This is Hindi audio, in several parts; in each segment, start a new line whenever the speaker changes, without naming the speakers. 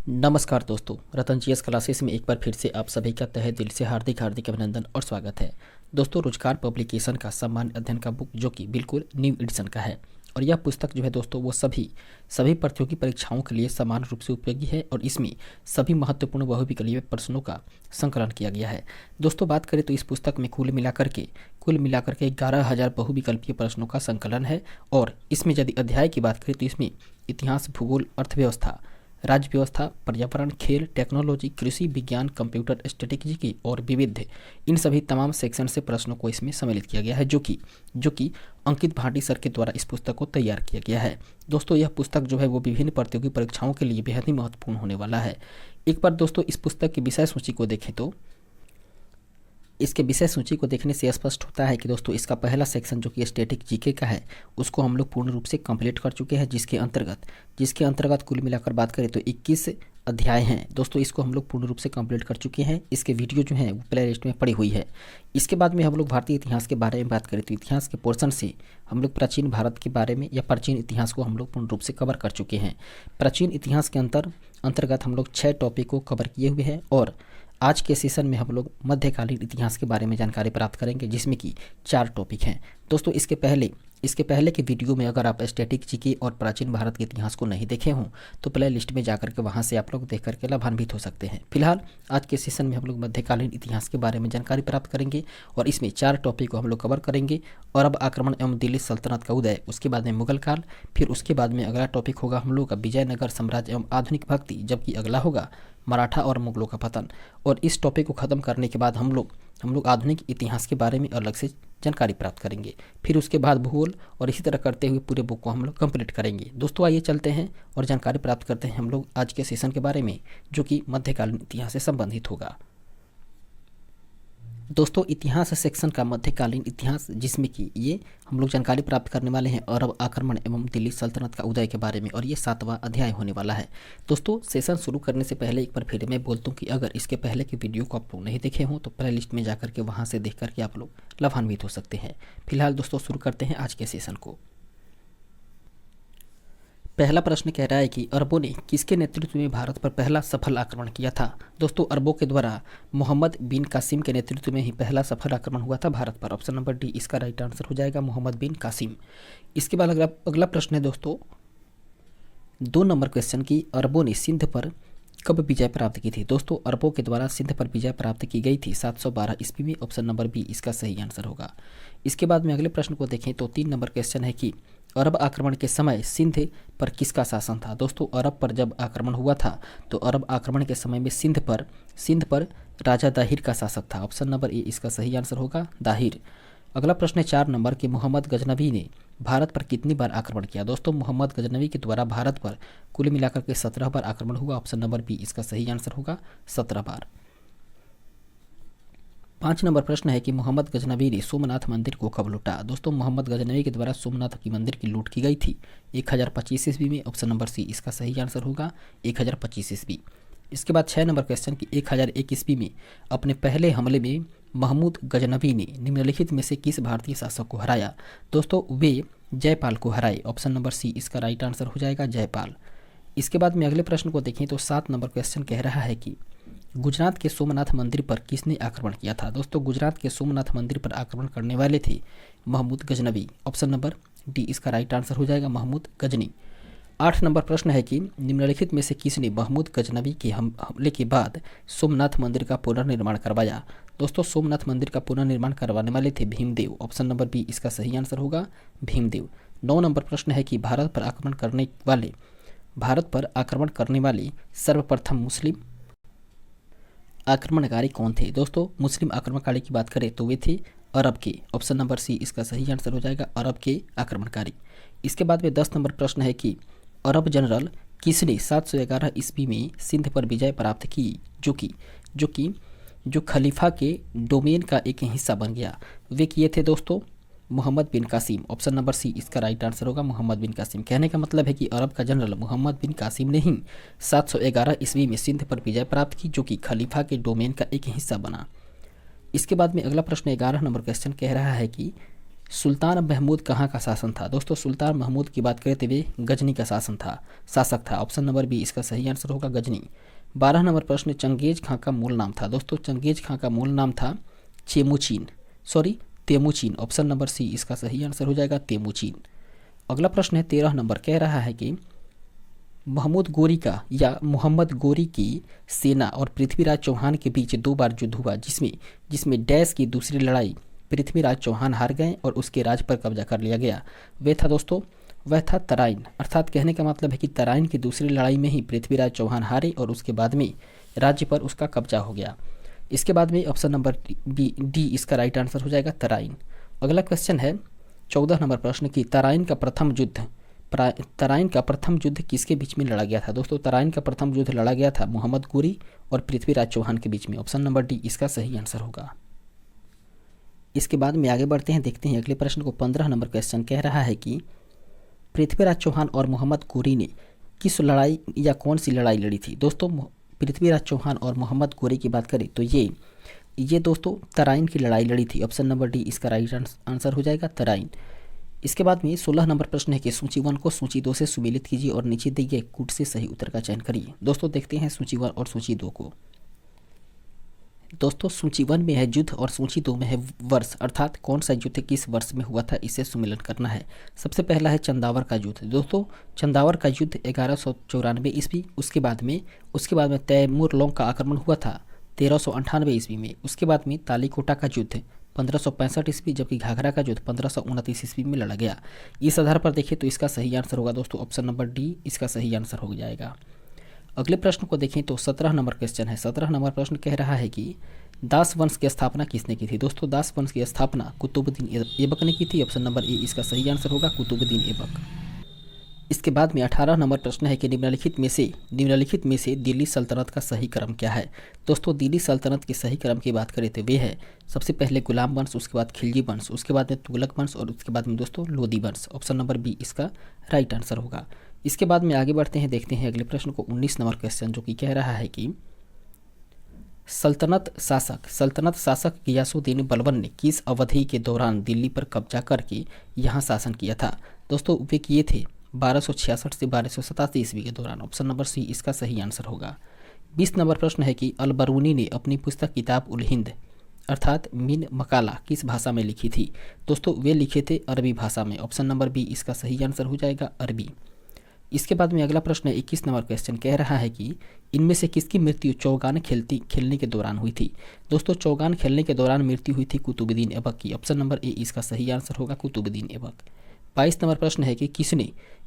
नमस्कार दोस्तों, रतन जीएस क्लासेस में एक बार फिर से आप सभी का तहे दिल से हार्दिक हार्दिक अभिनंदन और स्वागत है। दोस्तों, रोजगार पब्लिकेशन का सामान्य अध्ययन का बुक जो कि बिल्कुल न्यू एडिशन का है और यह पुस्तक जो है दोस्तों वो सभी प्रतियोगी परीक्षाओं के लिए समान रूप से उपयोगी है और इसमें सभी महत्वपूर्ण बहुविकल्पीय प्रश्नों का संकलन किया गया है। दोस्तों, बात करें तो इस पुस्तक में कुल मिलाकर के 11,000 बहुविकल्पीय प्रश्नों का संकलन है और इसमें यदि अध्याय की बात करें तो इसमें इतिहास, भूगोल, अर्थव्यवस्था, राज्य व्यवस्था, पर्यावरण, खेल, टेक्नोलॉजी, कृषि विज्ञान, कंप्यूटर स्ट्रेटेजी और विविध इन सभी तमाम सेक्शन से प्रश्नों को इसमें सम्मिलित किया गया है जो कि अंकित भाटी सर के द्वारा इस पुस्तक को तैयार किया गया है। दोस्तों, यह पुस्तक जो है वो विभिन्न प्रतियोगी परीक्षाओं के लिए बेहद ही महत्वपूर्ण होने वाला है। एक बार दोस्तों इस पुस्तक की विषय सूची को देखें तो इसके विषय सूची को देखने से स्पष्ट होता है कि दोस्तों इसका पहला सेक्शन जो कि स्टैटिक जीके का है उसको हम लोग पूर्ण रूप से कंप्लीट कर चुके हैं, जिसके अंतर्गत कुल मिलाकर बात करें तो 21 अध्याय हैं। दोस्तों, इसको हम लोग पूर्ण रूप से कंप्लीट कर चुके हैं। इसके वीडियो जो है वो प्ले लिस्ट में पड़ी हुई है। इसके बाद में हम लोग भारतीय इतिहास के बारे में बात करें तो इतिहास के पोर्शन से हम लोग प्राचीन भारत के बारे में या प्राचीन इतिहास को हम लोग पूर्ण रूप से कवर कर चुके हैं। प्राचीन इतिहास के अंतर्गत हम लोग 6 टॉपिक को कवर किए हुए हैं और आज के सेशन में हम लोग मध्यकालीन इतिहास के बारे में जानकारी प्राप्त करेंगे, जिसमें कि 4 टॉपिक हैं। दोस्तों, इसके पहले के वीडियो में अगर आप स्टैटिक जीके और प्राचीन भारत के इतिहास को नहीं देखे हों तो प्ले लिस्ट में जाकर के वहां से आप लोग देख करके लाभान्वित हो सकते हैं। फिलहाल आज के सेशन में हम लोग मध्यकालीन इतिहास के बारे में जानकारी प्राप्त करेंगे और इसमें 4 टॉपिक को हम लोग कवर करेंगे। अरब आक्रमण एवं दिल्ली सल्तनत का उदय, उसके बाद में मुगल काल, फिर उसके बाद में अगला टॉपिक होगा हम लोग का विजयनगर साम्राज्य एवं आधुनिक भक्ति, जबकि अगला होगा मराठा और मुगलों का पतन। और इस टॉपिक को ख़त्म करने के बाद हम लोग आधुनिक इतिहास के बारे में अलग से जानकारी प्राप्त करेंगे। फिर उसके बाद भूगोल और इसी तरह करते हुए पूरे बुक को हम लोग कंप्लीट करेंगे। दोस्तों, आइए चलते हैं और जानकारी प्राप्त करते हैं हम लोग आज के सेशन के बारे में जो कि मध्यकालीन इतिहास से संबंधित होगा। दोस्तों, इतिहास सेक्शन का मध्यकालीन इतिहास, जिसमें कि ये हम लोग जानकारी प्राप्त करने वाले हैं अरब आक्रमण एवं दिल्ली सल्तनत का उदय के बारे में और ये 7वां अध्याय होने वाला है। दोस्तों, सेशन शुरू करने से पहले एक बार फिर मैं बोलता हूँ कि अगर इसके पहले के वीडियो को आप लोग नहीं देखे हों तो प्ले लिस्ट में जाकर के वहाँ से देख करके आप लोग लाभान्वित हो सकते हैं। फिलहाल दोस्तों शुरू करते हैं आज के सेशन को। पहला प्रश्न कह रहा है कि अरबों ने किसके नेतृत्व में भारत पर पहला सफल आक्रमण किया था। दोस्तों, अरबों के द्वारा मोहम्मद बिन कासिम के नेतृत्व में ही पहला सफल आक्रमण हुआ था भारत पर। ऑप्शन नंबर डी इसका राइट आंसर हो जाएगा, मोहम्मद बिन कासिम। इसके बाद अगला प्रश्न है दोस्तों 2 नंबर क्वेश्चन की, अरबों ने सिंध पर कब विजय प्राप्त की थी। दोस्तों, अरबों के द्वारा सिंध पर विजय प्राप्त की गई थी 712 ईस्वी में। ऑप्शन नंबर बी इसका सही आंसर होगा। इसके बाद में अगले प्रश्न को देखें तो 3 नंबर क्वेश्चन है कि अरब आक्रमण के समय सिंध पर किसका शासन था। दोस्तों, अरब पर जब आक्रमण हुआ था तो अरब आक्रमण के समय में सिंध पर राजा दाहिर का शासक था। ऑप्शन नंबर ए इसका सही आंसर होगा, दाहिर। अगला प्रश्न है 4 नंबर के, मोहम्मद गजनवी ने भारत पर कितनी बार आक्रमण किया। दोस्तों, मोहम्मद गजनवी के द्वारा भारत पर कुल मिलाकर के 17 बार आक्रमण हुआ। ऑप्शन नंबर बी इसका सही आंसर होगा, 17 बार। 5 नंबर प्रश्न है कि मोहम्मद गजनवी ने सोमनाथ मंदिर को कब लूटा। दोस्तों, मोहम्मद गजनवी के द्वारा सोमनाथ की मंदिर की लूट की गई थी 1025 ईस्वी में। ऑप्शन नंबर सी इसका सही आंसर होगा, 1025 ईस्वी। इसके बाद 6 नंबर क्वेश्चन की 1001 ईस्वी में अपने पहले हमले में महमूद गजनवी ने निम्नलिखित में से किस भारतीय शासक को हराया। दोस्तों, वे जयपाल को हराए। ऑप्शन नंबर सी इसका राइट आंसर हो जाएगा, जयपाल। इसके बाद में अगले प्रश्न को देखें तो 7 नंबर क्वेश्चन कह रहा है कि गुजरात के सोमनाथ मंदिर पर किसने आक्रमण किया था। दोस्तों, गुजरात के सोमनाथ मंदिर पर आक्रमण करने वाले थे Mahmud Ghaznavi. Option number D इसका राइट आंसर हो जाएगा, महमूद गजनी। 8 नंबर प्रश्न है कि निम्नलिखित में से किसने महमूद गजनवी के हमले के बाद सोमनाथ मंदिर का पुनर्निर्माण करवाया। दोस्तों, सोमनाथ मंदिर का पुनर्निर्माण करवाने वाले थे भीमदेव। ऑप्शन नंबर बी इसका सही आंसर होगा, भीमदेव। 9 नंबर प्रश्न है कि भारत पर आक्रमण करने वाले सर्वप्रथम मुस्लिम आक्रमणकारी कौन थे। दोस्तों, मुस्लिम आक्रमणकारी की बात करें तो वे थे अरब के। ऑप्शन नंबर सी इसका सही आंसर हो जाएगा, अरब के आक्रमणकारी। इसके बाद में 10 नंबर प्रश्न है कि अरब जनरल किसने 711 ईस्वी में सिंध पर विजय प्राप्त की, जो खलीफा के डोमेन का एक हिस्सा बन गया। वे किए थे दोस्तों मोहम्मद बिन कासिम। ऑप्शन नंबर सी इसका राइट आंसर होगा, मोहम्मद बिन कासिम। कहने का मतलब है कि अरब का जनरल मोहम्मद बिन कासिम ने ही 711 ईस्वी में सिंध पर विजय प्राप्त की, जो कि खलीफा के डोमेन का एक हिस्सा बना। इसके बाद में अगला प्रश्न 11 नंबर क्वेश्चन कह रहा है कि सुल्तान महमूद कहाँ का शासन था? दोस्तों सुल्तान महमूद की बात करें तो वे गजनी का शासक था। ऑप्शन नंबर बी इसका सही आंसर होगा गजनी। 12 नंबर प्रश्न, चंगेज खां का मूल नाम था? दोस्तों चंगेज खां का मूल नाम था तेमुचीन। ऑप्शन नंबर सी इसका सही आंसर हो जाएगा तेमुचीन। अगला प्रश्न है 13 नंबर, कह रहा है कि महमूद गोरी का या मोहम्मद गोरी की सेना और पृथ्वीराज चौहान के बीच 2 बार युद्ध हुआ, जिसमें डैश की दूसरी लड़ाई पृथ्वीराज चौहान हार गए और उसके राज पर कब्जा कर लिया गया। वह था तराइन। अर्थात कहने का मतलब है कि तराइन की दूसरी लड़ाई में ही पृथ्वीराज चौहान हारे और उसके बाद में राज्य पर उसका कब्जा हो गया। इसके बाद में ऑप्शन नंबर डी इसका राइट आंसर हो जाएगा तराइन। अगला क्वेश्चन है 14 नंबर प्रश्न की तराइन का प्रथम युद्ध किसके बीच में लड़ा गया था? दोस्तों तराइन का प्रथम युद्ध लड़ा गया था मोहम्मद गोरी और पृथ्वीराज चौहान के बीच में। ऑप्शन नंबर डी इसका सही आंसर होगा। इसके बाद में आगे बढ़ते हैं, देखते हैं अगले प्रश्न को। 15 नंबर क्वेश्चन कह रहा है कि पृथ्वीराज चौहान और मोहम्मद गोरी ने किस लड़ाई या कौन सी लड़ाई लड़ी थी? दोस्तों पृथ्वीराज चौहान और मोहम्मद गोरी की बात करें तो ये दोस्तों तराइन की लड़ाई लड़ी थी। ऑप्शन नंबर डी इसका राइट आंसर हो जाएगा तराइन। इसके बाद में 16 नंबर प्रश्न है कि सूची 1 को सूची 2 से सुमेलित कीजिए और नीचे दिए गए कूट से सही उत्तर का चयन करिए। दोस्तों देखते हैं सूची 1 और सूची 2 को। दोस्तों सूची 1 में है युद्ध और सूची 2 में है वर्ष, अर्थात कौन सा युद्ध किस वर्ष में हुआ था, इसे सुमेलन करना है। सबसे पहला है चंदावर का युद्ध। दोस्तों चंदावर का युद्ध 1194 ईस्वी। उसके बाद में तैमूर लॉन्ग का आक्रमण हुआ था 1398 ईस्वी में। उसके बाद में तालीकोटा का युद्ध 1565 ईस्वी, जबकि घाघरा का युद्ध 1529 ईस्वी में लड़ा गया। इस आधार पर देखें तो इसका सही आंसर होगा दोस्तों ऑप्शन नंबर डी इसका सही आंसर हो जाएगा। अगले प्रश्न को देखें तो 17 नंबर क्वेश्चन है। 17 नंबर प्रश्न कह रहा है कि दास वंश की स्थापना किसने की थी? दोस्तों दास वंश की स्थापना कुतुबुद्दीन ऐबक ने की थी। ऑप्शन नंबर ए इसका सही आंसर होगा कुतुबुद्दीन ऐबक। इसके बाद में 18 नंबर प्रश्न है कि निम्नलिखित में से दिल्ली सल्तनत का सही क्रम क्या है? दोस्तों दिल्ली सल्तनत के सही क्रम की बात करें तो वे है सबसे पहले गुलाम वंश, उसके बाद खिलजी वंश, उसके बाद में तुगलक वंश और उसके बाद में दोस्तों लोदी वंश। ऑप्शन नंबर बी इसका राइट आंसर होगा। इसके बाद में आगे बढ़ते हैं, देखते हैं अगले प्रश्न को। 19 नंबर क्वेश्चन जो कि कह रहा है कि सल्तनत शासक गियासुद्दीन बलबन ने किस अवधि के दौरान दिल्ली पर कब्जा करके यहाँ शासन किया था? दोस्तों वे किए थे 1266 से 1287 ईस्वी के दौरान। ऑप्शन नंबर सी इसका सही आंसर होगा। 20 नंबर प्रश्न है कि अलबरूनी ने अपनी पुस्तक किताब उल हिंद अर्थात मिन मकाला किस भाषा में लिखी थी? दोस्तों वे लिखे थे अरबी भाषा में। ऑप्शन नंबर बी इसका सही आंसर हो जाएगा अरबी। इसके बाद में अगला प्रश्न है 21 नंबर क्वेश्चन कह रहा है कि इनमें से किसकी मृत्यु चौगान खेलने के दौरान हुई थी? दोस्तों चौगान खेलने के दौरान मृत्यु हुई थी कुतुबुद्दीन ऐबक की। ऑप्शन नंबर ए इसका सही आंसर होगा कुतुबुद्दीन ऐबक। 22 नंबर प्रश्न है कि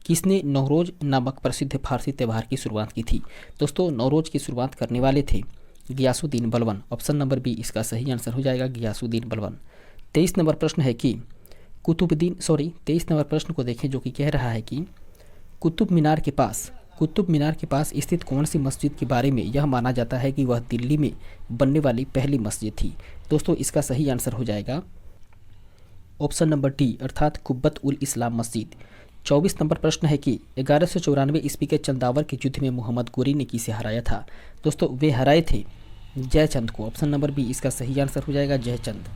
किसने नौरोज नामक प्रसिद्ध फारसी त्यौहार की शुरुआत की थी? दोस्तों नौरोज की शुरुआत करने वाले थे Ghiyasuddin Balban. Option number B इसका सही आंसर हो जाएगा गियासुद्दीन बलबन। 23 नंबर प्रश्न है कि 23 नंबर प्रश्न को देखें जो कि कह रहा है कि कुतुब मीनार के पास स्थित कौन सी मस्जिद के बारे में यह माना जाता है कि वह दिल्ली में बनने वाली पहली मस्जिद थी? दोस्तों इसका सही आंसर हो जाएगा ऑप्शन नंबर डी अर्थात कुब्बत उल इस्लाम मस्जिद। 24 नंबर प्रश्न है कि 1194 ईस्वी के चंदावर के युद्ध में मोहम्मद गोरी ने किसे हराया था? दोस्तों वे हराए थे जयचंद को। ऑप्शन नंबर बी इसका सही आंसर हो जाएगा जयचंद।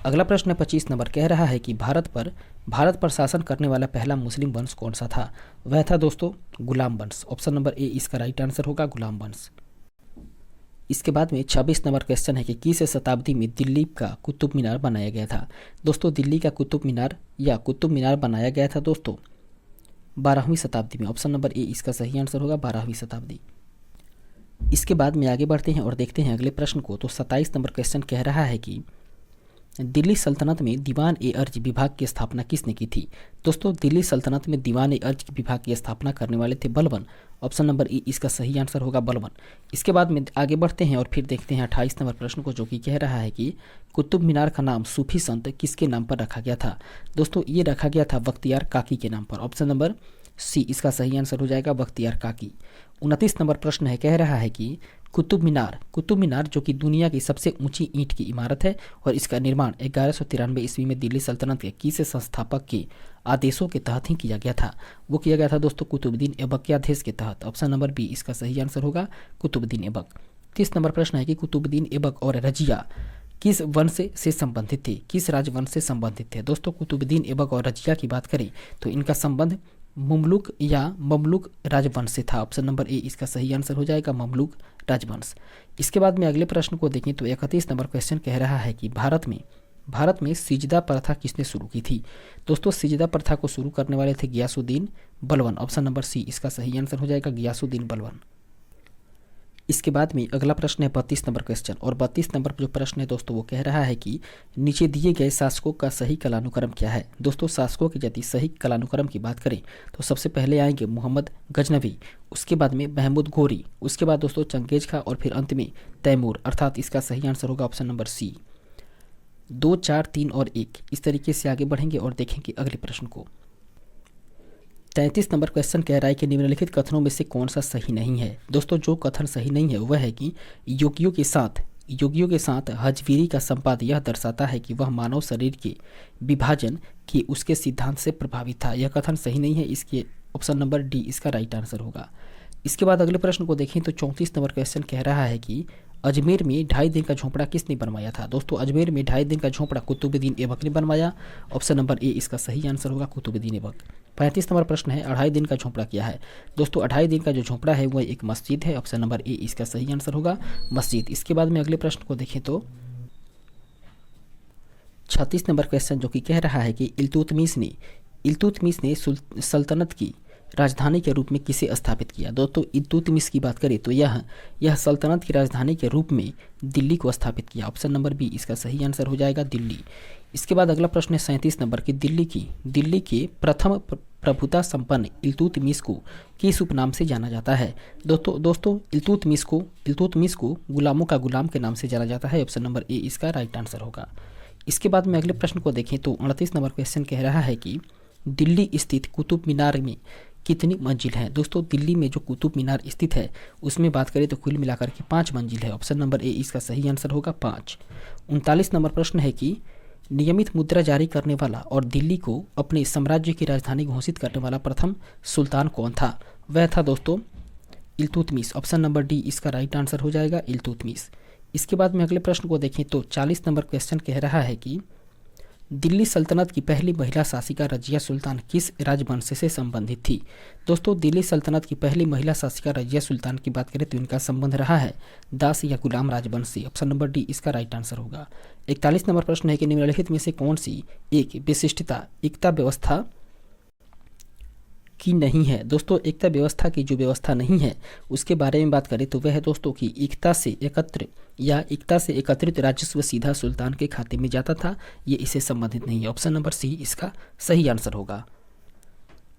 अगला प्रश्न 25 नंबर कह रहा है कि भारत पर शासन करने वाला पहला मुस्लिम वंश कौन सा था? वह था दोस्तों गुलाम वंश। ऑप्शन नंबर ए इसका राइट आंसर होगा गुलाम वंश। इसके बाद में 26 नंबर क्वेश्चन है कि किस शताब्दी में दिल्ली का कुतुब मीनार बनाया गया था? दोस्तों दिल्ली का कुतुब मीनार बनाया गया था दोस्तों 12वीं शताब्दी में। ऑप्शन नंबर ए इसका सही आंसर होगा 12वीं शताब्दी। इसके बाद में आगे बढ़ते हैं और देखते हैं अगले प्रश्न को। तो 27 नंबर क्वेश्चन कह रहा है कि दिल्ली सल्तनत में दीवान ए अर्ज विभाग की स्थापना किसने की थी? दोस्तों दिल्ली सल्तनत में दीवान ए अर्ज विभाग की स्थापना करने वाले थे बलबन। ऑप्शन नंबर ई इसका सही आंसर होगा बलबन। इसके बाद में आगे बढ़ते हैं और फिर देखते हैं 28 नंबर प्रश्न को जो कि कह रहा है कि कुतुब मीनार का नाम सूफी संत किसके नाम पर रखा गया था? दोस्तों ये रखा गया था बख्तियार काकी के नाम पर। ऑप्शन नंबर सी इसका सही आंसर हो जाएगा बख्तियार काकी। 29 नंबर प्रश्न है कह रहा है कि कुतुब मीनार जो कि दुनिया की सबसे ऊंची ईंट की इमारत है और इसका निर्माण 1193 ईस्वी में दिल्ली सल्तनत के किस संस्थापक के आदेशों के तहत ही किया गया था? वो किया गया था दोस्तों कुतुबुद्दीन ऐबक के आदेश के तहत। ऑप्शन नंबर बी इसका सही आंसर होगा कुतुबुद्दीन ऐबक। 30 नंबर प्रश्न है कि कुतुबुद्दीन ऐबक और रजिया किस वंश से संबंधित थे, किस राजवंश से संबंधित थे। दोस्तों कुतुबुद्दीन ऐबक और रजिया की बात करें तो इनका संबंध मुमलुक या ममलुक राजवंश से था। ऑप्शन नंबर ए इसका सही आंसर हो जाएगा, ममलुक राजवंश। इसके बाद में अगले प्रश्न को देखें तो 31 नंबर क्वेश्चन कह रहा है कि भारत में सिजदा प्रथा किसने शुरू की थी। दोस्तों सिजदा प्रथा को शुरू करने वाले थे Ghiyasuddin Balban. Option number C इसका सही आंसर हो जाएगा, गियासुद्दीन बलबन। इसके बाद में अगला प्रश्न है 32 नंबर क्वेश्चन, और 32 नंबर जो प्रश्न है दोस्तों वो कह रहा है कि नीचे दिए गए शासकों का सही कालानुक्रम क्या है। दोस्तों शासकों की यदि सही कालानुक्रम की बात करें तो सबसे पहले आएंगे मोहम्मद गजनवी, उसके बाद में महमूद घोरी, उसके बाद दोस्तों चंगेज खां और फिर अंत में तैमूर। अर्थात इसका सही आंसर होगा ऑप्शन नंबर सी। 2, 4, 3 और 1 इस तरीके से आगे बढ़ेंगे और देखेंगे अगले प्रश्न को। 33 नंबर क्वेश्चन कह रहा है कि निम्नलिखित कथनों में से कौन सा सही नहीं है। दोस्तों जो कथन सही नहीं है वह है कि योगियों के साथ हजवीरी का संपाद यह दर्शाता है कि वह मानव शरीर के विभाजन के उसके सिद्धांत से प्रभावित था। यह कथन सही नहीं है, इसके ऑप्शन नंबर डी इसका राइट आंसर होगा। इसके बाद अगले प्रश्न को देखें तो 34 नंबर क्वेश्चन कह रहा है कि अजमेर में 2.5 दिन का झोंपड़ा किसने बनवाया था। दोस्तों अजमेर में 2.5 दिन का झोंपड़ा कुतुबुद्दीन ऐबक ने बनवाया। ऑप्शन नंबर ए इसका सही आंसर होगा, कुतुबुद्दीन ऐबक। 35 नंबर प्रश्न है 2.5 दिन का झोंपड़ा क्या है। दोस्तों 2.5 दिन का जो झोंपड़ा है वह एक मस्जिद है। ऑप्शन नंबर ए इसका सही आंसर होगा, मस्जिद। इसके बाद में अगले प्रश्न को देखें तो 36 नंबर क्वेश्चन जो कि कह रहा है कि इल्तुतमिश ने सल्तनत की राजधानी के रूप में किसे स्थापित किया। दोस्तों इल्तुतमिश की बात करें तो यह सल्तनत की राजधानी के रूप में दिल्ली को स्थापित किया। ऑप्शन नंबर बी इसका सही आंसर हो जाएगा, दिल्ली। इसके बाद अगला प्रश्न है 37 नंबर की दिल्ली के प्रथम प्रभुता संपन्न इल्तुतमिश को किस उपनाम से जाना जाता है। दोस्तों इल्तुतमिश को गुलामों का गुलाम के नाम से जाना जाता है। ऑप्शन नंबर ए इसका राइट आंसर होगा। इसके बाद में अगले प्रश्न को देखें तो 38 नंबर क्वेश्चन कह रहा है कि दिल्ली स्थित कुतुब मीनार में कितनी मंजिल है। दोस्तों दिल्ली में जो कुतुब मीनार स्थित है उसमें बात करें तो कुल मिलाकर के 5 मंजिल है। ऑप्शन नंबर ए इसका सही आंसर होगा, 5। 39 नंबर प्रश्न है कि नियमित मुद्रा जारी करने वाला और दिल्ली को अपने साम्राज्य की राजधानी घोषित करने वाला प्रथम सुल्तान कौन था। वह था दोस्तों इल्तुतमिश। ऑप्शन नंबर डी इसका राइट आंसर हो जाएगा, इल्तुतमिश। इसके बाद में अगले प्रश्न को देखें तो 40 नंबर क्वेश्चन कह रहा है कि दिल्ली सल्तनत की पहली महिला शासिका रजिया सुल्तान किस राजवंश से संबंधित थी। दोस्तों दिल्ली सल्तनत की पहली महिला शासिका रजिया सुल्तान की बात करें तो इनका संबंध रहा है दास या गुलाम राजवंश से। ऑप्शन नंबर डी इसका राइट आंसर होगा। 41 नंबर प्रश्न है कि निम्नलिखित में से कौन सी एक विशिष्टता एकता व्यवस्था की नहीं है। दोस्तों एकता व्यवस्था की जो व्यवस्था नहीं है उसके बारे में बात करें तो वह है दोस्तों की एकता से एकत्रित राजस्व सीधा सुल्तान के खाते में जाता था। ये इससे संबंधित नहीं है। ऑप्शन नंबर सी इसका सही आंसर होगा।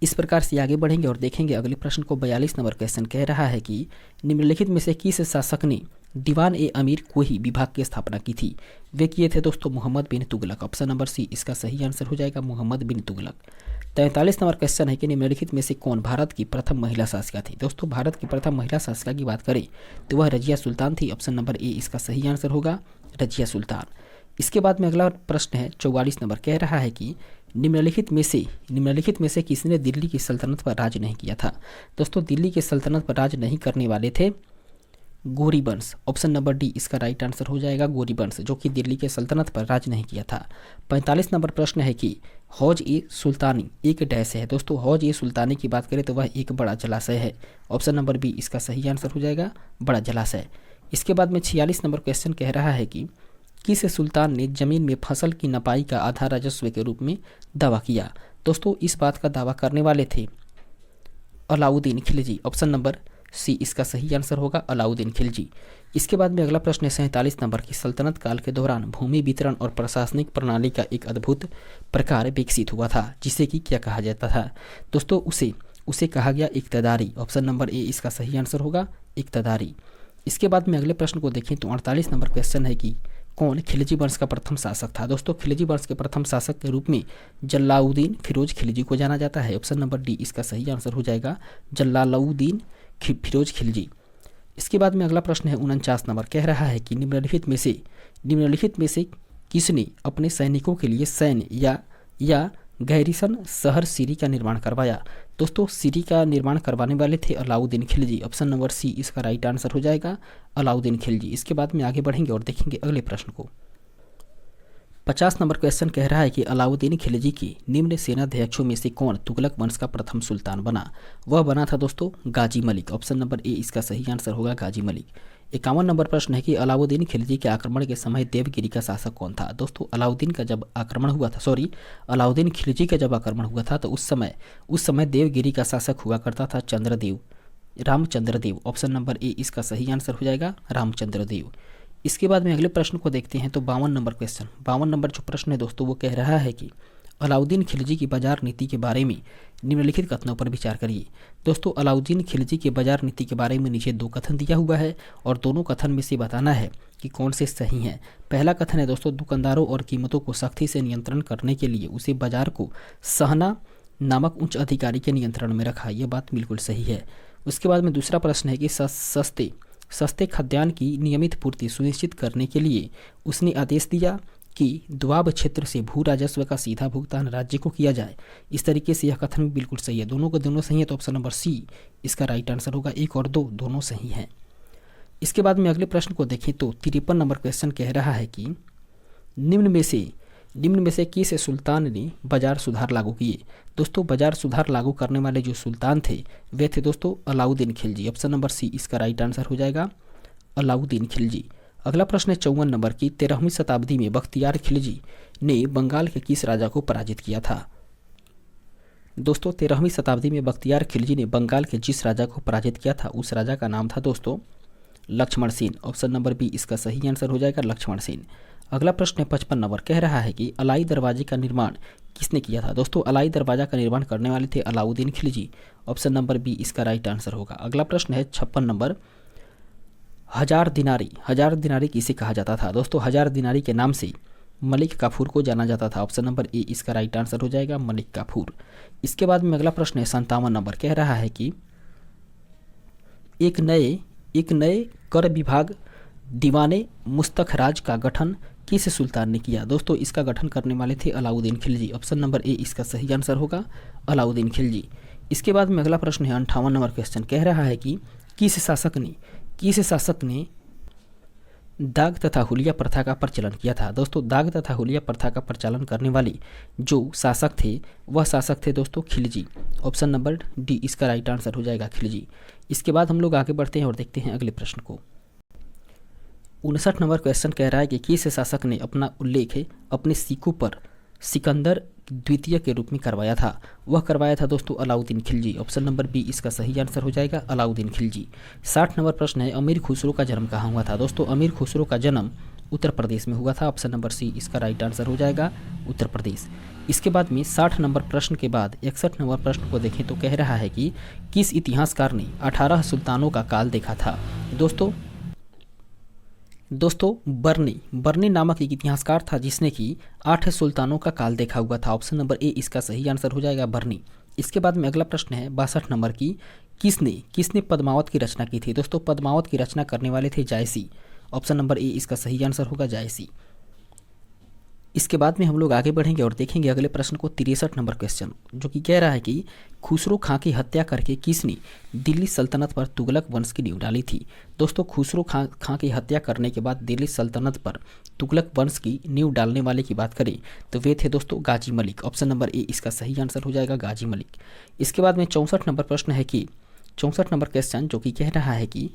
इस प्रकार से आगे बढ़ेंगे और देखेंगे अगले प्रश्न को। 42 नंबर क्वेश्चन कह रहा है कि निम्नलिखित में से किस शासक ने दीवान ए अमीर कोही विभाग की स्थापना की थी। वे किए थे दोस्तों मोहम्मद बिन तुगलक। ऑप्शन नंबर सी इसका सही आंसर हो जाएगा, मोहम्मद बिन तुगलक। 43 नंबर क्वेश्चन है कि निम्नलिखित में से कौन भारत की प्रथम महिला शासिका थी। दोस्तों भारत की प्रथम महिला शासिका की बात करें तो वह रजिया सुल्तान थी। ऑप्शन नंबर ए इसका सही आंसर होगा, रजिया सुल्तान। इसके बाद में अगला प्रश्न है 44 नंबर कह रहा है कि निम्नलिखित में से किसने दिल्ली की सल्तनत पर राज नहीं किया था। दोस्तों दिल्ली की सल्तनत पर राज नहीं करने वाले थे गौरी वंश। ऑप्शन नंबर डी इसका राइट आंसर हो जाएगा, गौरी वंश, जो कि दिल्ली के सल्तनत पर राज नहीं किया था। 45 नंबर प्रश्न है कि हौज ए सुल्तानी एक डैश है। दोस्तों हौज ए सुल्तानी की बात करें तो वह एक बड़ा जलाशय है। ऑप्शन नंबर बी इसका सही आंसर हो जाएगा, बड़ा जलाशय। इसके बाद में 46 नंबर क्वेश्चन कह रहा है कि किस सुल्तान ने जमीन में फसल की नपाई का आधा राजस्व के रूप में दावा किया। दोस्तों इस बात का दावा करने वाले थे Alauddin Khilji. Option number C इसका सही आंसर होगा, अलाउद्दीन खिलजी। इसके बाद में अगला प्रश्न है 47 नंबर की सल्तनत काल के दौरान भूमि वितरण और प्रशासनिक प्रणाली का एक अद्भुत प्रकार विकसित हुआ था जिसे कि क्या कहा जाता था। दोस्तों उसे कहा गया इक्तदारी। ऑप्शन नंबर ए इसका सही आंसर होगा, इक्तदारी। इसके बाद में अगले प्रश्न को देखें तो 48 नंबर क्वेश्चन है कि कौन खिलजी वंश का प्रथम शासक था। दोस्तों खिलजी वंश के प्रथम शासक के रूप में जलालुद्दीन फिरोज खिलजी को जाना जाता है। ऑप्शन नंबर डी इसका सही आंसर हो जाएगा, जलालुद्दीन फिरोज खिलजी। इसके बाद में अगला प्रश्न है 49 नंबर कह रहा है कि निम्नलिखित में से किसने अपने सैनिकों के लिए सैन्य या गैरिसन शहर सीरी का निर्माण करवाया। दोस्तों सीरी का निर्माण करवाने वाले थे Alauddin Khilji. Option number C इसका राइट आंसर हो जाएगा, अलाउद्दीन खिलजी। इसके बाद में आगे बढ़ेंगे और देखेंगे अगले प्रश्न को। 50 नंबर क्वेश्चन कह रहा है कि अलाउद्दीन खिलजी के निम्न सेनाध्यक्षों में से कौन तुगलक वंश का प्रथम सुल्तान बना? वह बना था दोस्तों गाजी मलिक। ऑप्शन नंबर ए इसका सही आंसर होगा गाजी मलिक। 51 नंबर प्रश्न है कि अलाउद्दीन खिलजी के आक्रमण के समय देवगिरी का शासक कौन था? दोस्तों अलाउद्दीन का जब आक्रमण हुआ था, अलाउद्दीन खिलजी का जब आक्रमण हुआ था तो उस समय देवगिरी का शासक हुआ करता था रामचंद्र देव। ऑप्शन नंबर ए इसका सही आंसर हो जाएगा रामचंद्र देव। इसके बाद में अगले प्रश्न को देखते हैं तो 52 नंबर क्वेश्चन, 52 नंबर जो प्रश्न है दोस्तों वो कह रहा है कि अलाउद्दीन खिलजी की बाजार नीति के बारे में निम्नलिखित कथनों पर विचार करिए। दोस्तों अलाउद्दीन खिलजी के बाजार नीति के बारे में नीचे 2 कथन दिया हुआ है और दोनों कथन में से बताना है कि कौन से सही हैं। पहला कथन है दोस्तों, दुकानदारों और कीमतों को सख्ती से नियंत्रण करने के लिए उसे बाजार को सहना नामक उच्च अधिकारी के नियंत्रण में रखा। यह बात बिल्कुल सही है। उसके बाद में दूसरा प्रश्न है कि सस्ते खाद्यान्न की नियमित पूर्ति सुनिश्चित करने के लिए उसने आदेश दिया कि दुआब क्षेत्र से भू राजस्व का सीधा भुगतान राज्य को किया जाए। इस तरीके से यह कथन भी बिल्कुल सही है। दोनों को दोनों सही है तो ऑप्शन नंबर सी इसका राइट आंसर होगा। 1 और 2 दोनों सही हैं। इसके बाद में अगले प्रश्न को देखें तो 53 नंबर क्वेश्चन कह रहा है कि निम्न में से किस सुल्तान ने बाजार सुधार लागू किए? दोस्तों बाजार सुधार लागू करने वाले जो सुल्तान थे वे थे दोस्तों Alauddin Khilji. Option number C इसका राइट आंसर हो जाएगा अलाउद्दीन खिलजी। अगला प्रश्न है 54 नंबर की 13वीं शताब्दी में बख्तियार खिलजी ने बंगाल के किस राजा को पराजित किया था? दोस्तों 13वीं शताब्दी में बख्तियार खिलजी ने बंगाल के जिस राजा को पराजित किया था उस राजा का नाम था दोस्तों Lakshman Sen. Option number B इसका सही आंसर हो जाएगा लक्ष्मण सेन। अगला प्रश्न है 55 नंबर कह रहा है कि अलाई दरवाजे का निर्माण किसने किया था? दोस्तों अलाई दरवाजा का निर्माण करने वाले थे Alauddin Khilji. Option number B इसका राइट आंसर होगा। अगला प्रश्न है 56 नंबर, हजार दिनारी किसे कहा जाता था? दोस्तों हजार दिनारी के नाम से मलिक काफूर को जाना जाता था। ऑप्शन नंबर ए इसका राइट आंसर हो जाएगा मलिक काफूर। इसके बाद में अगला प्रश्न है 57 नंबर कह रहा है कि एक नए कर विभाग दीवाने मुस्तखराज का गठन किस सुल्तान ने किया? दोस्तों इसका गठन करने वाले थे Alauddin Khilji. Option number A इसका सही आंसर होगा अलाउद्दीन खिलजी। इसके बाद में अगला प्रश्न है 58 नंबर क्वेश्चन कह रहा है कि किस शासक ने दाग तथा हुलिया प्रथा का प्रचलन किया था? दोस्तों दाग तथा हुलिया प्रथा का प्रचलन करने वाले जो शासक थे वह शासक थे दोस्तों खिलजी। ऑप्शन नंबर डी इसका राइट आंसर हो जाएगा खिलजी। इसके बाद हम लोग आगे बढ़ते हैं और देखते हैं अगले प्रश्न को। 59 नंबर क्वेश्चन कह रहा है कि किस शासक ने अपना उल्लेख अपने सिक्कों पर सिकंदर द्वितीय के रूप में करवाया था? वह करवाया था दोस्तों Alauddin Khilji. Option number B इसका सही आंसर हो जाएगा अलाउद्दीन खिलजी। 60 नंबर प्रश्न है अमीर खुसरो का जन्म कहाँ हुआ था? दोस्तों अमीर खुसरो का जन्म उत्तर प्रदेश में हुआ था। ऑप्शन नंबर सी इसका राइट आंसर हो जाएगा उत्तर प्रदेश। इसके बाद में 60 नंबर प्रश्न के बाद 61 नंबर प्रश्न को देखें तो कह रहा है कि किस इतिहासकार ने 18 सुल्तानों का काल देखा था? दोस्तों बर्नी नामक एक इतिहासकार था जिसने कि 8 सुल्तानों का काल देखा हुआ था। ऑप्शन नंबर ए इसका सही आंसर हो जाएगा बर्नी। इसके बाद में अगला प्रश्न है 62 नंबर की किसने पद्मावत की रचना की थी? दोस्तों पद्मावत की रचना करने वाले थे जायसी। ऑप्शन नंबर ए इसका सही आंसर होगा जायसी। इसके बाद में हम लोग आगे बढ़ेंगे और देखेंगे अगले प्रश्न को 63 नंबर क्वेश्चन जो कि कह रहा है कि खुसरो खां की हत्या करके किसने दिल्ली सल्तनत पर तुगलक वंश की नींव डाली थी? दोस्तों खुसरो खां की हत्या करने के बाद दिल्ली सल्तनत पर तुगलक वंश की नींव डालने वाले की बात करें तो वे थे दोस्तों गाजी मलिक। ऑप्शन नंबर ए इसका सही आंसर हो जाएगा गाजी मलिक। इसके बाद में 64 नंबर प्रश्न है कि 64 नंबर क्वेश्चन जो कि कह रहा है कि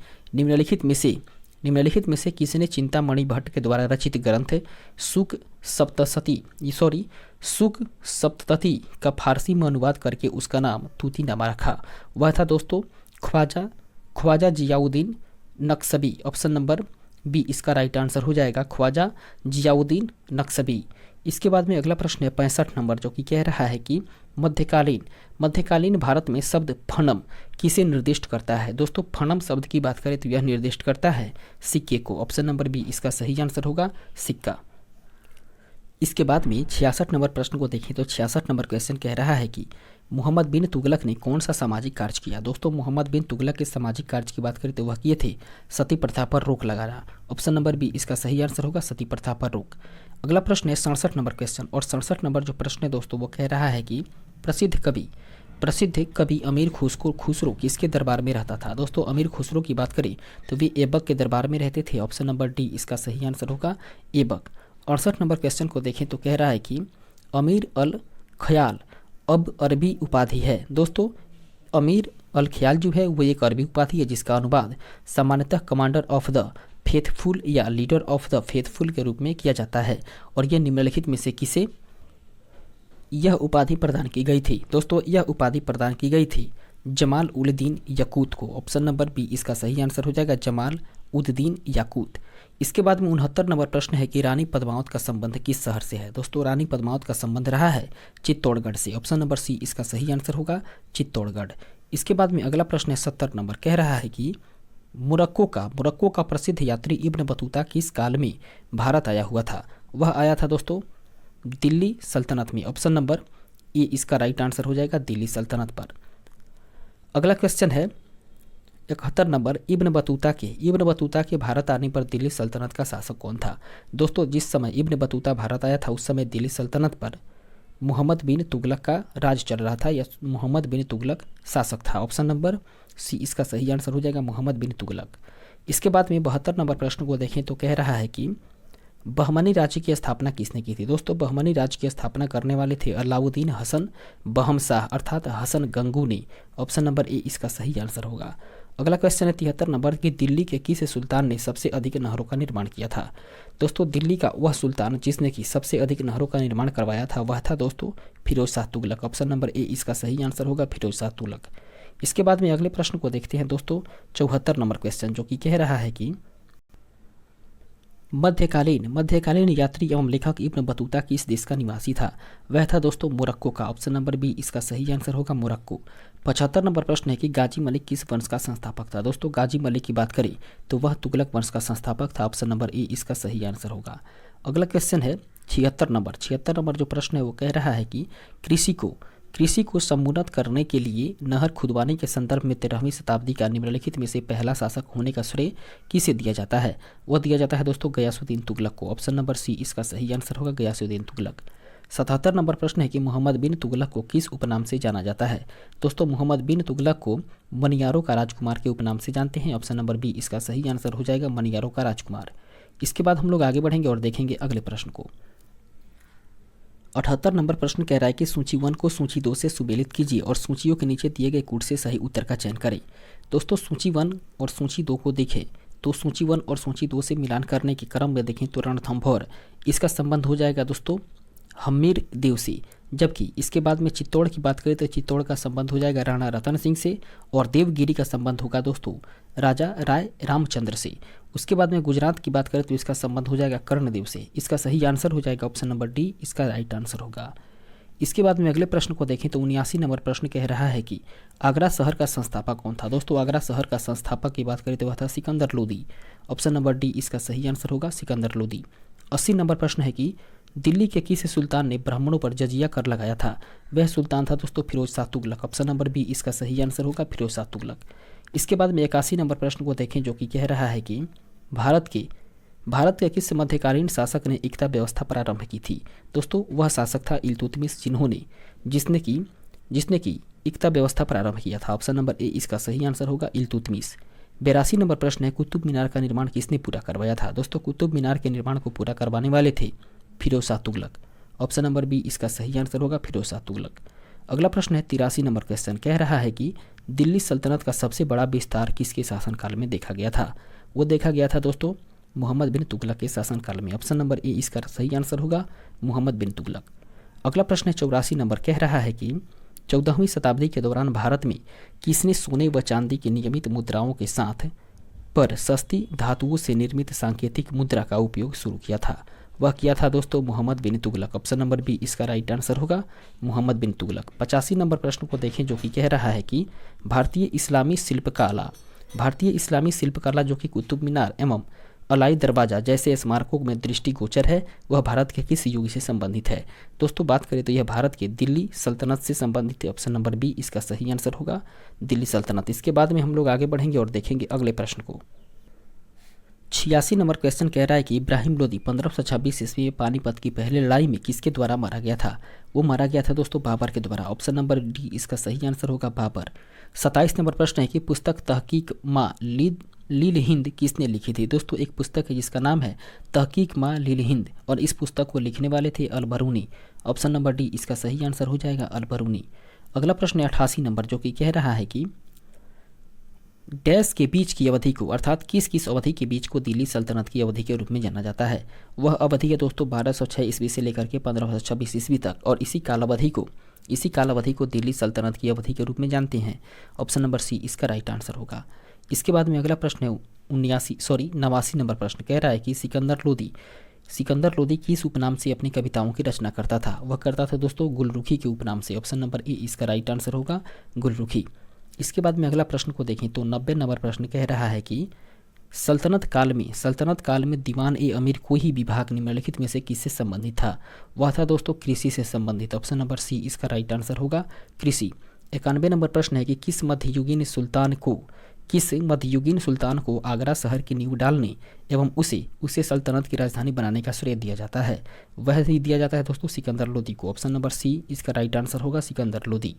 निम्नलिखित में से किसने चिंतामणि भट्ट के द्वारा रचित ग्रंथ सुक सप्तती का फारसी में अनुवाद करके उसका नाम तूतीनामा रखा? वह था दोस्तों Khwaja Ziauddin Nakshabi. Option number B इसका राइट आंसर हो जाएगा ख्वाजा जियाउद्दीन नक्शबी। इसके बाद में अगला प्रश्न है 65 नंबर जो कि कह रहा है कि मध्यकालीन भारत में शब्द फनम किसे निर्दिष्ट करता है? दोस्तों फनम शब्द की बात करें तो यह निर्दिष्ट करता है सिक्के को। ऑप्शन नंबर बी इसका सही आंसर होगा सिक्का। इसके बाद में 66 नंबर प्रश्न को देखें तो 66 नंबर क्वेश्चन कह रहा है कि मोहम्मद बिन तुगलक ने कौन सा सामाजिक कार्य किया? दोस्तों मोहम्मद बिन तुगलक के सामाजिक कार्य की बात करें तो वह किए थे सती प्रथा पर रोक लगाना। ऑप्शन नंबर बी इसका सही आंसर होगा सती प्रथा पर रोक। अगला प्रश्न है 67 नंबर क्वेश्चन और 67 नंबर जो प्रश्न है दोस्तों वो कह रहा है कि प्रसिद्ध कवि अमीर खुसरो किसके दरबार में रहता था? दोस्तों अमीर खुसरो की बात करें तो वे ऐबक के दरबार में रहते थे। ऑप्शन नंबर डी इसका सही आंसर होगा ऐबक। 68 नंबर क्वेश्चन को देखें तो कह रहा है कि अमीर अल ख्याल अब अरबी उपाधि है। दोस्तों अमीर अल ख्याल जो है वो एक अरबी उपाधि है जिसका अनुवाद सामान्यतः कमांडर ऑफ द फेथफुल या लीडर ऑफ द फेथफुल के रूप में किया जाता है और यह निम्नलिखित में से किसे यह उपाधि प्रदान की गई थी। दोस्तों यह उपाधि प्रदान की गई थी जमाल उल दीन याकूत को। ऑप्शन नंबर बी इसका सही आंसर हो जाएगा, जमाल उद दीन याकूत। इसके बाद में 69 नंबर प्रश्न है कि रानी पद्मावत का संबंध किस शहर से है। दोस्तों रानी पद्मावत का संबंध रहा है चित्तौड़गढ़ से। ऑप्शन नंबर सी इसका सही आंसर होगा, चित्तौड़गढ़। इसके बाद में अगला प्रश्न है 70 नंबर, कह रहा है कि मोरक्को का प्रसिद्ध यात्री इब्न बतूता किस काल में भारत आया हुआ था। वह आया था दोस्तों दिल्ली सल्तनत में। ऑप्शन नंबर ए इसका राइट आंसर हो जाएगा, दिल्ली सल्तनत पर। अगला क्वेश्चन है 71 नंबर, इब्न बतूता के भारत आने पर दिल्ली सल्तनत का शासक कौन था। दोस्तों जिस समय इब्न बतूता भारत आया था उस समय दिल्ली सल्तनत पर मोहम्मद बिन तुगलक का राज चल रहा था या मोहम्मद बिन तुगलक शासक था। ऑप्शन नंबर सी इसका सही आंसर हो जाएगा, मोहम्मद बिन तुगलक। इसके बाद में 72 नंबर प्रश्न को देखें तो कह रहा है कि बहमनी राज्य की स्थापना किसने की थी। दोस्तों बहमनी राज्य की स्थापना करने वाले थे अलाउद्दीन हसन बहमशाह अर्थात हसन गंगू ने। ऑप्शन नंबर ए इसका सही आंसर होगा। अगला क्वेश्चन है 73 नंबर की दिल्ली के किस सुल्तान ने सबसे अधिक नहरों का निर्माण किया था। दोस्तों दिल्ली का वह सुल्तान जिसने कि सबसे अधिक नहरों का निर्माण करवाया था वह था दोस्तों Firoz Shah Tughlaq. Option number A इसका सही आंसर होगा, फिरोज शाह तुगलक। इसके बाद में अगले प्रश्न को देखते हैं दोस्तों 74 नंबर क्वेश्चन, जो कि कह रहा है कि मध्यकालीन यात्री एवं लेखक इब्न बतूता किस देश का निवासी था। वह था दोस्तों मोरक्को का। ऑप्शन नंबर बी इसका सही आंसर होगा, मोरक्को। 75 नंबर प्रश्न है कि गाजी मलिक किस वंश का संस्थापक था। दोस्तों गाजी मलिक की बात करें तो वह तुगलक वंश का संस्थापक था। ऑप्शन नंबर ए इसका सही आंसर होगा। अगला क्वेश्चन है 76 नंबर जो प्रश्न है वो कह रहा है कि कृषि को समुन्नत करने के लिए नहर खुदवाने के संदर्भ में 13वीं शताब्दी का निम्नलिखित में से पहला शासक होने का श्रेय किसे दिया जाता है। वह दिया जाता है दोस्तों गयासुद्दीन तुगलक को। ऑप्शन नंबर सी इसका सही आंसर होगा, गयासुद्दीन तुगलक। 77 नंबर प्रश्न है कि मोहम्मद बिन तुगलक को किस उपनाम से जाना जाता है। दोस्तों मोहम्मद बिन तुगलक को मनियारों का राजकुमार के उपनाम से जानते हैं। ऑप्शन नंबर बी इसका सही आंसर हो जाएगा, मनियारों का राजकुमार। इसके बाद हम लोग आगे बढ़ेंगे और देखेंगे अगले प्रश्न को। 78 नंबर प्रश्न कह रहा है कि सूची 1 को सूची 2 से सुमेलित कीजिए और सूचियों के नीचे दिए गए कूट से सही उत्तर का चयन करें। दोस्तों सूची 1 और सूची 2 को देखें तो सूची 1 और सूची 2 से मिलान करने के क्रम में देखें तो रणथंभौर इसका संबंध हो जाएगा दोस्तों हम्मीर देव से। जबकि इसके बाद में चित्तौड़ की बात करें तो चित्तौड़ का संबंध हो जाएगा राणा रतन सिंह से और देवगिरी का संबंध होगा दोस्तों राजा राय रामचंद्र से। उसके बाद में गुजरात की बात करें तो इसका संबंध हो जाएगा कर्णदेव से। इसका सही आंसर हो जाएगा ऑप्शन नंबर डी, इसका राइट आंसर होगा। इसके बाद में अगले प्रश्न को देखें तो 79 नंबर प्रश्न कह रहा है कि आगरा शहर का संस्थापक कौन था। दोस्तों आगरा शहर का संस्थापक की बात करें तो वह था Sikandar Lodi. Option number D इसका सही आंसर होगा, सिकंदर लोदी। 80 नंबर प्रश्न है कि दिल्ली के किस सुल्तान ने ब्राह्मणों पर जजिया कर लगाया था। वह सुल्तान था दोस्तों Firoz Shah Tughlaq. Option number B इसका सही आंसर होगा, फिरोज शाह तुगलक। इसके बाद में 81 नंबर प्रश्न को देखें जो कि कह रहा है कि भारत के किस मध्यकालीन शासक ने एकता व्यवस्था प्रारंभ की थी। दोस्तों वह शासक था इल्तुतमिश जिसने की एकता व्यवस्था प्रारंभ किया था। ऑप्शन नंबर ए इसका सही आंसर होगा, इल्तुतमिश। 82 नंबर प्रश्न है कुतुब मीनार का निर्माण किसने पूरा करवाया था। दोस्तों कुतुब मीनार के निर्माण को पूरा करवाने वाले थे Firoz Shah Tughlaq. Option number B इसका सही आंसर होगा, फिरोज शाह तुगलक। अगला प्रश्न है 83 नंबर क्वेश्चन कह रहा है कि दिल्ली सल्तनत का सबसे बड़ा विस्तार किसके शासनकाल में देखा गया था। वो देखा गया था दोस्तों मोहम्मद बिन तुगलक के शासनकाल में। ऑप्शन नंबर ए इसका सही आंसर होगा, मोहम्मद बिन तुगलक। अगला प्रश्न है 84 नंबर कह रहा है कि 14वीं शताब्दी के दौरान भारत में किसने सोने व चांदी की नियमित मुद्राओं के साथ पर सस्ती धातुओं से निर्मित सांकेतिक मुद्रा का उपयोग शुरू किया था। वह किया था दोस्तों मोहम्मद बिन तुगलक। ऑप्शन नंबर बी इसका राइट आंसर होगा, मोहम्मद बिन तुगलक। 85 नंबर प्रश्न को देखें जो कि कह रहा है कि भारतीय इस्लामी शिल्पकला जो कि कुतुब मीनार एवं अलाई दरवाजा जैसे स्मारकों में दृष्टिगोचर है वह भारत के किस युग से संबंधित है। दोस्तों बात करें तो यह भारत के दिल्ली सल्तनत से संबंधित है। ऑप्शन नंबर बी इसका सही आंसर होगा, दिल्ली सल्तनत। इसके बाद में हम लोग आगे बढ़ेंगे और देखेंगे अगले प्रश्न को। 86 नंबर क्वेश्चन कह रहा है कि इब्राहिम लोदी 1526 ईस्वी में पानीपत की पहली लड़ाई में किसके द्वारा मारा गया था। वो मारा गया था दोस्तों बाबर के द्वारा। ऑप्शन नंबर डी इसका सही आंसर होगा, बाबर। 27 नंबर प्रश्न है कि पुस्तक तहकीक मा लील हिंद किसने लिखी थी? दोस्तों एक पुस्तक है जिसका नाम है तहकीक माँ लील हिंद, और इस पुस्तक को लिखने वाले थे अल-बरूनी। ऑप्शन नंबर डी इसका सही आंसर हो जाएगा अल-बरूनी। अगला प्रश्न है 88 नंबर, जो कि कह रहा है कि डैश के बीच की अवधि को, अर्थात किस किस अवधि के बीच को दिल्ली सल्तनत की अवधि के रूप में जाना जाता है? वह अवधि है दोस्तों 1206 ईस्वी से लेकर के 1526 ईस्वी तक, और इसी कालावधि को दिल्ली सल्तनत की अवधि के रूप में जानते हैं। ऑप्शन नंबर सी इसका राइट आंसर होगा। इसके बाद में अगला प्रश्न है 89 नंबर प्रश्न कह रहा है कि सिकंदर लोदी किस उपनाम से अपनी कविताओं की रचना करता था? वह करता था दोस्तों गुलरुखी के उपनाम से। ऑप्शन नंबर ए इसका राइट आंसर होगा गुलरुखी। इसके बाद में अगला प्रश्न को देखें तो 90 नंबर प्रश्न कह रहा है कि सल्तनत काल में दीवान ए अमीर कोई ही विभाग निम्नलिखित में से किससे संबंधित था? वह था दोस्तों कृषि से संबंधित। ऑप्शन नंबर सी इसका राइट आंसर होगा कृषि। 91 नंबर प्रश्न है कि किस मध्ययुगीन सुल्तान को आगरा शहर की नींव डालने एवं उसे सल्तनत की राजधानी बनाने का श्रेय दिया जाता है? वह ही दिया जाता है दोस्तों सिकंदर लोदी को। ऑप्शन नंबर सी इसका राइट आंसर होगा सिकंदर लोदी।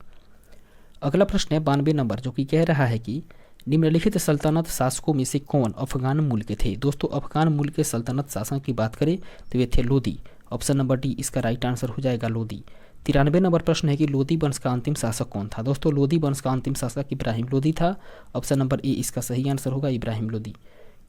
अगला प्रश्न है 92 नंबर, जो कि कह रहा है कि निम्नलिखित सल्तनत शासकों में से कौन अफगान मूल के थे? दोस्तों अफगान मूल के सल्तनत शासक की बात करें तो वे थे लोदी। ऑप्शन नंबर डी इसका राइट आंसर हो जाएगा लोदी। 93 नंबर प्रश्न है कि लोदी वंश का अंतिम शासक कौन था? दोस्तों लोदी वंश का अंतिम शासक इब्राहिम लोदी था। ऑप्शन नंबर ए इसका सही आंसर होगा इब्राहिम लोदी।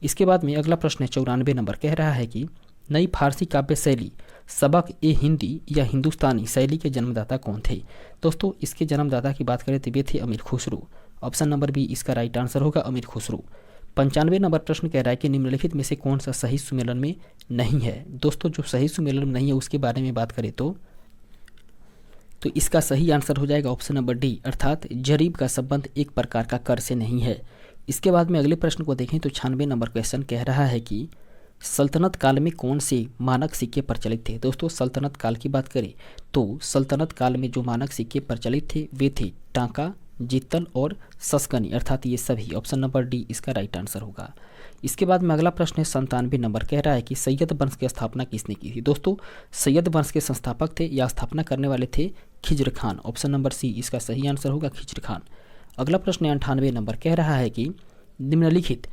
इसके बाद में अगला प्रश्न है 94 नंबर, कह रहा है कि नई फारसी काव्य शैली सबक ए हिंदी या हिंदुस्तानी शैली के जन्मदाता कौन थे? दोस्तों इसके जन्मदाता की बात करें तो वे थे अमीर खुसरो। ऑप्शन नंबर बी इसका राइट आंसर होगा अमीर खुसरो। 95 नंबर प्रश्न कह रहा है कि निम्नलिखित में से कौन सा सही सुमेलन में नहीं है? दोस्तों जो सही सुमेलन में नहीं है उसके बारे में बात करें तो इसका सही आंसर हो जाएगा ऑप्शन नंबर डी, अर्थात जरीब का संबंध एक प्रकार का कर से नहीं है। इसके बाद में अगले प्रश्न को देखें तो 96 नंबर क्वेश्चन कह रहा है कि सल्तनत काल में कौन से मानक सिक्के प्रचलित थे? दोस्तों सल्तनत काल की बात करें तो सल्तनत काल में जो मानक सिक्के प्रचलित थे वे थे टांका, जित्तल और सस्कनी, अर्थात ये सभी। ऑप्शन नंबर डी इसका राइट आंसर होगा। इसके बाद में अगला प्रश्न है 97 नंबर, कह रहा है कि सैयद वंश की स्थापना किसने की थी? दोस्तों सैयद वंश के संस्थापक थे या स्थापना करने वाले थे Khizr Khan. Option number C इसका सही आंसर होगा खिज्र खान। अगला प्रश्न है 98 नंबर, कह रहा है कि निम्नलिखित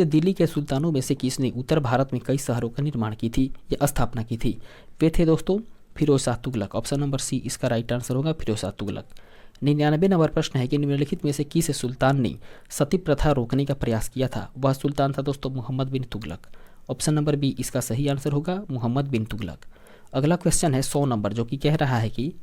दिल्ली के सुल्तानों में से किसने उत्तर भारत में कई शहरों का निर्माण की थी या स्थापना की थी? वे थे दोस्तों Firoz Shah Tughlaq. Option number C इसका राइट आंसर होगा फिरोज शाह तुगलक। 99 नंबर प्रश्न है कि निम्नलिखित में से किस सुल्तान ने सती प्रथा रोकने का प्रयास किया था? वह सुल्तान था दोस्तों मोहम्मद बिन तुगलक। ऑप्शन नंबर बी इसका सही आंसर होगा मोहम्मद बिन तुगलक। अगला क्वेश्चन है 100 नंबर, जो कि कह रहा है कि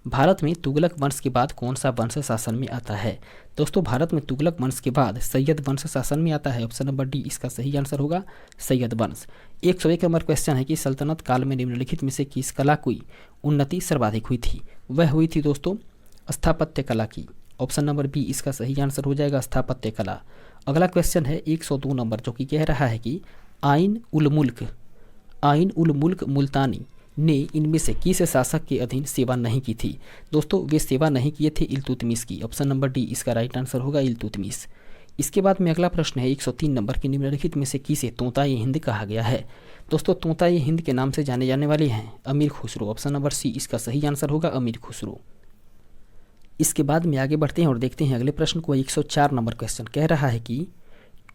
भारत में तुगलक वंश के बाद कौन सा वंश शासन में आता है? दोस्तों भारत में तुगलक वंश के बाद सैयद वंश शासन में आता है। ऑप्शन नंबर डी इसका सही आंसर होगा सैयद वंश। 101 नंबर क्वेश्चन है कि सल्तनत काल में निम्नलिखित में से किस कला की उन्नति सर्वाधिक हुई थी? वह हुई थी दोस्तों स्थापत्य कला की। ऑप्शन नंबर बी इसका सही आंसर हो जाएगा स्थापत्य कला। अगला क्वेश्चन है 102 नंबर, जो कि कह रहा है कि आइन उल मुल्क मुल्तानी ने इनमें से किस शासक के अधीन सेवा नहीं की थी? दोस्तों वे सेवा नहीं किए थे इल्तुतमिश की। ऑप्शन नंबर डी इसका राइट आंसर होगा इल्तुतमिश। इसके बाद में अगला प्रश्न है 103 नंबर की निम्नलिखित में से किसे तोता-ए हिंद कहा गया है? दोस्तों तोता-ए हिंद के नाम से जाने जाने वाले हैं अमीर खुसरो। ऑप्शन नंबर सी इसका सही आंसर होगा अमीर खुसरो। इसके बाद में आगे बढ़ते हैं और देखते हैं अगले प्रश्न को। 104 नंबर क्वेश्चन कह रहा है कि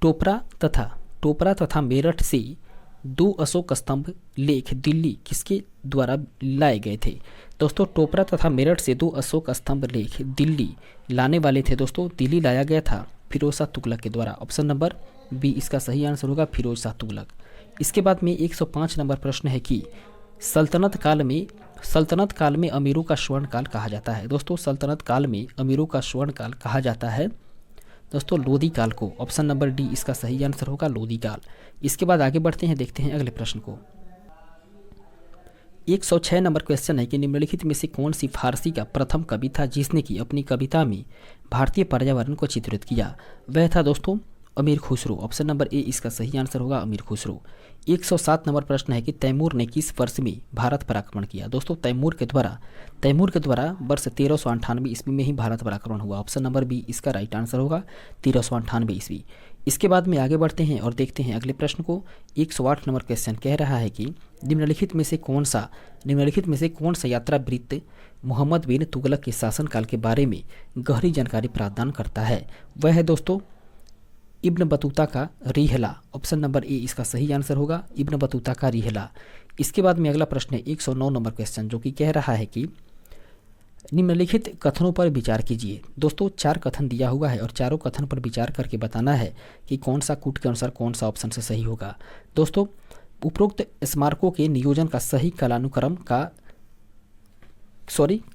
टोपरा तथा मेरठ से 2 अशोक स्तंभ लेख दिल्ली किसके द्वारा लाए गए थे? दोस्तों टोपरा तथा मेरठ से 2 अशोक स्तंभ लेख दिल्ली लाने वाले थे दोस्तों, दिल्ली लाया गया था फिरोज शाह तुगलक के द्वारा। ऑप्शन नंबर बी इसका सही आंसर होगा फिरोज शाह तुगलक। इसके बाद में 105 नंबर प्रश्न है कि सल्तनत काल में अमीरों का स्वर्ण काल कहा जाता है। दोस्तों सल्तनत काल में अमीरों का स्वर्ण काल कहा जाता है दोस्तों लोदी काल को। ऑप्शन नंबर डी इसका सही आंसर होगा लोदी काल। इसके बाद आगे बढ़ते हैं, देखते हैं अगले प्रश्न को। 106 नंबर क्वेश्चन है कि निम्नलिखित में से कौन सी फारसी का प्रथम कवि था जिसने कि अपनी कविता में भारतीय पर्यावरण को चित्रित किया? वह था दोस्तों अमीर खुसरो। ऑप्शन नंबर ए इसका सही आंसर होगा अमीर खुसरो। 107 नंबर प्रश्न है कि तैमूर ने किस वर्ष में भारत पर आक्रमण किया? दोस्तों तैमूर के द्वारा वर्ष 1398 ईस्वी में ही भारत पर आक्रमण हुआ। ऑप्शन नंबर बी इसका राइट आंसर होगा 1398 ईस्वी। इसके बाद में आगे बढ़ते हैं और देखते हैं अगले प्रश्न को। 108 नंबर क्वेश्चन कह रहा है कि निम्नलिखित में से कौन सा यात्रा वृत्त मोहम्मद बिन तुगलक के शासनकाल के बारे में गहरी जानकारी प्रदान करता है? वह है दोस्तों इब्न बतूता का रिहला, ऑप्शन नंबर ए इसका सही आंसर होगा, इब्न बतूता का रिहला। इसके बाद में अगला प्रश्न है 109 नंबर क्वेश्चन, जो कि कह रहा है कि निम्नलिखित कथनों पर विचार कीजिए। दोस्तों 4 कथन दिया हुआ है और चारों कथन पर विचार करके बताना है कि कौन सा कूट के अनुसार कौन सा ऑप्शन से सही होगा। दोस्तों उपरोक्त स्मारकों के नियोजन का सही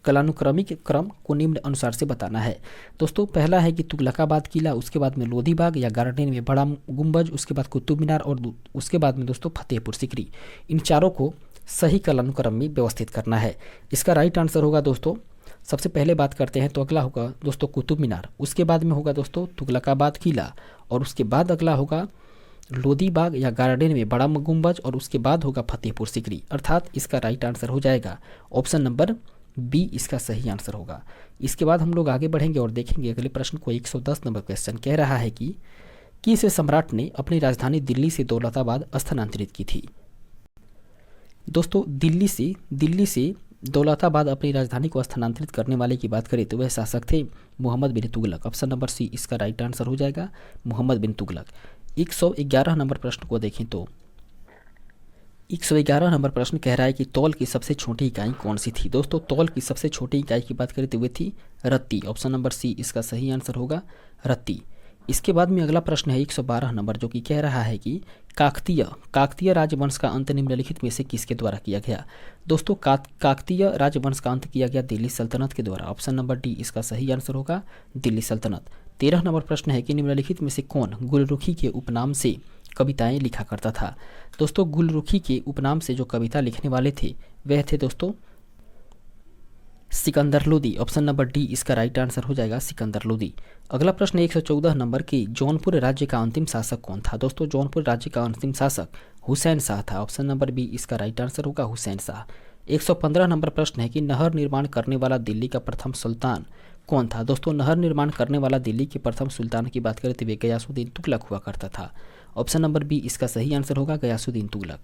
कालानुक्रमिक क्रम को निम्न अनुसार से बताना है। दोस्तों पहला है कि तुगलकाबाद किला, उसके बाद में लोधी बाग या गार्डन में बड़ा गुंबज, उसके बाद कुतुब मीनार और उसके बाद में दोस्तों फतेहपुर सीकरी। इन चारों को सही कालानुक्रम में व्यवस्थित करना है। इसका राइट आंसर होगा दोस्तों, सबसे पहले बात करते हैं तो अगला होगा दोस्तों कुतुब मीनार, उसके बाद में होगा दोस्तों तुगलकाबाद किला और उसके बाद अगला होगा लोधी बाग या गार्डन में बड़ा गुंबज और उसके बाद होगा फतेहपुर सीकरी। अर्थात इसका राइट आंसर हो जाएगा ऑप्शन नंबर बी, इसका सही आंसर होगा। इसके बाद हम लोग आगे बढ़ेंगे और देखेंगे अगले प्रश्न को। 110 नंबर क्वेश्चन कह रहा है कि किस सम्राट ने अपनी राजधानी दिल्ली से दौलताबाद स्थानांतरित की थी। दोस्तों दिल्ली से दौलताबाद अपनी राजधानी को स्थानांतरित करने वाले की बात करें तो वह शासक थे मोहम्मद बिन तुगलक। ऑप्शन नंबर सी इसका राइट आंसर हो जाएगा, मोहम्मद बिन तुगलक। 111 नंबर प्रश्न को देखें तो 111 नंबर प्रश्न कह रहा है कि तौल की सबसे छोटी इकाई कौन सी थी। दोस्तों तौल की सबसे छोटी इकाई की बात करें तो वह थी रत्ती। ऑप्शन नंबर सी इसका सही आंसर होगा, रत्ती। इसके बाद में अगला प्रश्न है 112 नंबर, जो कि कह रहा है कि काकतीय राजवंश का अंत निम्नलिखित में से किसके द्वारा किया गया। दोस्तों काकतीय राजवंश का अंत किया गया दिल्ली सल्तनत के द्वारा। ऑप्शन नंबर डी इसका सही आंसर होगा, दिल्ली सल्तनत। 13 नंबर प्रश्न है कि निम्नलिखित में से कौन गुलरुखी के उपनाम से कविताएं लिखा करता था। दोस्तों गुलरुखी के उपनाम से जो कविता लिखने वाले थे वह थे दोस्तों Sikandar Lodi. Option number D इसका राइट आंसर हो जाएगा, सिकंदर लोदी। अगला प्रश्न 114 नंबर की जौनपुर राज्य का अंतिम शासक कौन था। दोस्तों जौनपुर राज्य का अंतिम शासक हुसैन शाह था। ऑप्शन नंबर बी इसका राइट आंसर होगा, हुसैन शाह। 115 नंबर प्रश्न है कि नहर निर्माण करने वाला दिल्ली का प्रथम सुल्तान कौन था। दोस्तों नहर निर्माण करने वाला दिल्ली के प्रथम सुल्तान की बात करें तो वे गयासुद्दीन तुगलक हुआ करता था। ऑप्शन नंबर बी इसका सही आंसर होगा, गयासुद्दीन तुगलक।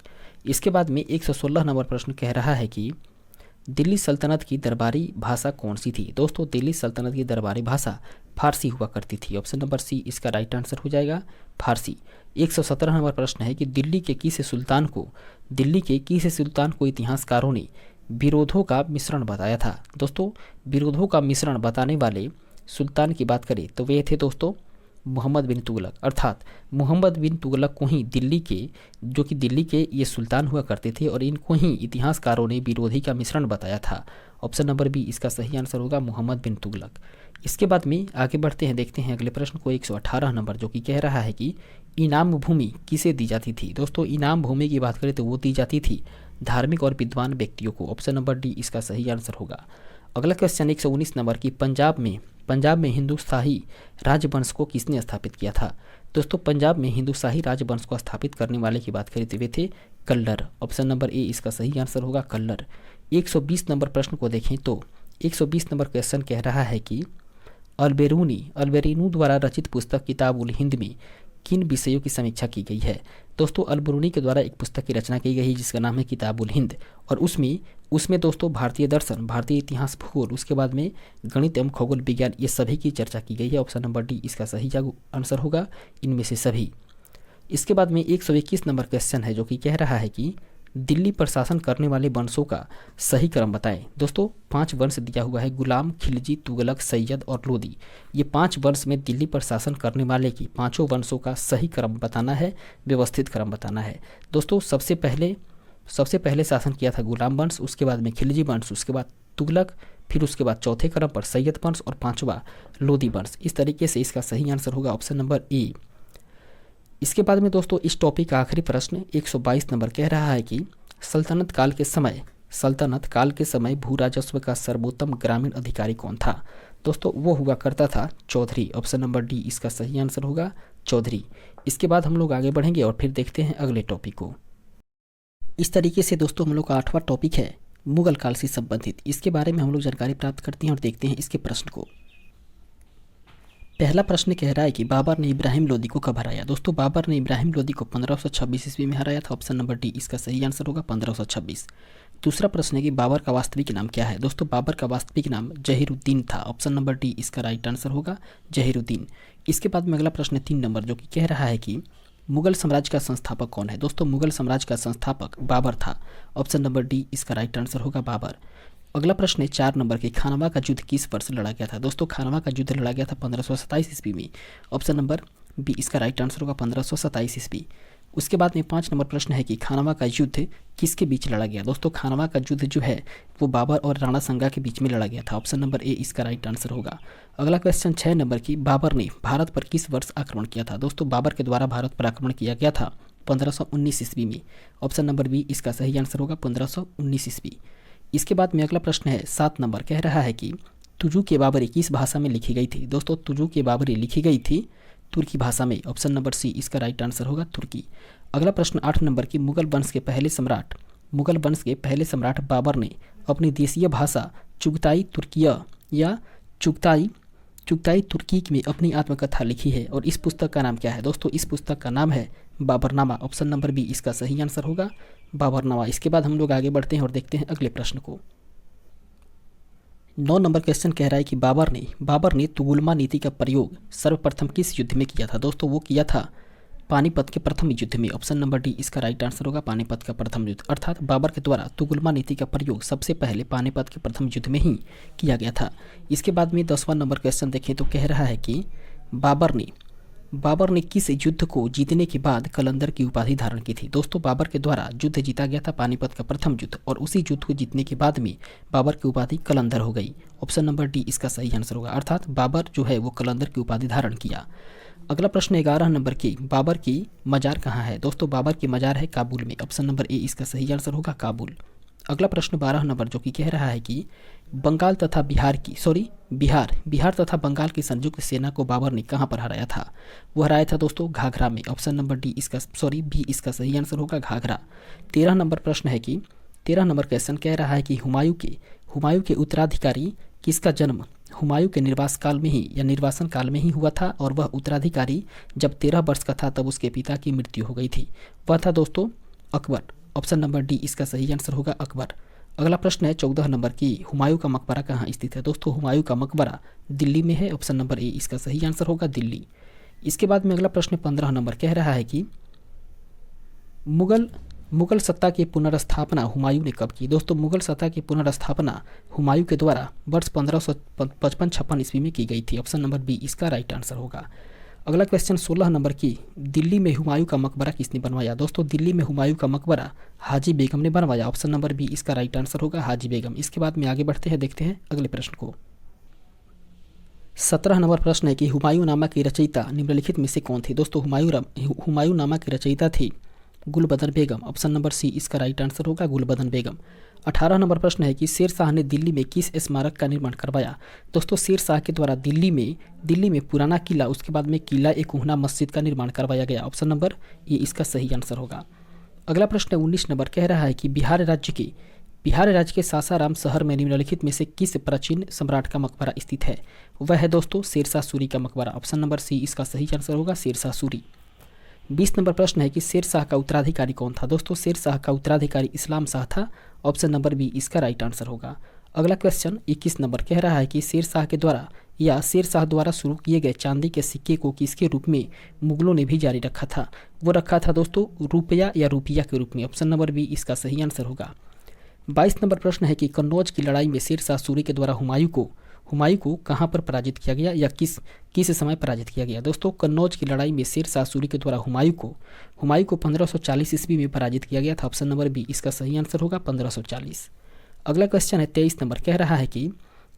इसके बाद में 116 नंबर प्रश्न कह रहा है कि दिल्ली सल्तनत की दरबारी भाषा कौन सी थी। दोस्तों दिल्ली सल्तनत की दरबारी भाषा फारसी हुआ करती थी। ऑप्शन नंबर सी इसका राइट आंसर हो जाएगा, फारसी। 117 नंबर प्रश्न है कि दिल्ली के किस सुल्तान को इतिहासकारों ने विरोधों का मिश्रण बताया था। दोस्तों विरोधों का मिश्रण बताने वाले सुल्तान की बात करें तो वे थे दोस्तों मोहम्मद बिन तुगलक। अर्थात मोहम्मद बिन तुगलक को ही दिल्ली के ये सुल्तान हुआ करते थे और इनको ही इतिहासकारों ने विरोधी का मिश्रण बताया था। ऑप्शन नंबर बी इसका सही आंसर होगा, मोहम्मद बिन तुगलक। इसके बाद में आगे बढ़ते हैं, देखते हैं अगले प्रश्न को। 118 नंबर, जो कि कह रहा है कि इनाम भूमि किसे दी जाती थी। दोस्तों इनाम भूमि की बात करें तो वो दी जाती थी धार्मिक और विद्वान व्यक्तियों को। ऑप्शन नंबर डी इसका सही आंसर होगा। अगला क्वेश्चन 119 नंबर की पंजाब में हिंदुशाही राजवंश को किसने स्थापित किया था। दोस्तों पंजाब में हिंदुशाही राजवंश को स्थापित करने वाले की बात करें तो वे थे कल्लर। ऑप्शन नंबर ए इसका सही आंसर होगा, कल्लर। 120 नंबर प्रश्न को देखें तो 120 नंबर क्वेश्चन कह रहा है कि अल्बेरूनी द्वारा रचित पुस्तक किताब उल हिंद में किन विषयों की समीक्षा की गई है। दोस्तों अल्बेरूनी के द्वारा एक पुस्तक की रचना की गई है जिसका नाम है किताब उल हिंद, और उसमें दोस्तों भारतीय दर्शन, भारतीय इतिहास, भूगोल, उसके बाद में गणित एवं खगोल विज्ञान, ये सभी की चर्चा की गई है। ऑप्शन नंबर डी इसका सही आंसर होगा, इनमें से सभी। इसके बाद में 121 नंबर क्वेश्चन है, जो कि कह रहा है कि दिल्ली पर शासन करने वाले वंशों का सही क्रम बताएं। दोस्तों 5 वंश दिया हुआ है, गुलाम, खिलजी, तुगलक, सैयद और लोदी। ये 5 वंश में दिल्ली पर शासन करने वाले की 5 वंशों का सही क्रम बताना है, व्यवस्थित क्रम बताना है। दोस्तों सबसे पहले शासन किया था गुलाम वंश, उसके बाद में खिलजी वंश, उसके बाद तुगलक, फिर उसके बाद चौथे क्रम पर सैयद वंश और 5वां लोदी वंश। इस तरीके से इसका सही आंसर होगा ऑप्शन नंबर ए। इसके बाद में दोस्तों इस टॉपिक का आखिरी प्रश्न 122 नंबर कह रहा है कि सल्तनत काल के समय भू राजस्व का सर्वोत्तम ग्रामीण अधिकारी कौन था। दोस्तों वो हुआ करता था चौधरी। ऑप्शन नंबर डी इसका सही आंसर होगा, चौधरी। इसके बाद हम लोग आगे बढ़ेंगे और फिर देखते हैं अगले टॉपिक को। इस तरीके से दोस्तों हम लोग का 8वां टॉपिक है मुगल काल से संबंधित। इसके बारे में हम लोग जानकारी प्राप्त करते हैं और देखते हैं इसके प्रश्न को। पहला प्रश्न कह रहा है कि बाबर ने इब्राहिम लोदी को कब हराया। दोस्तों बाबर ने इब्राहिम लोदी को 1526 ईस्वी में हराया था। ऑप्शन नंबर डी इसका सही आंसर होगा 1526। दूसरा प्रश्न है कि बाबर का वास्तविक नाम क्या है। दोस्तों बाबर का वास्तविक नाम जहीरुद्दीन था। ऑप्शन नंबर डी इसका राइट आंसर होगा जहीरुद्दीन। इसके बाद में अगला प्रश्न है 3 नंबर, जो कि कह रहा है कि मुगल साम्राज्य का संस्थापक कौन है। दोस्तों मुगल साम्राज्य का संस्थापक बाबर था। ऑप्शन नंबर डी इसका राइट आंसर होगा बाबर। अगला प्रश्न है 4 नंबर के, खानवा का युद्ध किस वर्ष लड़ा गया था। दोस्तों खानवा का युद्ध लड़ा गया था 1527 ईस्वी में। ऑप्शन नंबर बी इसका राइट आंसर होगा 1527 ईस्वी। उसके बाद में 5 नंबर प्रश्न है कि खानवा का युद्ध किसके बीच लड़ा गया। दोस्तों खानवा का युद्ध जो है वो बाबर और राणा संगा के बीच में लड़ा गया था। ऑप्शन नंबर ए इसका राइट आंसर होगा। अगला क्वेश्चन 6 नंबर की, बाबर ने भारत पर किस वर्ष आक्रमण किया था। दोस्तों बाबर के द्वारा भारत पर आक्रमण किया गया था 1519 ईस्वी में। ऑप्शन नंबर बी इसका सही आंसर होगा 1519 ईस्वी। इसके बाद में अगला प्रश्न है 7 नंबर, कह रहा है कि तुजू के बाबरी किस भाषा में लिखी गई थी। दोस्तों तुजू के बाबरी लिखी गई थी तुर्की भाषा में। ऑप्शन नंबर सी इसका राइट आंसर होगा तुर्की। अगला प्रश्न 8 नंबर की, मुगल वंश के पहले सम्राट बाबर ने अपनी देशीय भाषा चुगताई तुर्किया या चुगताई तुर्की में अपनी आत्मकथा लिखी है और इस पुस्तक का नाम क्या है। दोस्तों इस पुस्तक का नाम है बाबरनामा। ऑप्शन नंबर बी इसका सही आंसर होगा बाबरनामा। इसके बाद हम लोग आगे बढ़ते हैं और देखते हैं अगले प्रश्न को। 9 नंबर क्वेश्चन कह रहा है कि बाबर ने तुगुलमा नीति का प्रयोग सर्वप्रथम किस युद्ध में किया था। दोस्तों वो किया था पानीपत के प्रथम युद्ध में। ऑप्शन नंबर डी इसका राइट आंसर होगा पानीपत का प्रथम युद्ध। अर्थात बाबर के द्वारा तुगुलमा नीति का प्रयोग सबसे पहले पानीपत के प्रथम युद्ध में ही किया गया था। इसके बाद में 10वां नंबर क्वेश्चन देखें तो कह रहा है कि बाबर ने किस युद्ध को जीतने के बाद कलंदर की उपाधि धारण की थी। दोस्तों बाबर के द्वारा युद्ध जीता गया था पानीपत का प्रथम युद्ध और उसी युद्ध को जीतने के बाद में बाबर की उपाधि कलंदर हो गई। ऑप्शन नंबर डी इसका सही आंसर होगा। अर्थात बाबर जो है वो कलंदर की उपाधि धारण किया। अगला प्रश्न 11 नंबर की, बाबर की मजार कहाँ है। दोस्तों बाबर की मजार है काबुल में। ऑप्शन नंबर ए इसका सही आंसर होगा काबुल। अगला प्रश्न 12 नंबर, जो कि कह रहा है कि बिहार तथा बंगाल की संयुक्त सेना को बाबर ने कहां पर हराया था। वो हराया था दोस्तों घाघरा में। ऑप्शन नंबर बी इसका सही आंसर होगा घाघरा। 13 नंबर प्रश्न है कि 13 नंबर क्वेश्चन कह रहा है कि हुमायूं के उत्तराधिकारी किसका जन्म हुमायूं के निर्वासन काल में ही हुआ था और वह उत्तराधिकारी जब 13 वर्ष का था तब उसके पिता की मृत्यु हो गई थी। वह था दोस्तों अकबर। ऑप्शन नंबर डी इसका सही आंसर होगा अकबर। अगला प्रश्न है 14 नंबर की, हुमायूं का मकबरा कहाँ स्थित है। दोस्तों हुमायूं का मकबरा दिल्ली में है। ऑप्शन नंबर ए इसका सही आंसर होगा दिल्ली। इसके बाद में अगला प्रश्न 15 नंबर कह रहा है कि मुगल सत्ता की पुनर्स्थापना हुमायूं ने कब की। दोस्तों मुगल सत्ता की पुनर्स्थापना हुमायूं के द्वारा वर्ष 1555-56 ईस्वी में की गई थी। ऑप्शन नंबर बी इसका राइट आंसर होगा। अगला क्वेश्चन 16 नंबर की, दिल्ली में हुमायूं का मकबरा किसने बनवाया। दोस्तों दिल्ली में हुमायूं का मकबरा हाजी बेगम ने बनवाया। ऑप्शन नंबर बी इसका राइट आंसर होगा हाजी बेगम। इसके बाद में आगे बढ़ते हैं, देखते हैं अगले प्रश्न को। 17 नंबर प्रश्न है कि हुमायूं नामा की रचयिता निम्नलिखित में से कौन थी। दोस्तों हुमायूं नामा की रचयिता थी गुलबदन बेगम। ऑप्शन नंबर सी इसका राइट आंसर होगा गुलबदन बेगम। 18 नंबर प्रश्न है कि शेर शाह ने दिल्ली में किस स्मारक का निर्माण करवाया। दोस्तों शेर शाह के द्वारा दिल्ली में पुराना किला, उसके बाद में किला ए कोहना मस्जिद का निर्माण करवाया गया। ऑप्शन नंबर ये इसका सही आंसर होगा। अगला प्रश्न 19 नंबर कह रहा है कि बिहार राज्य के सासाराम शहर में निम्नलिखित में से किस प्राचीन सम्राट का मकबरा स्थित है। वह है दोस्तों शेरशाह सूरी का मकबरा। ऑप्शन नंबर सी इसका सही आंसर होगा शेरशाह सूरी। 20 नंबर प्रश्न है कि शेर शाह का उत्तराधिकारी कौन था। दोस्तों शेर शाह का उत्तराधिकारी इस्लाम शाह था। ऑप्शन नंबर बी इसका राइट आंसर होगा। अगला क्वेश्चन 21 नंबर कह रहा है कि शेर शाह द्वारा शुरू किए गए चांदी के सिक्के को किसके रूप में मुगलों ने भी जारी रखा था। वो रखा था दोस्तों रुपया या रुपया के रूप में। ऑप्शन नंबर बी इसका सही आंसर होगा। 22 नंबर प्रश्न है कि कन्नौज की लड़ाई में शेर शाह सूरी के द्वारा हुमायूं को कहां पर पराजित किया गया या किस समय पराजित किया गया। दोस्तों कन्नौज की लड़ाई में शेर शाह सूरी के द्वारा हुमायूं को 1540 ईस्वी में पराजित किया गया था। ऑप्शन नंबर बी इसका सही आंसर होगा 1540। अगला क्वेश्चन है 23 नंबर कह रहा है कि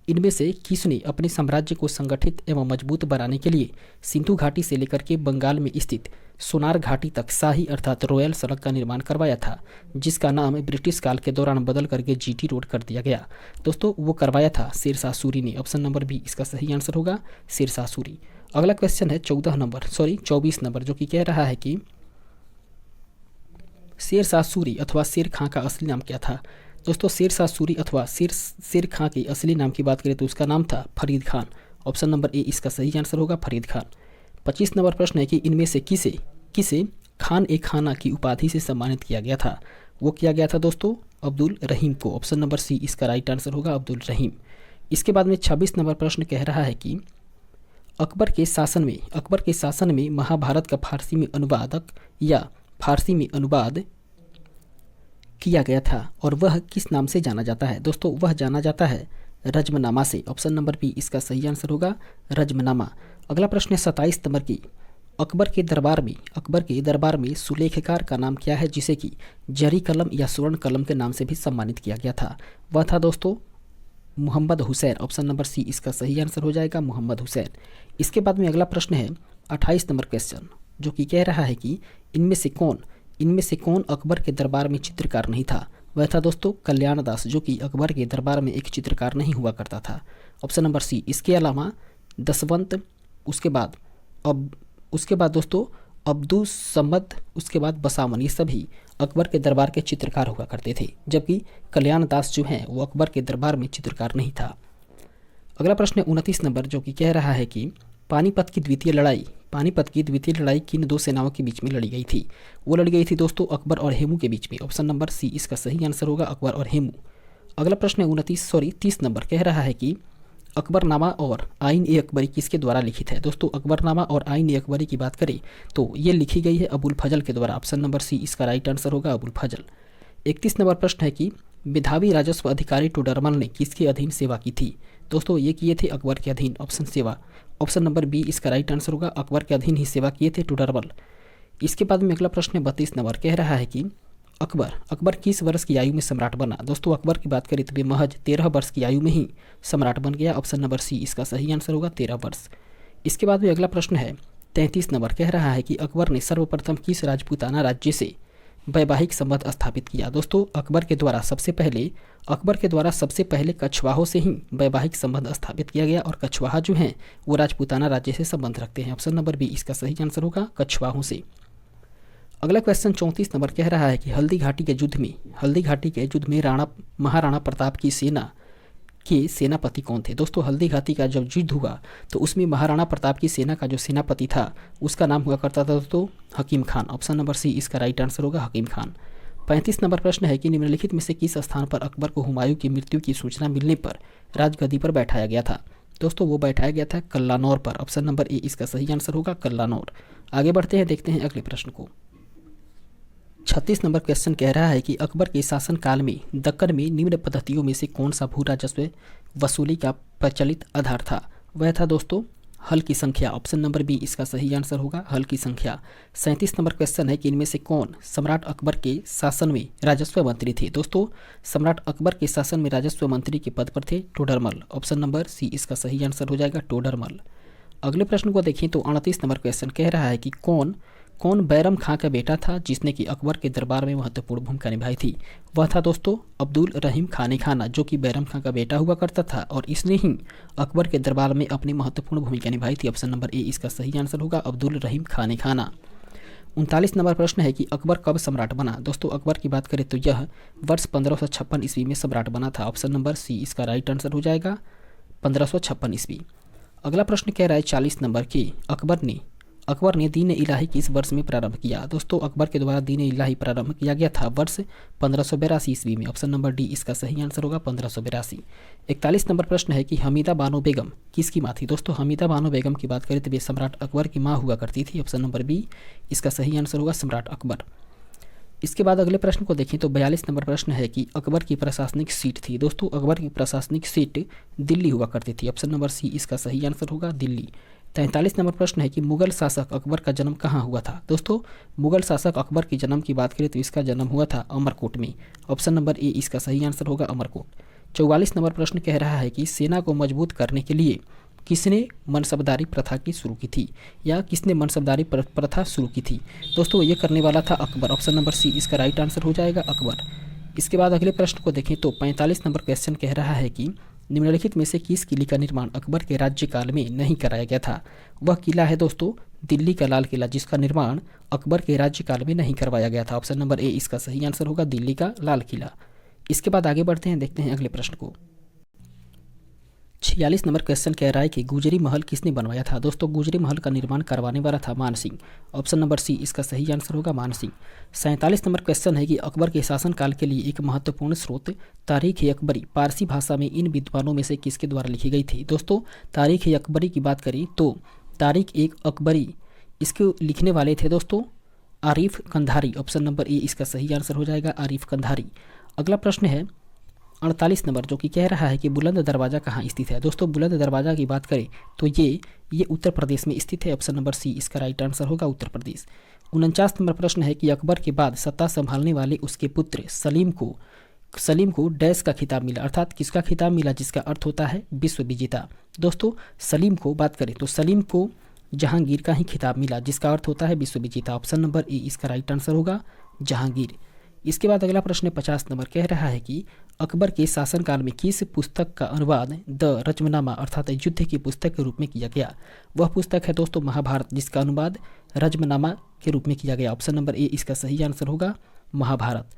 इनमें से किसने अपने साम्राज्य को संगठित एवं मजबूत बनाने के लिए सिंधु घाटी से लेकर के बंगाल में स्थित सोनार घाटी तक शाही अर्थात रॉयल सड़क का निर्माण करवाया था, जिसका नाम ब्रिटिश काल के दौरान बदल करके जीटी रोड कर दिया गया। दोस्तों वो करवाया था शेर शाह सूरी ने। ऑप्शन नंबर बी इसका सही आंसर होगा शेर शाह सूरी। अगला क्वेश्चन है 24 नंबर जो कि कह रहा है कि शेर शाह सूरी अथवा शेर खां का असली नाम क्या था। दोस्तों शेर शाह सूरी अथवा शेर खां के असली नाम की बात करें तो उसका नाम था Farid Khan. Option number A इसका सही आंसर होगा फरीद खान। 25 नंबर प्रश्न है कि इनमें से किसे किसे खान ए खाना की उपाधि से सम्मानित किया गया था? वो किया गया था दोस्तों अब्दुल रहीम को। ऑप्शन नंबर सी इसका राइट आंसर होगा अब्दुल रहीम। इसके बाद में 26 नंबर प्रश्न कह रहा है कि अकबर के शासन में महाभारत का फारसी में अनुवादक या फारसी में अनुवाद किया गया था और वह किस नाम से जाना जाता है? दोस्तों वह जाना जाता है रज्मनामा से। ऑप्शन नंबर बी इसका सही आंसर होगा रज्मनामा। अगला प्रश्न है 27 नंबर की, अकबर के दरबार में सुलेखकार का नाम क्या है जिसे कि जरी कलम या स्वर्ण कलम के नाम से भी सम्मानित किया गया था? वह था दोस्तों Mohammad Hussain. Option number C इसका सही आंसर हो जाएगा मोहम्मद हुसैन। इसके बाद में अगला प्रश्न है 28 नंबर क्वेश्चन, जो कि कह रहा है कि इनमें से कौन अकबर के दरबार में चित्रकार नहीं था? वह था दोस्तों कल्याण दास, जो कि अकबर के दरबार में एक चित्रकार नहीं हुआ करता था। Option number C. इसके अलावा दसवंत, उसके बाद दोस्तों अब्दुल समद, उसके बाद बसावन, ये सभी अकबर के दरबार के चित्रकार हुआ करते थे, जबकि कल्याण दास जो हैं वो अकबर के दरबार में चित्रकार नहीं था। अगला प्रश्न है 29 नंबर, जो कि कह रहा है कि पानीपत की द्वितीय लड़ाई किन दो सेनाओं के बीच में लड़ी गई थी? वो लड़ी गई थी दोस्तों अकबर और हेमू के बीच में। ऑप्शन नंबर सी इसका सही आंसर होगा अकबर और हेमू। अगला प्रश्न है 30 नंबर, कह रहा है कि अकबरनामा और आइन ए अकबरी किसके द्वारा लिखित है? दोस्तों अकबरनामा और आइन ए अकबरी की बात करें तो ये लिखी गई है अबुल फजल के द्वारा। ऑप्शन नंबर सी इसका राइट आंसर होगा अबुल फजल। 31 नंबर प्रश्न है कि मेधावी राजस्व अधिकारी टोडरमल ने किसके अधीन सेवा की थी? दोस्तों ये किए थे अकबर के अधीन। ऑप्शन नंबर बी इसका राइट आंसर होगा अकबर के अधीन ही सेवा किए थे टोडरमल। इसके बाद में अगला प्रश्न है 32 नंबर, कह रहा है कि अकबर किस वर्ष की आयु में सम्राट बना? दोस्तों अकबर की बात करें तो वे महज 13 वर्ष की आयु में ही सम्राट बन गया। ऑप्शन नंबर सी इसका सही आंसर होगा 13 वर्ष। इसके बाद में अगला प्रश्न है 33 नंबर, कह रहा है कि अकबर ने सर्वप्रथम किस राजपूताना राज्य से वैवाहिक संबंध स्थापित किया? दोस्तों अकबर के द्वारा सबसे पहले कछवाहों से ही वैवाहिक संबंध स्थापित किया गया और कछवाहा जो हैं वो राजपूताना राज्य से संबंध रखते हैं। ऑप्शन नंबर बी इसका सही आंसर होगा कछवाहों से। अगला क्वेश्चन 34 नंबर, कह रहा है कि हल्दी घाटी के युद्ध में महाराणा प्रताप की सेना के सेनापति कौन थे? दोस्तों हल्दी घाटी का जब युद्ध हुआ तो उसमें महाराणा प्रताप की सेना का जो सेनापति था उसका नाम हुआ करता था दोस्तों हकीम खान। ऑप्शन नंबर सी इसका राइट आंसर होगा हकीम खान। 35 नंबर प्रश्न है कि निम्नलिखित में से किस स्थान पर अकबर को हुमायूं की मृत्यु की सूचना मिलने पर राजगद्दी पर बैठाया गया था? दोस्तों वो बैठाया गया था कल्लानौर पर। ऑप्शन नंबर ए इसका सही आंसर होगा कल्लानौर। आगे बढ़ते हैं, देखते हैं अगले प्रश्न को। 36 नंबर क्वेश्चन कह रहा है कि अकबर के शासनकाल में दक्कन में निम्न पद्धतियों में से कौन सा भू राजस्व वसूली का प्रचलित आधार था? वह था दोस्तों हल की संख्या। ऑप्शन नंबर बी इसका सही आंसर होगा हल की संख्या। 37 नंबर क्वेश्चन है कि इनमें से कौन सम्राट अकबर के शासन में राजस्व मंत्री थे? दोस्तों सम्राट अकबर के शासन में राजस्व मंत्री के पद पर थे टोडरमल। ऑप्शन नंबर सी इसका सही आंसर हो जाएगा टोडरमल। अगले प्रश्न को देखें तो 38 नंबर क्वेश्चन कह रहा है कि कौन बैरम खां का बेटा था जिसने कि अकबर के दरबार में महत्वपूर्ण भूमिका निभाई थी? वह था दोस्तों अब्दुल रहीम खान खाना, जो कि बैरम खां का बेटा हुआ करता था और इसने ही अकबर के दरबार में अपनी महत्वपूर्ण भूमिका निभाई थी। ऑप्शन नंबर ए इसका सही आंसर होगा अब्दुल रहीम खान खाना। 39 नंबर प्रश्न है कि अकबर कब सम्राट बना? दोस्तों अकबर की बात करें तो यह वर्ष 1556 ईस्वी में सम्राट बना था। ऑप्शन नंबर सी इसका राइट आंसर हो जाएगा 1556 ईस्वी। अगला प्रश्न कह रहा है 40 नंबर की अकबर ने दीन इलाही किस वर्ष में प्रारंभ किया? दोस्तों अकबर के द्वारा दीन इलाही प्रारंभ किया गया था वर्ष 1582 ईस्वी में। ऑप्शन नंबर डी इसका सही आंसर होगा 1582। 41 नंबर प्रश्न है कि हमीदा बानो बेगम किसकी माँ थी? दोस्तों हमीदा बानो बेगम की बात करें तो वे सम्राट अकबर की माँ हुआ करती थी। ऑप्शन नंबर बी इसका सही आंसर होगा सम्राट अकबर। इसके बाद अगले प्रश्न को देखें तो 42 नंबर प्रश्न है कि अकबर की प्रशासनिक सीट थी। दोस्तों अकबर की प्रशासनिक सीट दिल्ली हुआ करती थी। ऑप्शन नंबर सी इसका सही आंसर होगा दिल्ली। 43 नंबर प्रश्न है कि मुगल शासक अकबर का जन्म कहाँ हुआ था? दोस्तों मुगल शासक अकबर के जन्म की बात करें तो इसका जन्म हुआ था अमरकोट में। ऑप्शन नंबर ए इसका सही आंसर होगा अमरकोट। 44 नंबर प्रश्न कह रहा है कि सेना को मजबूत करने के लिए किसने मनसबदारी प्रथा की शुरू की थी या किसने मनसबदारी प्रथा शुरू की थी? दोस्तों ये करने वाला था अकबर। ऑप्शन नंबर सी इसका राइट आंसर हो जाएगा अकबर। इसके बाद अगले प्रश्न को देखें तो 45 नंबर क्वेश्चन कह रहा है कि निम्नलिखित में से किस किले का निर्माण अकबर के राज्यकाल में नहीं कराया गया था? वह किला है दोस्तों दिल्ली का लाल किला, जिसका निर्माण अकबर के राज्यकाल में नहीं करवाया गया था। ऑप्शन नंबर ए इसका सही आंसर होगा दिल्ली का लाल किला। इसके बाद आगे बढ़ते हैं, देखते हैं अगले प्रश्न को। 46 नंबर क्वेश्चन कह रहा है कि गुजरी महल किसने बनवाया था। दोस्तों गुजरी महल का निर्माण करवाने वाला था मान सिंह। ऑप्शन नंबर सी इसका सही आंसर होगा मान सिंह। 47 नंबर क्वेश्चन है कि अकबर के शासनकाल के लिए एक महत्वपूर्ण स्रोत तारीख ए अकबरी पारसी भाषा में इन विद्वानों में से किसके द्वारा लिखी गई थी। दोस्तों तारीख ए अकबरी की बात करें तो तारीख एक अकबरी इसको लिखने वाले थे दोस्तों Arif Kandhari. Option number A इसका सही आंसर हो जाएगा आरिफ कंधारी। अगला प्रश्न है 48 नंबर जो कि कह रहा है कि बुलंद दरवाज़ा कहाँ स्थित है। दोस्तों बुलंद दरवाज़ा की बात करें तो ये उत्तर प्रदेश में स्थित है। ऑप्शन नंबर सी इसका राइट आंसर होगा उत्तर प्रदेश। 49 नंबर प्रश्न है कि अकबर के बाद सत्ता संभालने वाले उसके पुत्र सलीम को डैश का खिताब मिला, अर्थात किसका खिताब मिला, जिसका अर्थ होता है विश्व विजेता। दोस्तों सलीम को बात करें तो सलीम को जहांगीर का ही खिताब मिला, जिसका अर्थ होता है विश्व विजेता। ऑप्शन नंबर ए इसका राइट आंसर होगा जहांगीर। इसके बाद अगला प्रश्न 50 नंबर कह रहा है कि अकबर के शासनकाल में किस पुस्तक का अनुवाद द रजमनामा अर्थात युद्ध की पुस्तक के रूप में किया गया। वह पुस्तक है दोस्तों महाभारत, जिसका अनुवाद रजमनामा के रूप में किया गया। ऑप्शन नंबर ए इसका सही आंसर होगा महाभारत।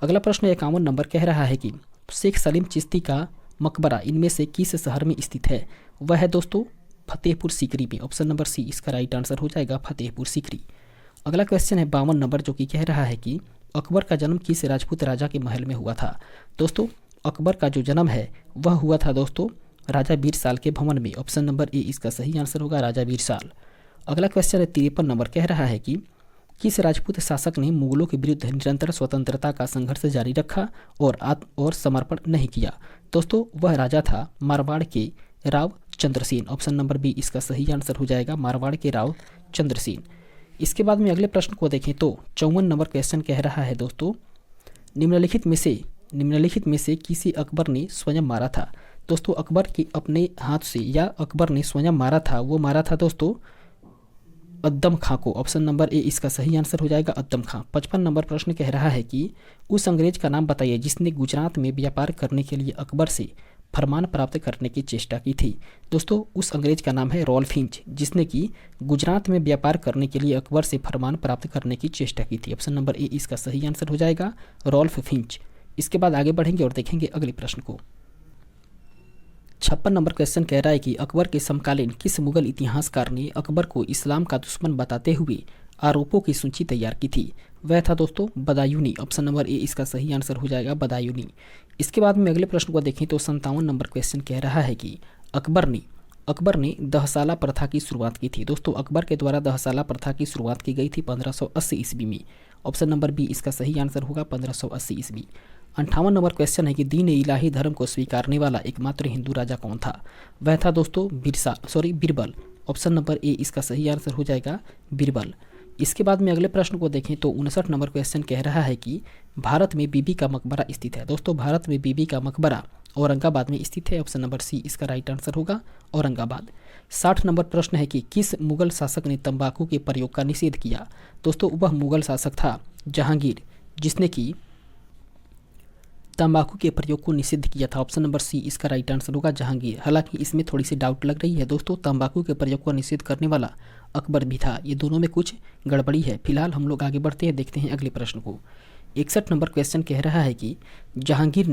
अगला प्रश्न 51 नंबर कह रहा है कि शेख सलीम चिश्ती का मकबरा इनमें से किस शहर में स्थित है। वह है दोस्तों फतेहपुर सीकरी में। ऑप्शन नंबर सी इसका राइट आंसर हो जाएगा फतेहपुर सीकरी। अगला क्वेश्चन है 52 नंबर जो कि कह रहा है कि अकबर का जन्म किस राजपूत राजा के महल में हुआ था। दोस्तों अकबर का जो जन्म है वह हुआ था दोस्तों राजा बीरसाल के भवन में। ऑप्शन नंबर ए इसका सही आंसर होगा राजा बीरसाल। अगला क्वेश्चन है 53 नंबर कह रहा है कि किस राजपूत शासक ने मुगलों के विरुद्ध निरंतर स्वतंत्रता का संघर्ष जारी रखा और समर्पण नहीं किया। दोस्तों वह राजा था मारवाड़ के Rao Chandrasen. Option number B इसका सही आंसर हो जाएगा मारवाड़ के राव चंद्रसेन। इसके बाद में अगले प्रश्न को देखें तो 54 नंबर क्वेश्चन कह रहा है दोस्तों निम्नलिखित में से किसी अकबर ने स्वयं मारा था। दोस्तों अकबर के अपने हाथ से या अकबर ने स्वयं मारा था, वो मारा था दोस्तों अद्दम खां को। ऑप्शन नंबर ए इसका सही आंसर हो जाएगा अद्दम खां। 55 नंबर प्रश्न कह रहा है कि उस अंग्रेज का नाम बताइए जिसने गुजरात में व्यापार करने के लिए अकबर से फरमान प्राप्त करने की चेष्टा की थी। दोस्तों उस अंग्रेज का नाम है रॉल्फ फिंच, जिसने कि गुजरात में व्यापार करने के लिए अकबर से फरमान प्राप्त करने की चेष्टा की थी। ऑप्शन नंबर ए इसका सही आंसर हो जाएगा रॉल्फ फिंच। इसके बाद आगे बढ़ेंगे और देखेंगे अगले प्रश्न को। 56 नंबर क्वेश्चन कह रहा है कि अकबर के समकालीन किस मुगल इतिहासकार ने अकबर को इस्लाम का दुश्मन बताते हुए आरोपों की सूची तैयार की थी। वह था दोस्तों बदायूनी। ऑप्शन नंबर ए इसका सही आंसर हो जाएगा बदायूनी। इसके बाद में अगले प्रश्न को देखें तो 57 नंबर क्वेश्चन कह रहा है कि अकबर ने दहसाला प्रथा की शुरुआत की थी। दोस्तों अकबर के द्वारा दहसाला प्रथा की शुरुआत की गई थी 1580 ईस्वी में। ऑप्शन नंबर बी इसका सही आंसर होगा 1580 ईस्वी। 58 नंबर क्वेश्चन है कि दीन इलाही धर्म को स्वीकारने वाला एकमात्र हिंदू राजा कौन था। वह था दोस्तों बीरबल। ऑप्शन नंबर ए इसका सही आंसर हो जाएगा बीरबल। इसके बाद में अगले प्रश्न को देखें तो 59 नंबर क्वेश्चन कह रहा है कि भारत में बीबी का मकबरा स्थित है। दोस्तों भारत में बीबी का मकबरा औरंगाबाद में स्थित है। ऑप्शन नंबर सी इसका राइट आंसर होगा औरंगाबाद। 60 नंबर प्रश्न है कि किस मुगल शासक ने तंबाकू के प्रयोग का निषेध किया। दोस्तों वह मुगल शासक था जहांगीर, जिसने कि तंबाकू के प्रयोग को निषिद्ध किया था। ऑप्शन नंबर सी इसका राइट आंसर होगा जहांगीर। हालांकि इसमें थोड़ी सी डाउट लग रही है दोस्तों, तंबाकू के प्रयोग को निषिद्ध करने वाला अकबर भी था। ये दोनों में कुछ गड़बड़ी है। फिलहाल हम लोग आगे बढ़ते हैं, देखते हैं अगले प्रश्न को। 61 नंबर क्वेश्चन कह रहा है कि जहांगीर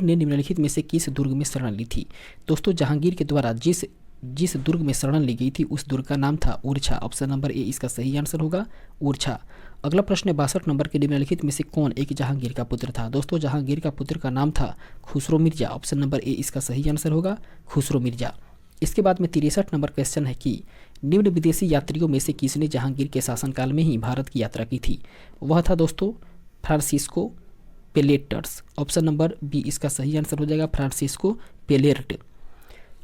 ने निम्नलिखित में से किस दुर्ग में शरण ली थी। दोस्तों जहांगीर के द्वारा जिस दुर्ग में शरण ली गई थी उस दुर्ग का नाम था ओरछा। ऑप्शन नंबर ए इसका सही आंसर होगा ओरछा। अगला प्रश्न 62 नंबर के निम्नलिखित में से कौन एक जहांगीर का पुत्र था। दोस्तों जहांगीर का पुत्र का नाम था Khusro Mirza. Option number A इसका सही आंसर होगा खुसरो मिर्जा। इसके बाद में 63 नंबर क्वेश्चन है कि निम्न विदेशी यात्रियों में से किसने जहांगीर के शासनकाल में ही भारत की यात्रा की थी। वह था दोस्तों फ्रांसिस्को पेलेटर्स। ऑप्शन नंबर बी इसका सही आंसर हो जाएगा फ्रांसिस्को पेलेट।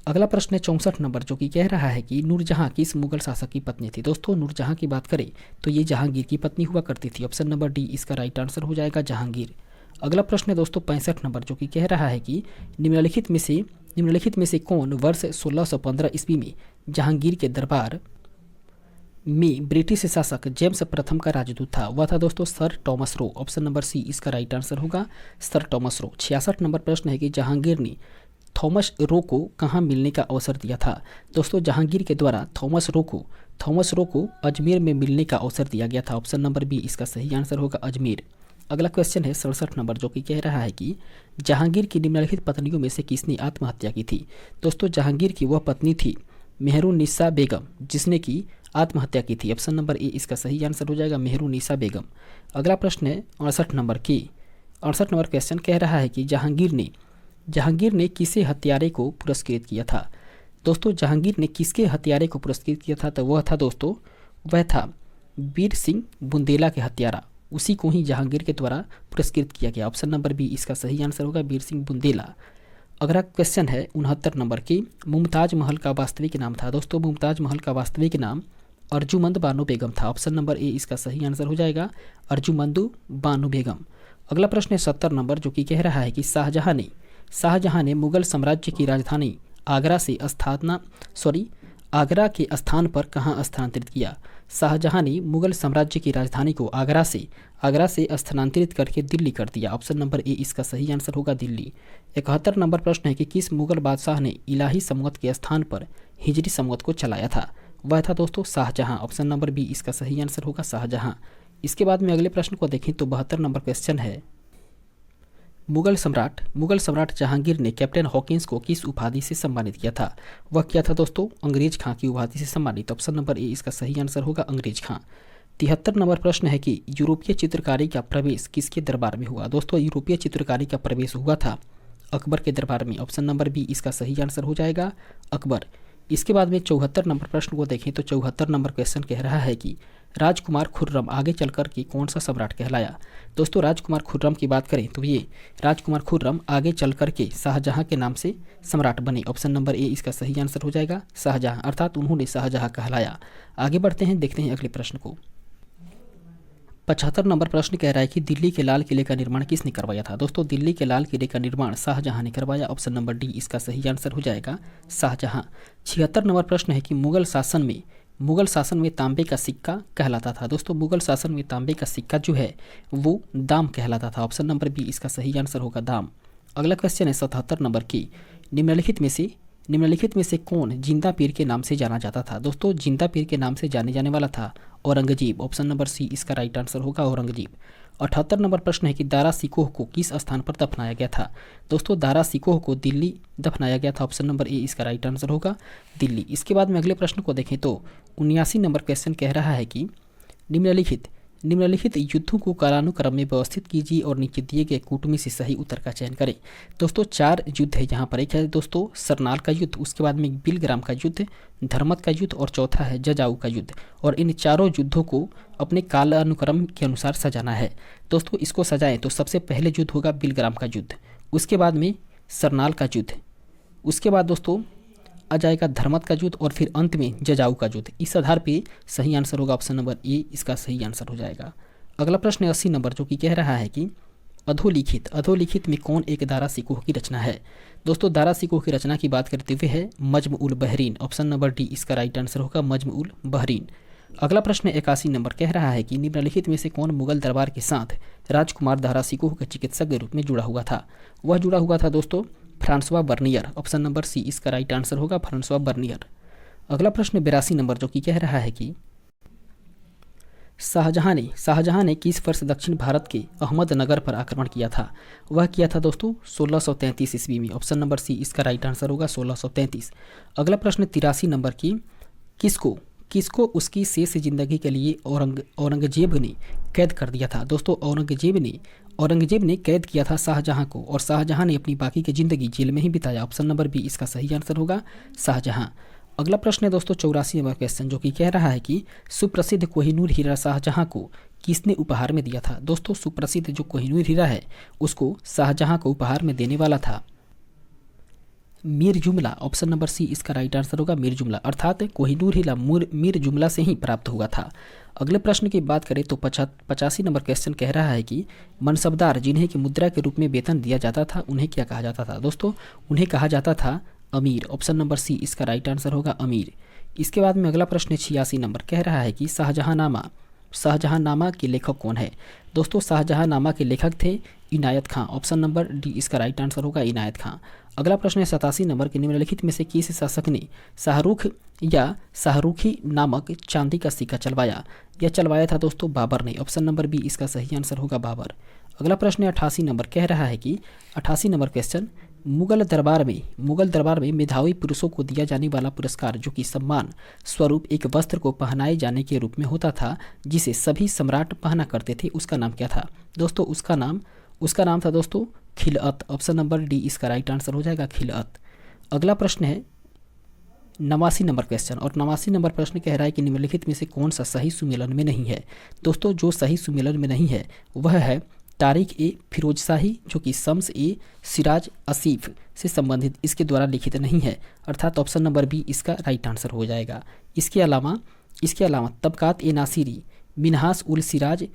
अगला प्रश्न है 64 नंबर जो कि कह रहा है कि नूरजहां किस मुगल शासक की पत्नी थी। दोस्तों नूरजहां की बात करें तो ये जहांगीर की पत्नी हुआ करती थी। ऑप्शन नंबर डी इसका राइट आंसर हो जाएगा जहांगीर। अगला प्रश्न है दोस्तों 65 नंबर जो कि कह रहा है कि निम्नलिखित में से कौन वर्ष 1615 ईस्वी में जहांगीर के दरबार में ब्रिटिश शासक जेम्स प्रथम का राजदूत था। वह था दोस्तों Sir Thomas Roe. Option number C इसका राइट आंसर होगा सर टॉमस रो। 66 नंबर प्रश्न है कि जहांगीर ने थॉमस रो को कहाँ मिलने का अवसर दिया था। दोस्तों जहांगीर के द्वारा थॉमस रो को अजमेर में मिलने का अवसर दिया गया था। ऑप्शन नंबर बी इसका सही आंसर होगा अजमेर। अगला क्वेश्चन है 67 नंबर, जो कि कह रहा है कि जहांगीर की निम्नलिखित पत्नियों में से किसने आत्महत्या की थी। दोस्तों जहांगीर की वह पत्नी थी मेहरुन्निसा बेगम, जिसने की आत्महत्या की थी। ऑप्शन नंबर ए इसका सही आंसर हो जाएगा, मेहरुन्निसा बेगम। अगला प्रश्न है 68 नंबर की 68 नंबर क्वेश्चन कह रहा है कि जहांगीर ने किसे हत्यारे को पुरस्कृत किया था। दोस्तों जहांगीर ने किसके हत्यारे को पुरस्कृत किया था, तो वह था वीर सिंह बुंदेला के हत्यारा, उसी को ही जहांगीर के द्वारा पुरस्कृत किया गया। ऑप्शन नंबर बी इसका सही आंसर होगा, वीर सिंह बुंदेला। अगला क्वेश्चन है 69 नंबर की मुमताज महल का वास्तविक नाम था। दोस्तों मुमताज महल का वास्तविक नाम अर्जुमंद बानो बेगम था। ऑप्शन नंबर ए इसका सही आंसर हो जाएगा, अर्जुमंदु बानो बेगम। अगला प्रश्न है 70 नंबर, जो कि कह रहा है कि शाहजहां ने मुगल साम्राज्य की राजधानी आगरा के स्थान पर कहाँ स्थानांतरित किया। शाहजहां ने मुगल साम्राज्य की राजधानी को आगरा से स्थानांतरित करके दिल्ली कर दिया। ऑप्शन नंबर ए इसका सही आंसर होगा, दिल्ली। 71 नंबर प्रश्न है कि किस मुगल बादशाह ने इलाही सम्मत के स्थान पर हिजरी सम्मत को चलाया था। वह था दोस्तों शाहजहां। ऑप्शन नंबर बी इसका सही आंसर होगा, शाहजहां। इसके बाद में अगले प्रश्न को देखें तो 72 नंबर क्वेश्चन है मुगल सम्राट जहांगीर ने कैप्टन हॉकिंस को किस उपाधि से सम्मानित किया था। वह किया था दोस्तों अंग्रेज खां की उपाधि से सम्मानित। ऑप्शन नंबर ए इसका सही आंसर होगा, अंग्रेज खां। 73 नंबर प्रश्न है कि यूरोपीय चित्रकारी का प्रवेश किसके दरबार में हुआ। दोस्तों यूरोपीय चित्रकारी का प्रवेश हुआ था अकबर के दरबार में। ऑप्शन नंबर बी इसका सही आंसर हो जाएगा, अकबर। इसके बाद में 74 नंबर प्रश्न को देखें तो 74 नंबर क्वेश्चन कह रहा है कि राजकुमार खुर्रम आगे चलकर के कौन सा सम्राट कहलाया। दोस्तों राजकुमार खुर्रम की बात करें तो ये राजकुमार खुर्रम आगे चल कर के शाहजहां के नाम से सम्राट बने। ऑप्शन नंबर ए इसका सही आंसर हो जाएगा, शाहजहां, अर्थात उन्होंने शाहजहां कहलाया। आगे बढ़ते हैं, देखते हैं अगले प्रश्न को। 75 नंबर प्रश्न कह रहा है कि दिल्ली के लाल किले का निर्माण किसने करवाया था। दोस्तों दिल्ली के लाल किले का निर्माण शाहजहां ने करवाया। ऑप्शन नंबर डी इसका सही आंसर हो जाएगा, शाहजहां। 76 नंबर प्रश्न है कि मुगल शासन में तांबे का सिक्का कहलाता था। दोस्तों मुगल शासन में तांबे का सिक्का जो है वो दाम कहलाता था। ऑप्शन नंबर बी इसका सही आंसर होगा, दाम। अगला क्वेश्चन है 77 नंबर की निम्नलिखित में से कौन जिंदा पीर के नाम से जाना जाता था। दोस्तों जिंदा पीर के नाम से जाने वाला था औरंगजेब। ऑप्शन नंबर सी इसका राइट आंसर होगा, औरंगजेब। 78 नंबर प्रश्न है कि दारा सिकोह को किस स्थान पर दफनाया गया था। दोस्तों दारा सिकोह को दिल्ली दफनाया गया था। ऑप्शन नंबर ए इसका राइट आंसर होगा, दिल्ली। इसके बाद में अगले प्रश्न को देखें तो 79 नंबर क्वेश्चन कह रहा है कि निम्नलिखित युद्धों को कालानुक्रम में व्यवस्थित कीजिए और नीचे दिए गए कूट में से सही उत्तर का चयन करें। दोस्तों 4 युद्ध है यहाँ पर। एक है दोस्तों सरनाल का युद्ध, उसके बाद में बिलग्राम का युद्ध, धर्मत का युद्ध और चौथा है जजाऊ का युद्ध। और इन चारों युद्धों को अपने कालानुक्रम के अनुसार सजाना है। दोस्तों इसको सजाएं तो सबसे पहले युद्ध होगा बिलग्राम का युद्ध, उसके बाद में सरनाल का युद्ध, उसके बाद दोस्तों आ जाएगा धर्मत का युद्ध और फिर अंत में जजाऊ का युद्ध। इस आधार पे सही आंसर होगा ऑप्शन नंबर ए इसका सही आंसर हो जाएगा। अगला प्रश्न है 80 नंबर, जो कि कह रहा है कि अधोलिखित में कौन एक दारा सिकोह की रचना है। दोस्तों दारा सिकोह की रचना की बात करते हुए है मज्म उल बहरीन। ऑप्शन नंबर डी इसका राइट आंसर होगा, मज्म उल बहरीन। अगला प्रश्न 81 नंबर कह रहा है कि निम्नलिखित में से कौन मुगल दरबार के साथ राजकुमार दारा सिकोह के चिकित्सक के रूप में जुड़ा हुआ था। वह जुड़ा हुआ था दोस्तों Francois Bernier. Option number C इसका राइट आंसर होगा, फ्रांसवा बर्नियर। अगला प्रश्न 82 नंबर, जो कि कह रहा है कि शाहजहां ने किस वर्ष दक्षिण भारत के अहमदनगर पर आक्रमण किया था। वह किया था दोस्तों 1633 ईस्वी में। ऑप्शन नंबर सी इसका राइट आंसर होगा, 1633। अगला प्रश्न 83 नंबर की किसको उसकी शेष जिंदगी के लिए औरंगजेब ने कैद कर दिया था। दोस्तों औरंगजेब ने कैद किया था शाहजहां को, और शाहजहां ने अपनी बाकी की जिंदगी जेल में ही बिताया। ऑप्शन नंबर बी इसका सही आंसर होगा, शाहजहां। अगला प्रश्न है दोस्तों 84 नंबर क्वेश्चन, जो कि कह रहा है कि सुप्रसिद्ध कोहिनूर हीरा शाहजहां को किसने उपहार में दिया था। दोस्तों सुप्रसिद्ध जो कोहिनूर हीरा है उसको शाहजहां को उपहार में देने वाला था मीर जुमला। ऑप्शन नंबर सी इसका राइट आंसर होगा, मीर जुमला, अर्थात कोहिनूर हीरा मीर जुमला से ही प्राप्त हुआ था। अगले प्रश्न की बात करें तो 85 नंबर क्वेश्चन कह रहा है कि मनसबदार जिन्हें कि मुद्रा के रूप में वेतन दिया जाता था उन्हें क्या कहा जाता था। दोस्तों उन्हें कहा जाता था अमीर। ऑप्शन नंबर सी इसका राइट आंसर होगा, अमीर। इसके बाद में अगला प्रश्न 86 नंबर कह रहा है कि शाहजहांनामा के लेखक कौन है। दोस्तों शाहजहांनामा के लेखक थे इनायत खां। ऑप्शन नंबर डी इसका राइट आंसर होगा, इनायत खां। अगला प्रश्न है 87 नंबर के निम्नलिखित में से किस शासक ने शाहरुखी नामक चांदी का सिक्का चलवाया। यह चलवाया था दोस्तों बाबर ने। ऑप्शन नंबर बी इसका सही आंसर होगा, बाबर। अगला प्रश्न है 88 नंबर, कह रहा है कि 88 नंबर क्वेश्चन, मुगल दरबार में मेधावी पुरुषों को दिया जाने वाला पुरस्कार जो कि सम्मान स्वरूप एक वस्त्र को पहनाए जाने के रूप में होता था, जिसे सभी सम्राट पहना करते थे, उसका नाम क्या था? दोस्तों उसका नाम था दोस्तों खिलअत। ऑप्शन नंबर डी इसका राइट आंसर हो जाएगा, खिलअत। अगला प्रश्न है 89 नंबर क्वेश्चन, और 89 नंबर प्रश्न कह रहा है कि निम्नलिखित में से कौन सा सही सुमेलन में नहीं है? दोस्तों जो सही सुमेलन में नहीं है वह है तारिक ए फिरोजशाही, जो कि शम्स ए सिराज असीफ से संबंधित इसके द्वारा लिखित नहीं है, अर्थात ऑप्शन नंबर बी इसका राइट आंसर हो जाएगा। इसके अलावा तबकात ए नासिरी मिनहास उल सिराज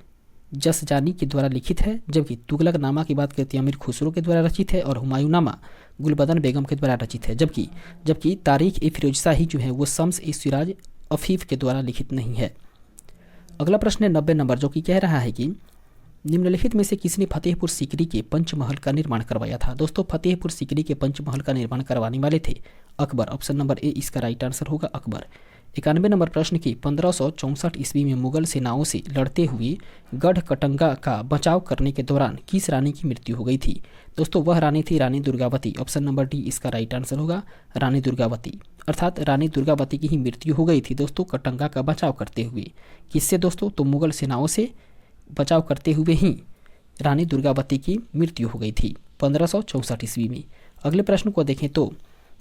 जसजानी के द्वारा लिखित है, जबकि तुगलकनामा की बात करते हैं अमीर खुसरो के द्वारा रचित है, और हुमायूंनामा गुलबदन बेगम के द्वारा रचित है, जबकि तारिक ए फिरोजशाही जो है वो शम्स ए सिराज अफीफ के द्वारा लिखित नहीं है। अगला प्रश्न है 90 नंबर, जो कि कह रहा है कि निम्नलिखित में से किसने फतेहपुर सीकरी के पंचमहल का निर्माण करवाया था? दोस्तों फतेहपुर सीकरी के पंचमहल का निर्माण करवाने वाले थे अकबर। ऑप्शन नंबर ए इसका राइट आंसर होगा, अकबर। 91 नंबर प्रश्न की 1564 ईस्वी में मुगल सेनाओं से लड़ते हुए गढ़ कटंगा का बचाव करने के दौरान किस रानी की मृत्यु हो गई थी? दोस्तों वह रानी थी Rani Durgavati. Option number D इसका राइट आंसर होगा, रानी दुर्गावती, अर्थात रानी दुर्गावती की ही मृत्यु हो गई थी दोस्तों कटंगा का बचाव करते हुए। किससे दोस्तों? तो मुगल सेनाओं से बचाव करते हुए ही रानी दुर्गावती की मृत्यु हो गई थी 1564 ईस्वी में। अगले प्रश्न को देखें तो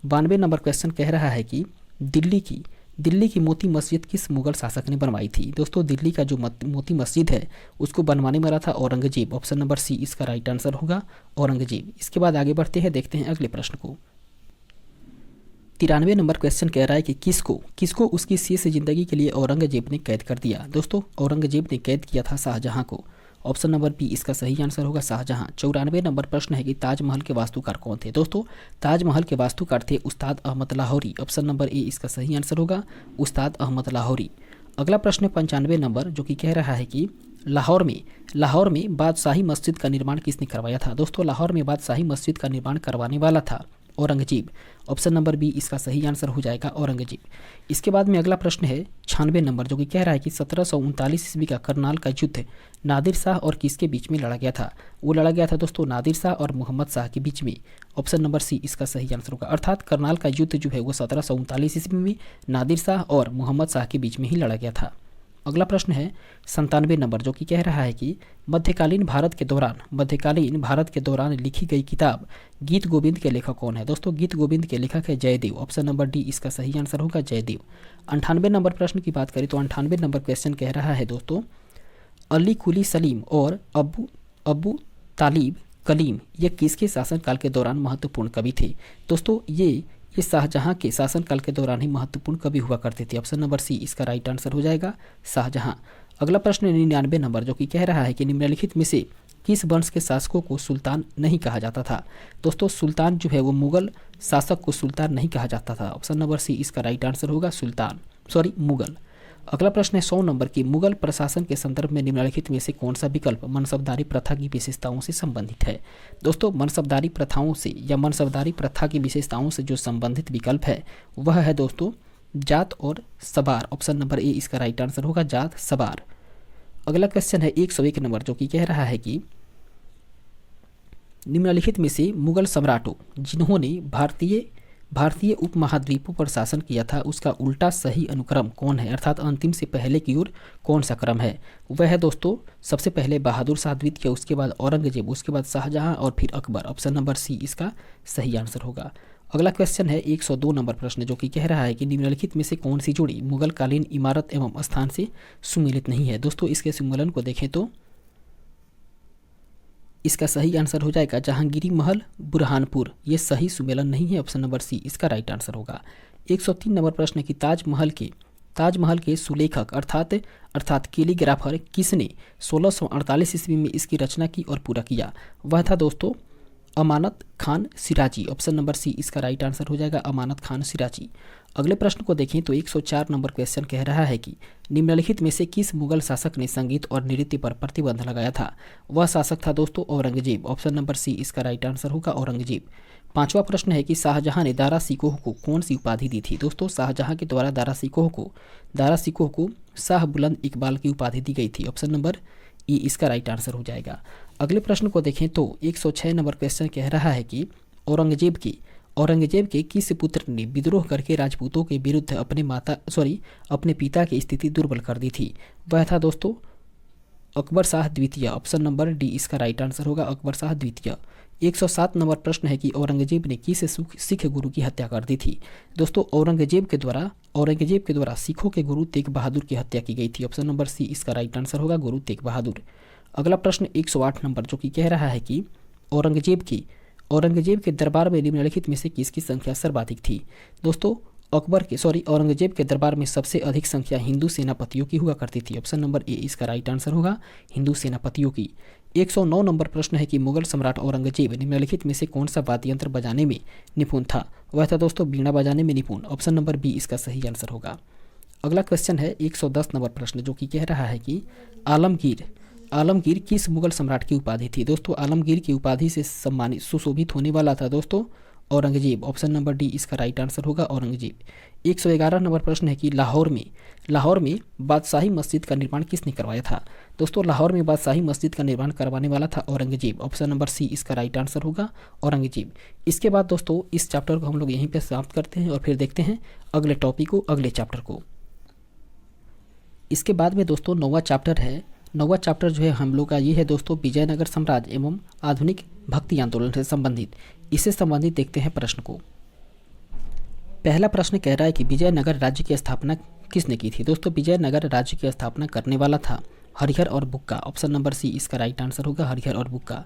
92 नंबर क्वेश्चन कह रहा है कि दिल्ली की मोती मस्जिद किस मुगल शासक ने बनवाई थी? दोस्तों दिल्ली का जो मोती मस्जिद है उसको बनवाने वाला था औरंगजेब। ऑप्शन नंबर सी इसका राइट आंसर होगा, औरंगजेब। इसके बाद आगे बढ़ते हैं, देखते हैं अगले प्रश्न को। 93 नंबर क्वेश्चन कह रहा है कि किसको उसकी शेष जिंदगी के लिए औरंगजेब ने कैद कर दिया? दोस्तों औरंगजेब ने कैद किया था शाहजहां को। ऑप्शन नंबर बी इसका सही आंसर होगा, शाहजहां। 94 नंबर प्रश्न है कि ताजमहल के वास्तुकार कौन थे? दोस्तों ताजमहल के वास्तुकार थे Ustad Ahmad Lahori. Option number A इसका सही आंसर होगा, उस्ताद अहमद लाहौरी। अगला प्रश्न 95 नंबर, जो कि कह रहा है कि लाहौर में बादशाही मस्जिद का निर्माण किसने करवाया था? दोस्तों लाहौर में बादशाही मस्जिद का निर्माण करवाने वाला था औरंगजेब। ऑप्शन नंबर बी इसका सही आंसर हो जाएगा, औरंगजेब। इसके बाद में अगला प्रश्न है 96 नंबर, जो कि कह रहा है कि 1739 ईस्वी का करनाल का युद्ध नादिर शाह और किसके बीच में लड़ा गया था? वो लड़ा गया था दोस्तों नादिर शाह और मोहम्मद शाह के बीच में। ऑप्शन नंबर सी इसका सही आंसर होगा, अर्थात करनाल का युद्ध जो है वो 1739 ईस्वी में नादिर शाह और मोहम्मद शाह के बीच में ही लड़ा गया था। अगला प्रश्न है 97 नंबर, जो कि कह रहा है कि मध्यकालीन भारत के दौरान लिखी गई किताब गीत गोविंद के लेखक कौन है? दोस्तों गीत गोविंद के लेखक है जयदेव। ऑप्शन नंबर डी इसका सही आंसर होगा, जयदेव। 98 नंबर प्रश्न की बात करें तो 98 नंबर क्वेश्चन कह रहा है दोस्तों अली कुली सलीम और अबू तालिब कलीम ये किसके शासनकाल के दौरान महत्वपूर्ण कवि थे? दोस्तों ये शाहजहां के शासनकाल के दौरान ही महत्वपूर्ण कवि हुआ करते थे। ऑप्शन नंबर सी इसका राइट आंसर हो जाएगा, शाहजहां। अगला प्रश्न 99 नंबर, जो कि कह रहा है कि निम्नलिखित में से किस वंश के शासकों को सुल्तान नहीं कहा जाता था? दोस्तों सुल्तान जो है वो मुगल शासक को सुल्तान नहीं कहा जाता था। ऑप्शन नंबर सी इसका राइट आंसर होगा, मुगल। अगला प्रश्न है 100 नंबर की मुगल प्रशासन के संदर्भ में निम्नलिखित में से कौन सा विकल्प मनसबदारी प्रथा की विशेषताओं से संबंधित है? दोस्तों मनसबदारी प्रथाओं से या मनसबदारी प्रथा की विशेषताओं से जो संबंधित विकल्प है वह है दोस्तों जात और सबार। ऑप्शन नंबर ए इसका राइट आंसर होगा, जात सबार। अगला क्वेश्चन है 101 नंबर, जो कि कह रहा है कि निम्नलिखित में से मुगल सम्राटों जिन्होंने भारतीय उपमहाद्वीपों पर शासन किया था उसका उल्टा सही अनुक्रम कौन है, अर्थात अंतिम से पहले की ओर कौन सा क्रम है? वह है दोस्तों सबसे पहले बहादुर शाह द्वितीय, उसके बाद औरंगजेब, उसके बाद शाहजहां और फिर अकबर। ऑप्शन नंबर सी इसका सही आंसर होगा। अगला क्वेश्चन है 102 नंबर प्रश्न, जो कि कह रहा है कि निम्नलिखित में से कौन सी जोड़ी मुगल कालीन इमारत एवं स्थान से सुमेलित नहीं है? दोस्तों इसके सुमेलन को देखें तो इसका सही आंसर हो जाएगा जहांगीरी महल बुरहानपुर, ये सही सुमेलन नहीं है। ऑप्शन नंबर सी इसका राइट आंसर होगा। 103 नंबर प्रश्न की ताजमहल के सुलेखक अर्थात कैलीग्राफर किसने 1648 ईस्वी में इसकी रचना की और पूरा किया? वह था दोस्तों Amanat Khan Siraji. Option number C इसका राइट आंसर हो जाएगा, अमानत खान सिराजी। अगले प्रश्न को देखें तो 104 नंबर क्वेश्चन कह रहा है कि निम्नलिखित में से किस मुगल शासक ने संगीत और नृत्य पर प्रतिबंध लगाया था? वह शासक था दोस्तों औरंगजेब। ऑप्शन नंबर सी इसका राइट आंसर होगा, औरंगजेब। 5वां प्रश्न है कि शाहजहां ने दारा सिकोह को कौन सी उपाधि दी थी? दोस्तों शाहजहां के द्वारा दारा सिकोह को शाह बुलंद इकबाल की उपाधि दी गई थी। ऑप्शन नंबर ई इसका राइट आंसर हो जाएगा। अगले प्रश्न को देखें तो 106 नंबर क्वेश्चन कह रहा है कि औरंगजेब के किस पुत्र ने विद्रोह करके राजपूतों के विरुद्ध अपने पिता की स्थिति दुर्बल कर दी थी। वह था दोस्तों अकबर शाह द्वितीय। ऑप्शन नंबर डी इसका राइट आंसर होगा, अकबर शाह द्वितीय। 107 नंबर प्रश्न है कि औरंगजेब ने किस सिख गुरु की हत्या कर दी थी। दोस्तों औरंगजेब के द्वारा सिखों के गुरु तेग बहादुर की हत्या की गई थी। ऑप्शन नंबर सी इसका राइट आंसर होगा, गुरु तेग बहादुर। अगला प्रश्न 108 नंबर जो कि कह रहा है कि औरंगजेब के दरबार में निम्नलिखित में से किसकी संख्या सर्वाधिक थी। दोस्तों औरंगजेब के दरबार में सबसे अधिक संख्या हिंदू सेनापतियों की हुआ करती थी। ऑप्शन नंबर ए इसका राइट आंसर होगा, हिंदू सेनापतियों की। 109 नंबर प्रश्न है कि मुगल सम्राट औरंगजेब निम्नलिखित में से कौन सा वाद्य यंत्र बजाने में निपुण था। वह था दोस्तों बीणा बजाने में निपुण। ऑप्शन नंबर बी इसका सही आंसर होगा। अगला क्वेश्चन है 110 नंबर प्रश्न जो कि कह रहा है कि आलमगीर किस मुगल सम्राट की उपाधि थी। दोस्तों आलमगीर की उपाधि से सम्मानित सुशोभित होने वाला था दोस्तों औरंगजेब। ऑप्शन नंबर डी इसका राइट आंसर होगा, औरंगजेब। 111 नंबर प्रश्न है कि लाहौर में बादशाही मस्जिद का निर्माण किसने करवाया था। दोस्तों लाहौर में बादशाही मस्जिद का निर्माण करवाने वाला था औरंगजेब। ऑप्शन नंबर सी इसका राइट आंसर होगा, औरंगजेब। इसके बाद दोस्तों इस चैप्टर को हम लोग यहीं पर समाप्त करते हैं और फिर देखते हैं अगले टॉपिक को, अगले चैप्टर को। इसके बाद में दोस्तों नौवां चैप्टर जो है हम लोग का ये है दोस्तों विजयनगर साम्राज्य एवं आधुनिक भक्ति आंदोलन से संबंधित देखते हैं प्रश्न को। पहला प्रश्न कह रहा है कि विजयनगर राज्य की स्थापना किसने की थी। दोस्तों विजयनगर राज्य की स्थापना करने वाला था हरिहर और बुक्का। ऑप्शन नंबर सी इसका राइट आंसर होगा, हरिहर और बुक्का।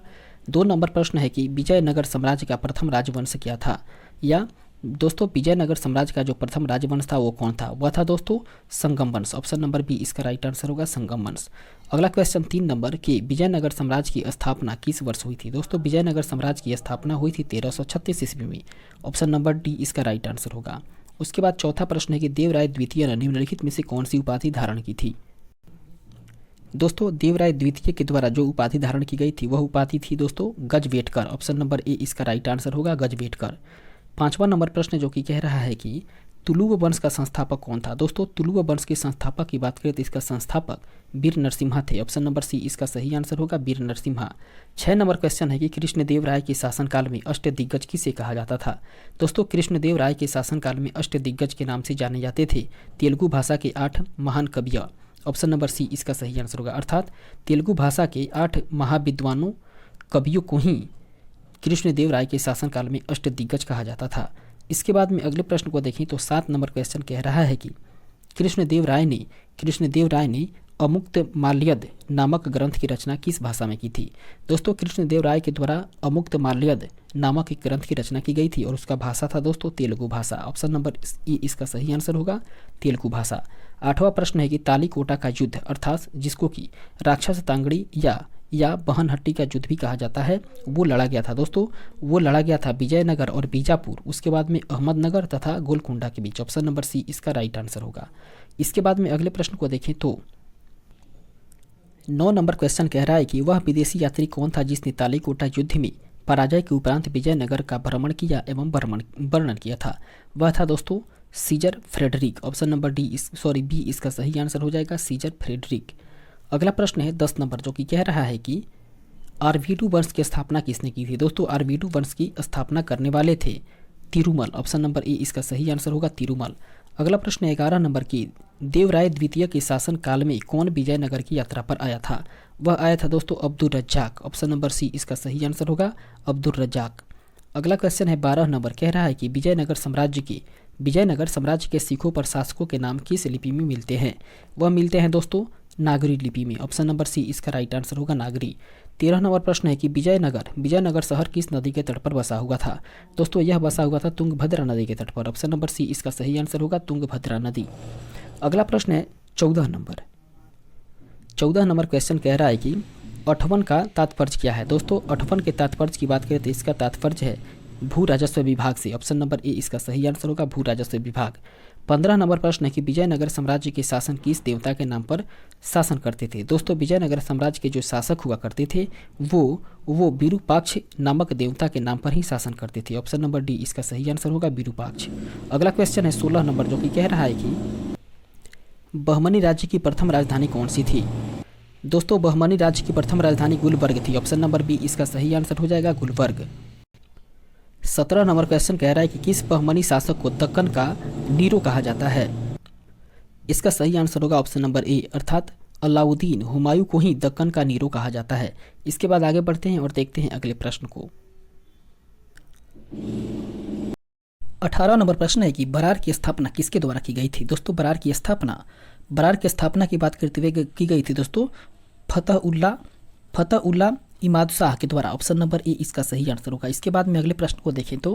2 नंबर प्रश्न है कि विजयनगर साम्राज्य का प्रथम राजवंश क्या था। या दोस्तों विजयनगर साम्राज्य का जो प्रथम राजवंश था वो कौन था। वह था दोस्तों संगम वंश। ऑप्शन नंबर बी इसका राइट आंसर होगा, संगम वंश। अगला क्वेश्चन 3 नंबर कि विजयनगर साम्राज्य की स्थापना किस वर्ष हुई थी। दोस्तों विजयनगर साम्राज्य की स्थापना हुई थी 1336 ईस्वी में। ऑप्शन नंबर डी इसका राइट आंसर होगा। उसके बाद चौथा प्रश्न है कि देवराय द्वितीय ने निम्नलिखित में से कौन सी उपाधि धारण की थी। दोस्तों देवराय द्वितीय के द्वारा जो उपाधि धारण की गई थी वह उपाधि थी दोस्तों गजवेटकर। ऑप्शन नंबर ए इसका राइट आंसर होगा, गजवेटकर। 5वां नंबर प्रश्न जो कि कह रहा है कि तुलुव वंश का संस्थापक कौन था। दोस्तों तुलुव वंश के संस्थापक की बात करें तो इसका संस्थापक वीर नरसिम्हा थे। ऑप्शन नंबर सी इसका सही आंसर होगा, वीर नरसिम्हा। 6 नंबर क्वेश्चन है कि कृष्णदेव राय के शासनकाल में अष्टदिग्गज किसे कहा जाता था। दोस्तों कृष्णदेव राय के शासनकाल में अष्टदिग्गज के नाम से जाने जाते थे तेलुगु भाषा के 8 महान कवियाँ। ऑप्शन नंबर सी इसका सही आंसर होगा, अर्थात तेलुगु भाषा के 8 महाविद्वानों कवियों को ही कृष्णदेव राय के शासनकाल में अष्टदिग्गज कहा जाता था। इसके बाद में अगले प्रश्न को देखें तो 7 नंबर क्वेश्चन कह रहा है कि कृष्णदेव राय ने अमुक्त माल्यद नामक ग्रंथ की रचना किस भाषा में की थी। दोस्तों कृष्णदेव राय के द्वारा अमुक्त माल्यद नामक एक ग्रंथ की रचना की गई थी और उसका भाषा था दोस्तों तेलुगु भाषा। ऑप्शन नंबर ई इसका सही आंसर होगा, तेलुगु भाषा। 8वां प्रश्न है कि तालीकोटा का युद्ध अर्थात जिसको कि राक्षस तांगड़ी या बहनहट्टी का युद्ध भी कहा जाता है वो लड़ा गया था। दोस्तों वो लड़ा गया था विजयनगर और बीजापुर, उसके बाद में अहमदनगर तथा गोलकुंडा के बीच। ऑप्शन नंबर सी इसका राइट आंसर होगा। इसके बाद में अगले प्रश्न को देखें तो 9 नंबर क्वेश्चन कह रहा है कि वह विदेशी यात्री कौन था जिसने तालीकोटा युद्ध में पराजय के उपरांत विजयनगर का भ्रमण किया एवं वर्णन किया था। वह था दोस्तों Caesar Frederick. Option number B इसका सही आंसर हो जाएगा, सीजर फ्रेडरिक। अगला प्रश्न है 10 नंबर जो कि कह रहा है कि आरवीडू वंश की स्थापना किसने की थी। दोस्तों आरवीडू वंश की स्थापना करने वाले थे तिरुमल। ऑप्शन नंबर ए इसका सही आंसर होगा, तिरुमल। अगला प्रश्न 11 नंबर की देवराय द्वितीय के शासन काल में कौन विजयनगर की यात्रा पर आया था। वह आया था दोस्तों Abdul Razzaq. Option number C इसका सही आंसर होगा, अब्दुल रज्जाक। अगला क्वेश्चन है 12 नंबर कह रहा है कि विजयनगर साम्राज्य के सिखों पर शासकों के नाम किस लिपि में मिलते हैं। वह मिलते हैं दोस्तों नागरी लिपि में। ऑप्शन नंबर सी इसका राइट आंसर होगा, नागरी। 13 नंबर प्रश्न है कि विजयनगर शहर किस नदी के तट पर बसा हुआ था। दोस्तों यह बसा हुआ था तुंगभद्रा नदी के तट पर। ऑप्शन नंबर सी इसका सही आंसर होगा, तुंगभद्रा नदी। अगला प्रश्न है 14 नंबर क्वेश्चन कह रहा है कि अठवन का तात्पर्य क्या है। दोस्तों अठवन के तात्पर्य की बात करें तो इसका तात्पर्य है भू राजस्व विभाग से। ऑप्शन नंबर ए इसका सही आंसर होगा, भू राजस्व विभाग। 15 नंबर प्रश्न है कि विजयनगर साम्राज्य के शासन किस देवता के नाम पर शासन करते थे। दोस्तों विजयनगर साम्राज्य के जो शासक हुआ करते थे वो विरूपाक्ष नामक देवता के नाम पर ही शासन करते थे। ऑप्शन नंबर डी इसका सही आंसर होगा, विरूपाक्ष। अगला क्वेश्चन है 16 नंबर जो कि कह रहा है कि बहमनी राज्य की प्रथम राजधानी कौन सी थी। दोस्तों बहमनी राज्य की प्रथम राजधानी गुलबर्ग थी। ऑप्शन नंबर बी इसका सही आंसर हो जाएगा गुलबर्ग। 17 नंबर क्वेश्चन कह रहा है कि किस बहमनी शासक को दक्कन का नीरो कहा जाता है। इसका सही आंसर होगा ऑप्शन नंबर ए, अर्थात अलाउद्दीन हुमायूं को ही दक्कन का नीरो कहा जाता है। इसके बाद आगे बढ़ते हैं और देखते हैं अगले प्रश्न को। 18 नंबर प्रश्न है कि बरार की स्थापना किसके द्वारा की गई थी। दोस्तों बरार की स्थापना की बात करते हुए की गई थी दोस्तों फतेहुल्ला इमाद शाह के द्वारा। ऑप्शन नंबर ए इसका सही आंसर होगा। इसके बाद में अगले प्रश्न को देखें तो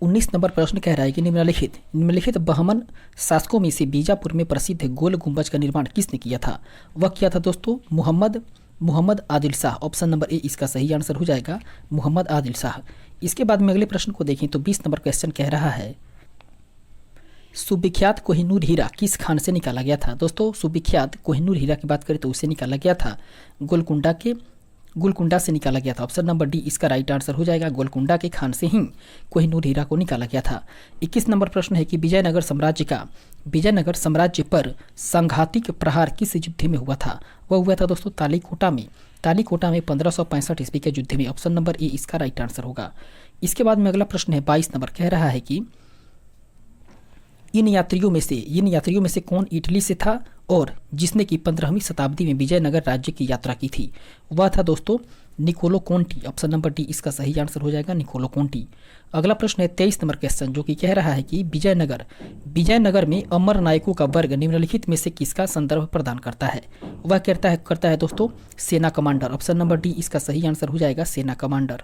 19 नंबर प्रश्न कह रहा है कि निम्नलिखित बहमन शासकों में से बीजापुर में प्रसिद्ध गोल गुंबज का निर्माण किसने किया था। वह किया था दोस्तों Mohammad Adil Shah. Option number A इसका सही आंसर हो जाएगा मोहम्मद आदिल शाह। इसके बाद में अगले प्रश्न को देखें तो 20 नंबर क्वेश्चन कह रहा है सुविख्यात कोहिनूर हीरा किस खान से निकाला गया था। दोस्तों सुविख्यात कोहिनूर हीरा की बात करें तो उसे निकाला गया था गोलकुंडा से निकाला गया था। ऑप्शन नंबर डी इसका राइट आंसर हो जाएगा। गोलकुंडा के खान से ही कोहिनूर हीरा को निकाला गया था। 21 नंबर प्रश्न है कि विजयनगर साम्राज्य पर संघातिक प्रहार किस युद्ध में हुआ था। वह हुआ था दोस्तों तालीकोटा में 1565 ईस्वी के युद्ध में। ऑप्शन नंबर ए इसका राइट आंसर होगा। इसके बाद में अगला प्रश्न है 22 नंबर कह रहा है कि इन यात्रियों में से कौन इटली से था और जिसने कि 15वीं शताब्दी में विजयनगर राज्य की यात्रा की थी। वह था दोस्तों Niccolo Conti. Option number D इसका सही आंसर हो जाएगा निकोलो कोंटी। अगला प्रश्न है 23 नंबर क्वेश्चन जो कि कह रहा है कि विजयनगर में अमर नायकों का वर्ग निम्नलिखित में से किसका संदर्भ प्रदान करता है। वह करता है दोस्तों सेना कमांडर। ऑप्शन नंबर डी इसका सही आंसर हो जाएगा सेना कमांडर।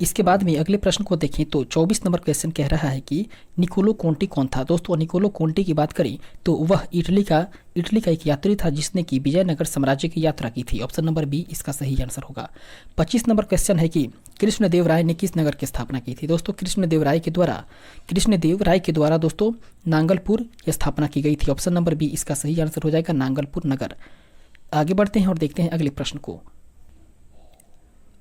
इसके बाद में अगले प्रश्न को देखें तो 24 नंबर क्वेश्चन कह रहा है कि निकोलो कोंटी कौन था। दोस्तों निकोलो कोंटी की बात करें तो वह इटली का एक यात्री था जिसने कि विजयनगर साम्राज्य की यात्रा की थी। ऑप्शन नंबर बी इसका सही आंसर होगा। 25 नंबर क्वेश्चन है कि कृष्णदेव राय ने किस नगर की स्थापना की थी। दोस्तों कृष्णदेव राय के द्वारा दोस्तों नांगलपुर की स्थापना की गई थी। ऑप्शन नंबर बी इसका सही आंसर हो जाएगा नांगलपुर नगर। आगे बढ़ते हैं और देखते हैं अगले प्रश्न को।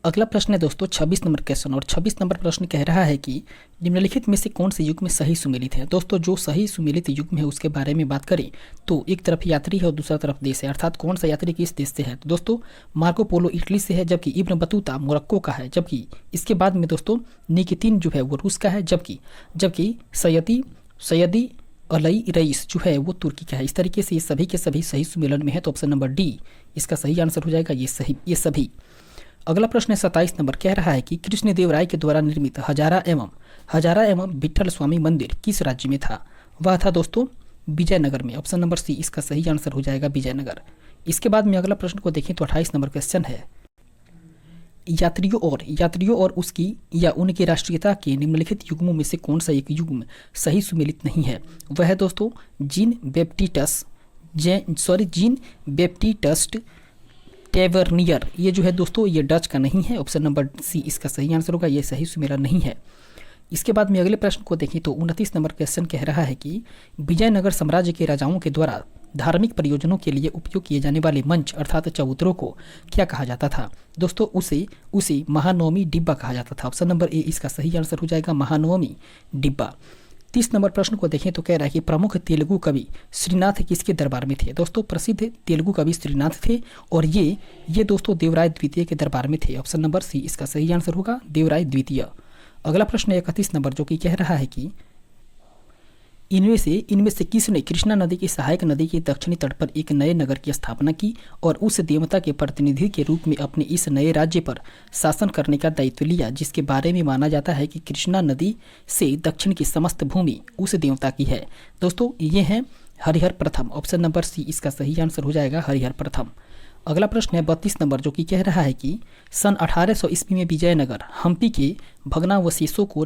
अगला प्रश्न है दोस्तों 26 नंबर क्वेश्चन और 26 नंबर प्रश्न कह रहा है कि निम्नलिखित में से कौन से युग में सही सुमेलित है। दोस्तों जो सही सुमेलित युग में है उसके बारे में बात करें तो एक तरफ यात्री है और दूसरा तरफ देश है, अर्थात कौन सा यात्री किस देश से है। तो दोस्तों मार्को पोलो इटली से है, जबकि इब्न बतूता मोरक्को का है, जबकि इसके बाद में दोस्तों निकितिन जो है वो रूस का है, जबकि सैयदी अलई रईस जो है वो तुर्की का है। इस तरीके से ये सभी के सभी सही सुमेलन में है। तो ऑप्शन नंबर डी इसका सही आंसर हो जाएगा ये सभी। अगला प्रश्न है 27 नंबर कह रहा है कि कृष्णदेव राय के द्वारा निर्मित हजारा एवं विठल स्वामी मंदिर किस राज्य में था। वह था दोस्तों विजयनगर में। ऑप्शन नंबर सी इसका सही आंसर हो जाएगा विजयनगर। इसके बाद में अगला प्रश्न को देखें तो 28 नंबर क्वेश्चन है यात्रियों और उसकी या उनकी राष्ट्रीयता के निम्नलिखित युग्मों में से कौन सा एक युग्म सही सुमेलित नहीं है। वह है दोस्तों जीन बैप्टिस्ट टेवर्नियर। ये जो है दोस्तों ये डच का नहीं है। ऑप्शन नंबर सी इसका सही आंसर होगा, ये सही सुमेलन नहीं है। इसके बाद में अगले प्रश्न को देखें तो 29 नंबर क्वेश्चन कह रहा है कि विजयनगर साम्राज्य के राजाओं के द्वारा धार्मिक प्रयोजनों के लिए उपयोग किए जाने वाले मंच अर्थात चबूतरों को क्या कहा जाता था। दोस्तों उसे महानवमी डिब्बा कहा जाता था। ऑप्शन नंबर ए इसका सही आंसर हो जाएगा महानवमी डिब्बा। 30 नंबर प्रश्न को देखें तो कह रहा है कि प्रमुख तेलुगु कवि श्रीनाथ किसके दरबार में थे। दोस्तों प्रसिद्ध तेलुगु कवि श्रीनाथ थे और ये दोस्तों देवराय द्वितीय के दरबार में थे। ऑप्शन नंबर सी इसका सही आंसर होगा देवराय द्वितीय। अगला प्रश्न 31 नंबर जो कि कह रहा है कि इनमें से किसने कृष्णा नदी की सहायक नदी के दक्षिणी तट पर एक नए नगर की स्थापना की और उस देवता के प्रतिनिधि के रूप में अपने इस नए राज्य पर शासन करने का दायित्व लिया, जिसके बारे में माना जाता है कि कृष्णा नदी से दक्षिण की समस्त भूमि उस देवता की है। दोस्तों ये है हरिहर प्रथम। ऑप्शन नंबर सी इसका सही आंसर हो जाएगा हरिहर प्रथम। अगला प्रश्न है 32 नंबर जो कि कह रहा है कि सन 1800 ईस्वी में विजयनगर हम्पी के भग्नावशेषों को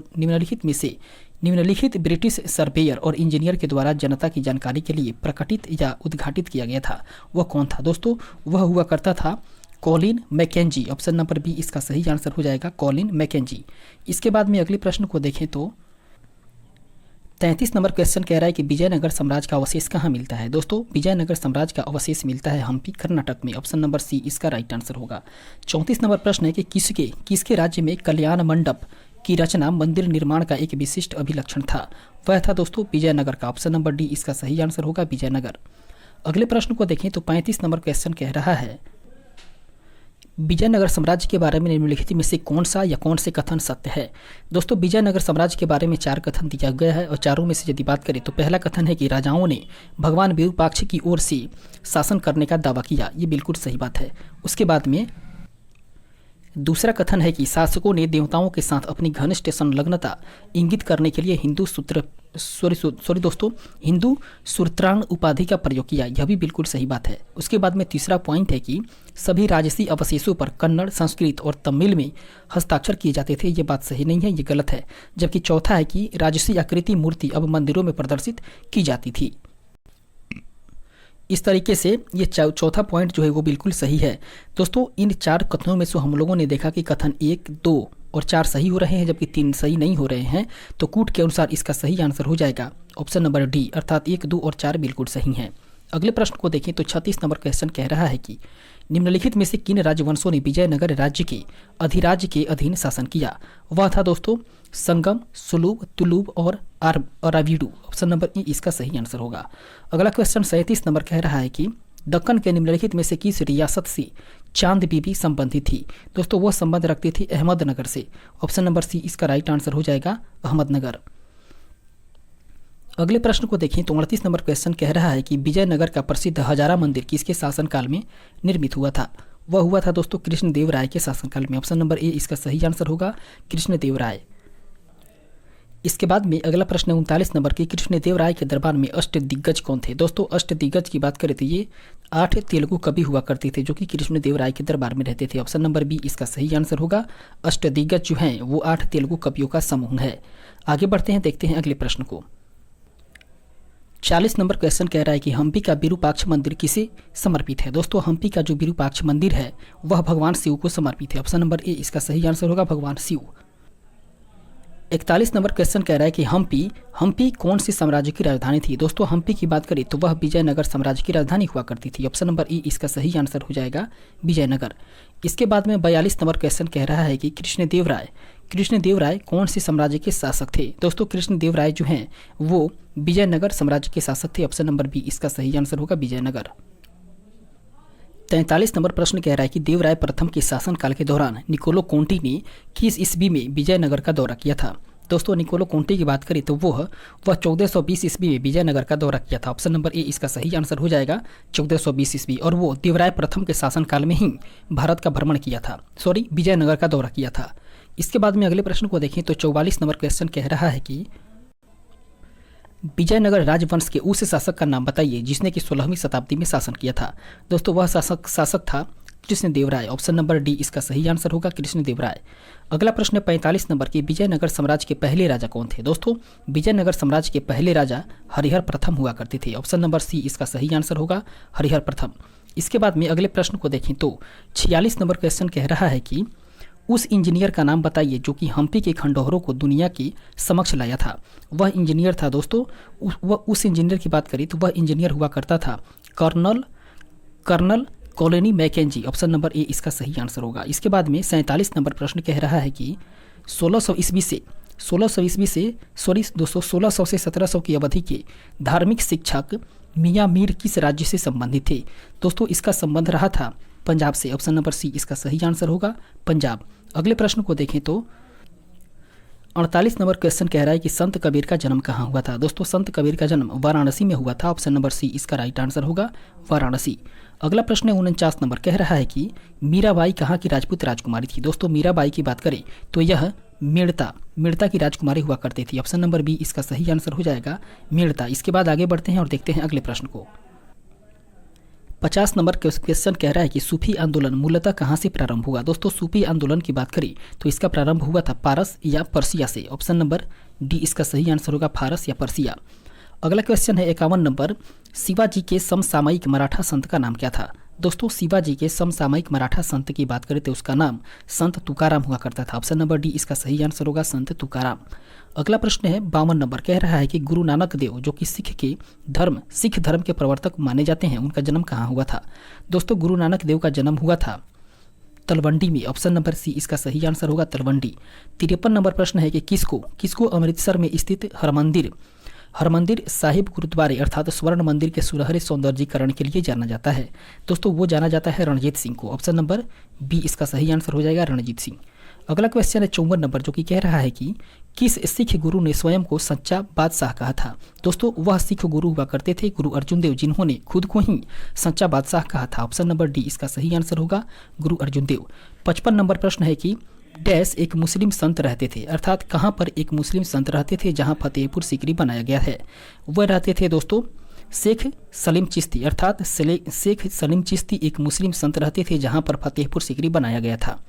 निम्नलिखित ब्रिटिश सर्वेयर और इंजीनियर के द्वारा जनता की जानकारी के लिए प्रकटित या उद्घाटित किया गया था। वह कौन था। दोस्तों वह हुआ करता था Colin Mackenzie. Option number B इसका सही आंसर हो जाएगा कॉलिन मैकेंजी। इसके बाद में अगले प्रश्न को देखें तो 33 नंबर क्वेश्चन कह रहा है कि विजयनगर साम्राज्य का अवशेष कहाँ मिलता है। दोस्तों विजयनगर साम्राज्य का अवशेष मिलता है हम्पी कर्नाटक में। ऑप्शन नंबर सी इसका राइट आंसर होगा। 34 नंबर प्रश्न है कि किसके राज्य में कल्याण मंडप की रचना मंदिर निर्माण का एक विशिष्ट अभिलक्षण था। वह था दोस्तों विजयनगर का। ऑप्शन नंबर डी इसका सही आंसर होगा विजयनगर। अगले प्रश्न को देखें तो 35 नंबर क्वेश्चन कह रहा है विजयनगर साम्राज्य के बारे में निम्नलिखित में से कौन सा या कौन से कथन सत्य है। दोस्तों विजयनगर साम्राज्य के बारे में 4 कथन दिया गया है और चारों में से यदि बात करें तो पहला कथन है कि राजाओं ने भगवान विरूपाक्ष की ओर से शासन करने का दावा किया, ये बिल्कुल सही बात है। उसके बाद में दूसरा कथन है कि शासकों ने देवताओं के साथ अपनी घनिष्ठ संलग्नता इंगित करने के लिए हिंदू सूत्रांग उपाधि का प्रयोग किया, यह भी बिल्कुल सही बात है। उसके बाद में तीसरा पॉइंट है कि सभी राजसी अवशेषों पर कन्नड़, संस्कृत और तमिल में हस्ताक्षर किए जाते थे, ये बात सही नहीं है, ये गलत है। जबकि चौथा है कि राजसी आकृति मूर्ति अब मंदिरों में प्रदर्शित की जाती थी। इस तरीके से ये चौथा पॉइंट जो है वो बिल्कुल सही है। दोस्तों इन 4 कथनों में से हम लोगों ने देखा कि कथन 1, 2 और 4 सही हो रहे हैं, जबकि 3 सही नहीं हो रहे हैं। तो कूट के अनुसार इसका सही आंसर हो जाएगा ऑप्शन नंबर डी, अर्थात 1, 2 और 4 बिल्कुल सही हैं। अगले प्रश्न को देखें तो 36 नंबर क्वेश्चन कह रहा है कि निम्नलिखित में से किन राजवंशों ने विजयनगर राज्य के अधिराज्य के अधीन शासन किया। वह था दोस्तों संगम, सुलूब, तुलुब और अराविडू। ऑप्शन नंबर ए इसका सही आंसर होगा। अगला क्वेश्चन 37 नंबर कह रहा है कि दक्कन के निम्नलिखित में से किस रियासत से चांद बीबी संबंधित थी। दोस्तों वह संबंध रखती थी अहमदनगर से। ऑप्शन नंबर सी इसका राइट आंसर हो जाएगा अहमदनगर। अगले प्रश्न को देखें तो 38 नंबर क्वेश्चन कह रहा है कि विजयनगर का प्रसिद्ध हजारा मंदिर किसके शासनकाल में निर्मित हुआ था। वह हुआ था दोस्तों कृष्णदेव राय के शासनकाल में। ऑप्शन नंबर ए इसका सही आंसर होगा कृष्णदेव राय। इसके बाद में अगला प्रश्न 39 नंबर की कृष्णदेव राय के दरबार में अष्टदिग्गज कौन थे। दोस्तों अष्टदिग्गज की बात करें तो ये 8 तेलुगु कवि हुआ करते थे जो कि कृष्णदेव राय के दरबार में रहते थे। ऑप्शन नंबर बी इसका सही आंसर होगा। अष्टदिग्गज जो हैं वो 8 तेलुगु कवियों का समूह है। आगे बढ़ते हैं, देखते हैं अगले प्रश्न को। 40 नंबर क्वेश्चन कह रहा है कि हम्पी का विरूपाक्ष मंदिर किसे समर्पित है। दोस्तों हम्पी का जो विरूपाक्ष मंदिर है वह भगवान शिव को समर्पित है। ऑप्शन नंबर ए इसका सही आंसर होगा भगवान शिव। 41 नंबर क्वेश्चन कह रहा है कि हम्पी कौन सी साम्राज्य की राजधानी थी। दोस्तों हम्पी की बात करें तो वह विजयनगर साम्राज्य की राजधानी हुआ करती थी। ऑप्शन नंबर ई इसका सही आंसर हो जाएगा विजयनगर। इसके बाद में 42 नंबर क्वेश्चन कह रहा है कि कृष्णदेव राय कौन से साम्राज्य के शासक थे। दोस्तों कृष्णदेव राय जो हैं वो विजयनगर साम्राज्य के शासक थे। ऑप्शन नंबर बी इसका सही आंसर होगा विजयनगर। 43 नंबर प्रश्न कह रहा है कि देवराय प्रथम के शासनकाल के दौरान निकोलो कोंटी ने किस ईस्वी में विजयनगर का दौरा किया था। दोस्तों निकोलो कोंटी की बात करें तो वह 1420 ईस्वी में विजयनगर का दौरा किया था। ऑप्शन नंबर ए इसका सही आंसर हो जाएगा 1420 ईस्वी। और वो देवराय प्रथम के शासनकाल में ही भारत का भ्रमण किया था, विजयनगर का दौरा किया था। इसके बाद में अगले प्रश्न को देखें तो 44 नंबर क्वेश्चन कह रहा है कि विजयनगर राजवंश के उस शासक का नाम बताइए जिसने कि 16वीं शताब्दी में शासन किया था। दोस्तों वह शासक था कृष्णदेव राय। ऑप्शन नंबर डी इसका सही आंसर होगा कृष्णदेव राय। अगला प्रश्न 45 नंबर की विजयनगर साम्राज्य के पहले राजा कौन थे। दोस्तों विजयनगर साम्राज्य के पहले राजा हरिहर प्रथम हुआ करते थे। ऑप्शन नंबर सी इसका सही आंसर होगा हरिहर प्रथम। इसके बाद में अगले प्रश्न को देखें तो 46 नंबर क्वेश्चन कह रहा है कि उस इंजीनियर का नाम बताइए जो कि हम्पी के खंडहरों को दुनिया के समक्ष लाया था। वह इंजीनियर था दोस्तों उस इंजीनियर की बात करें तो वह इंजीनियर हुआ करता था colonel Colin Mackenzie. Option number A इसका सही आंसर होगा। इसके बाद में 47 नंबर प्रश्न कह रहा है कि 1600 ईस्वी से 1700 की अवधि के धार्मिक शिक्षक मियाँ मीर किस राज्य से संबंधित थे। दोस्तों इसका संबंध रहा था पंजाब से। ऑप्शन नंबर सी इसका सही आंसर होगा पंजाब। अगले प्रश्न को देखें तो 48 नंबर क्वेश्चन कह रहा है कि संत कबीर का जन्म कहाँ हुआ था। दोस्तों संत कबीर का जन्म वाराणसी में हुआ था। ऑप्शन नंबर सी इसका राइट आंसर होगा वाराणसी। अगला प्रश्न 49 नंबर कह रहा है कि मीराबाई कहाँ की राजपूत राजकुमारी थी। दोस्तों मीराबाई की बात करें तो यह मेड़ता की राजकुमारी हुआ करती थी। ऑप्शन नंबर बी इसका सही आंसर हो जाएगा मेड़ता। इसके बाद आगे बढ़ते हैं और देखते हैं अगले प्रश्न को। 50 नंबर क्वेश्चन कह रहा है कि सूफी आंदोलन मूलतः कहाँ से प्रारंभ हुआ। दोस्तों सूफी आंदोलन की बात करें तो इसका प्रारंभ हुआ था पारस या पर्सिया से। ऑप्शन नंबर डी इसका सही आंसर होगा फारस या पर्सिया। अगला क्वेश्चन है 51 नंबर, शिवाजी के समसामयिक मराठा संत का नाम क्या था। दोस्तों शिवाजी के समसामयिक मराठा संत की बात करें तो उसका नाम संत तुकाराम हुआ करता था। ऑप्शन नंबर डी इसका सही आंसर होगा संत तुकाराम। अगला प्रश्न है 52 नंबर कह रहा है कि गुरु नानक देव जो कि सिख धर्म के प्रवर्तक माने जाते हैं, उनका जन्म कहाँ हुआ था। दोस्तों गुरु नानक देव का जन्म हुआ था तलवंडी में। ऑप्शन नंबर सी इसका सही आंसर होगा तलवंडी। 53 नंबर प्रश्न है कि किसको अमृतसर में स्थित हरमंदिर साहिब गुरुद्वारे अर्थात स्वर्ण मंदिर के सुनहरे सौंदर्यीकरण के लिए जाना जाता है? दोस्तों वो जाना जाता है रणजीत सिंह को। ऑप्शन नंबर बी इसका सही आंसर हो जाएगा, रणजीत सिंह। अगला क्वेश्चन है 54 नंबर, जो कि कह रहा है कि किस सिख गुरु ने स्वयं को सच्चा बादशाह कहा था? दोस्तों वह सिख गुरु हुआ करते थे गुरु अर्जुन देव, जिन्होंने खुद को ही सच्चा बादशाह कहा था। ऑप्शन नंबर डी इसका सही आंसर होगा, गुरु अर्जुन देव। 55 नंबर प्रश्न है कि डैश एक मुस्लिम संत रहते थे, अर्थात कहां पर एक मुस्लिम संत रहते थे जहां फतेहपुर सीकरी बनाया गया है? वह रहते थे दोस्तों शेख सलीम चिश्ती, अर्थात शेख सलीम चिश्ती एक मुस्लिम संत रहते थे जहां पर फतेहपुर सीकरी बनाया गया था।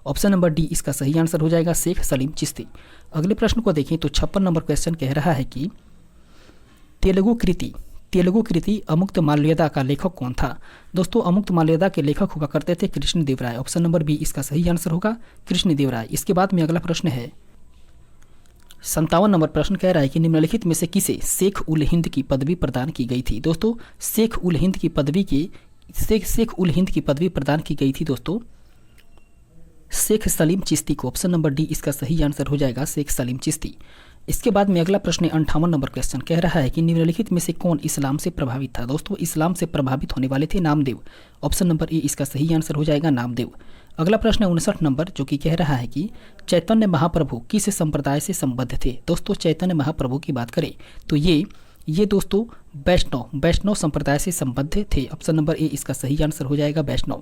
ऑप्शन नंबर डी इसका सही आंसर हो जाएगा, शेख सलीम चिश्ती। अगले प्रश्न को देखें तो 56 नंबर क्वेश्चन कह रहा है कि तेलुगु कृति अमुक्त माल्यदा का लेखक कौन था? दोस्तों अमुक्त माल्यदा के लेखक हुआ करते थे कृष्ण देव राय। ऑप्शन नंबर बी इसका सही आंसर होगा, कृष्ण देव राय। इसके बाद में अगला प्रश्न है 57 नंबर प्रश्न कह रहा है कि निम्नलिखित में से किसे शेख उल हिंद की पदवी प्रदान की गई थी? दोस्तों शेख उल हिंद की पदवी प्रदान की गई थी दोस्तों शेख सलीम चिश्ती को। ऑप्शन नंबर डी इसका सही आंसर हो जाएगा, शेख सलीम चिश्ती। इसके बाद में अगला प्रश्न 58 नंबर क्वेश्चन कह रहा है कि निम्नलिखित में से कौन इस्लाम से प्रभावित था? दोस्तों इस्लाम से प्रभावित होने वाले थे नामदेव। ऑप्शन नंबर ए इसका सही आंसर हो जाएगा, नामदेव। अगला प्रश्न है 59 नंबर, जो कि कह रहा है कि चैतन्य महाप्रभु किस संप्रदाय से संबद्ध थे? दोस्तों चैतन्य महाप्रभु की बात करें तो ये दोस्तों वैष्णव संप्रदाय से संबद्ध थे। ऑप्शन नंबर ए इसका सही आंसर हो जाएगा, वैष्णव।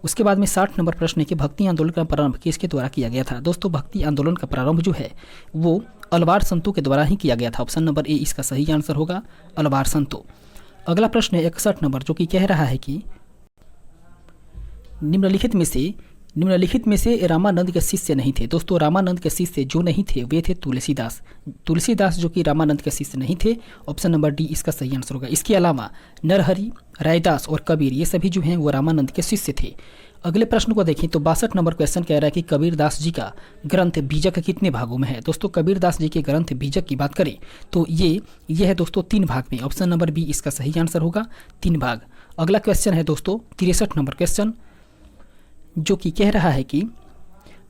उसके बाद में 60 नंबर प्रश्न है कि भक्ति आंदोलन का प्रारंभ किसके द्वारा किया गया था? दोस्तों भक्ति आंदोलन का प्रारंभ जो है वो अलवार संतों के द्वारा ही किया गया था। ऑप्शन नंबर ए इसका सही आंसर होगा, अलवार संतों। अगला प्रश्न है 61 नंबर, जो कि कह रहा है कि निम्नलिखित में से रामानंद के शिष्य नहीं थे। दोस्तों रामानंद के शिष्य जो नहीं थे वे थे तुलसीदास जो कि रामानंद के शिष्य नहीं थे। ऑप्शन नंबर डी इसका सही आंसर होगा। इसके अलावा नरहरि, रायदास और कबीर ये सभी जो हैं वो रामानंद के शिष्य थे। अगले प्रश्न को देखें तो 62 नंबर क्वेश्चन कह रहा है कि कबीरदास जी का ग्रंथ बीजक कितने भागों में है? दोस्तों कबीरदास जी के ग्रंथ बीजक की बात करें तो ये है दोस्तों 3 भाग में। ऑप्शन नंबर बी इसका सही आंसर होगा, 3 भाग। अगला क्वेश्चन है दोस्तों 63 नंबर क्वेश्चन, जो कि कह रहा है कि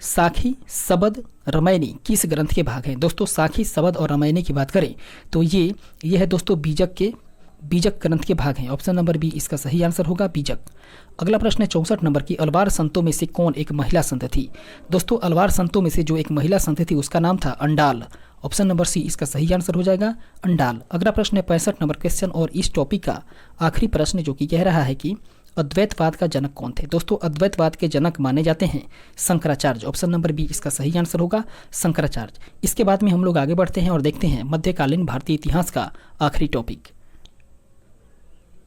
साखी, सबद, रामायणी किस ग्रंथ के भाग हैं? दोस्तों साखी, सबद और रामायणी की बात करें तो ये है दोस्तों बीजक ग्रंथ के भाग हैं। ऑप्शन नंबर बी इसका सही आंसर होगा, बीजक। अगला प्रश्न है 64 नंबर की अलवार संतों में से कौन एक महिला संत थी? दोस्तों अलवार संतों में से जो एक महिला संत थी उसका नाम था अंडाल। ऑप्शन नंबर सी इसका सही आंसर हो जाएगा, अंडाल। अगला प्रश्न है 65 नंबर क्वेश्चन और इस टॉपिक का आखिरी प्रश्न, जो कि कह रहा है कि अद्वैतवाद का जनक कौन थे? दोस्तों अद्वैतवाद के जनक माने जाते हैं शंकराचार्य। ऑप्शन नंबर बी इसका सही आंसर होगा, शंकराचार्य। इसके बाद में हम लोग आगे बढ़ते हैं और देखते हैं मध्यकालीन भारतीय इतिहास का आखिरी टॉपिक।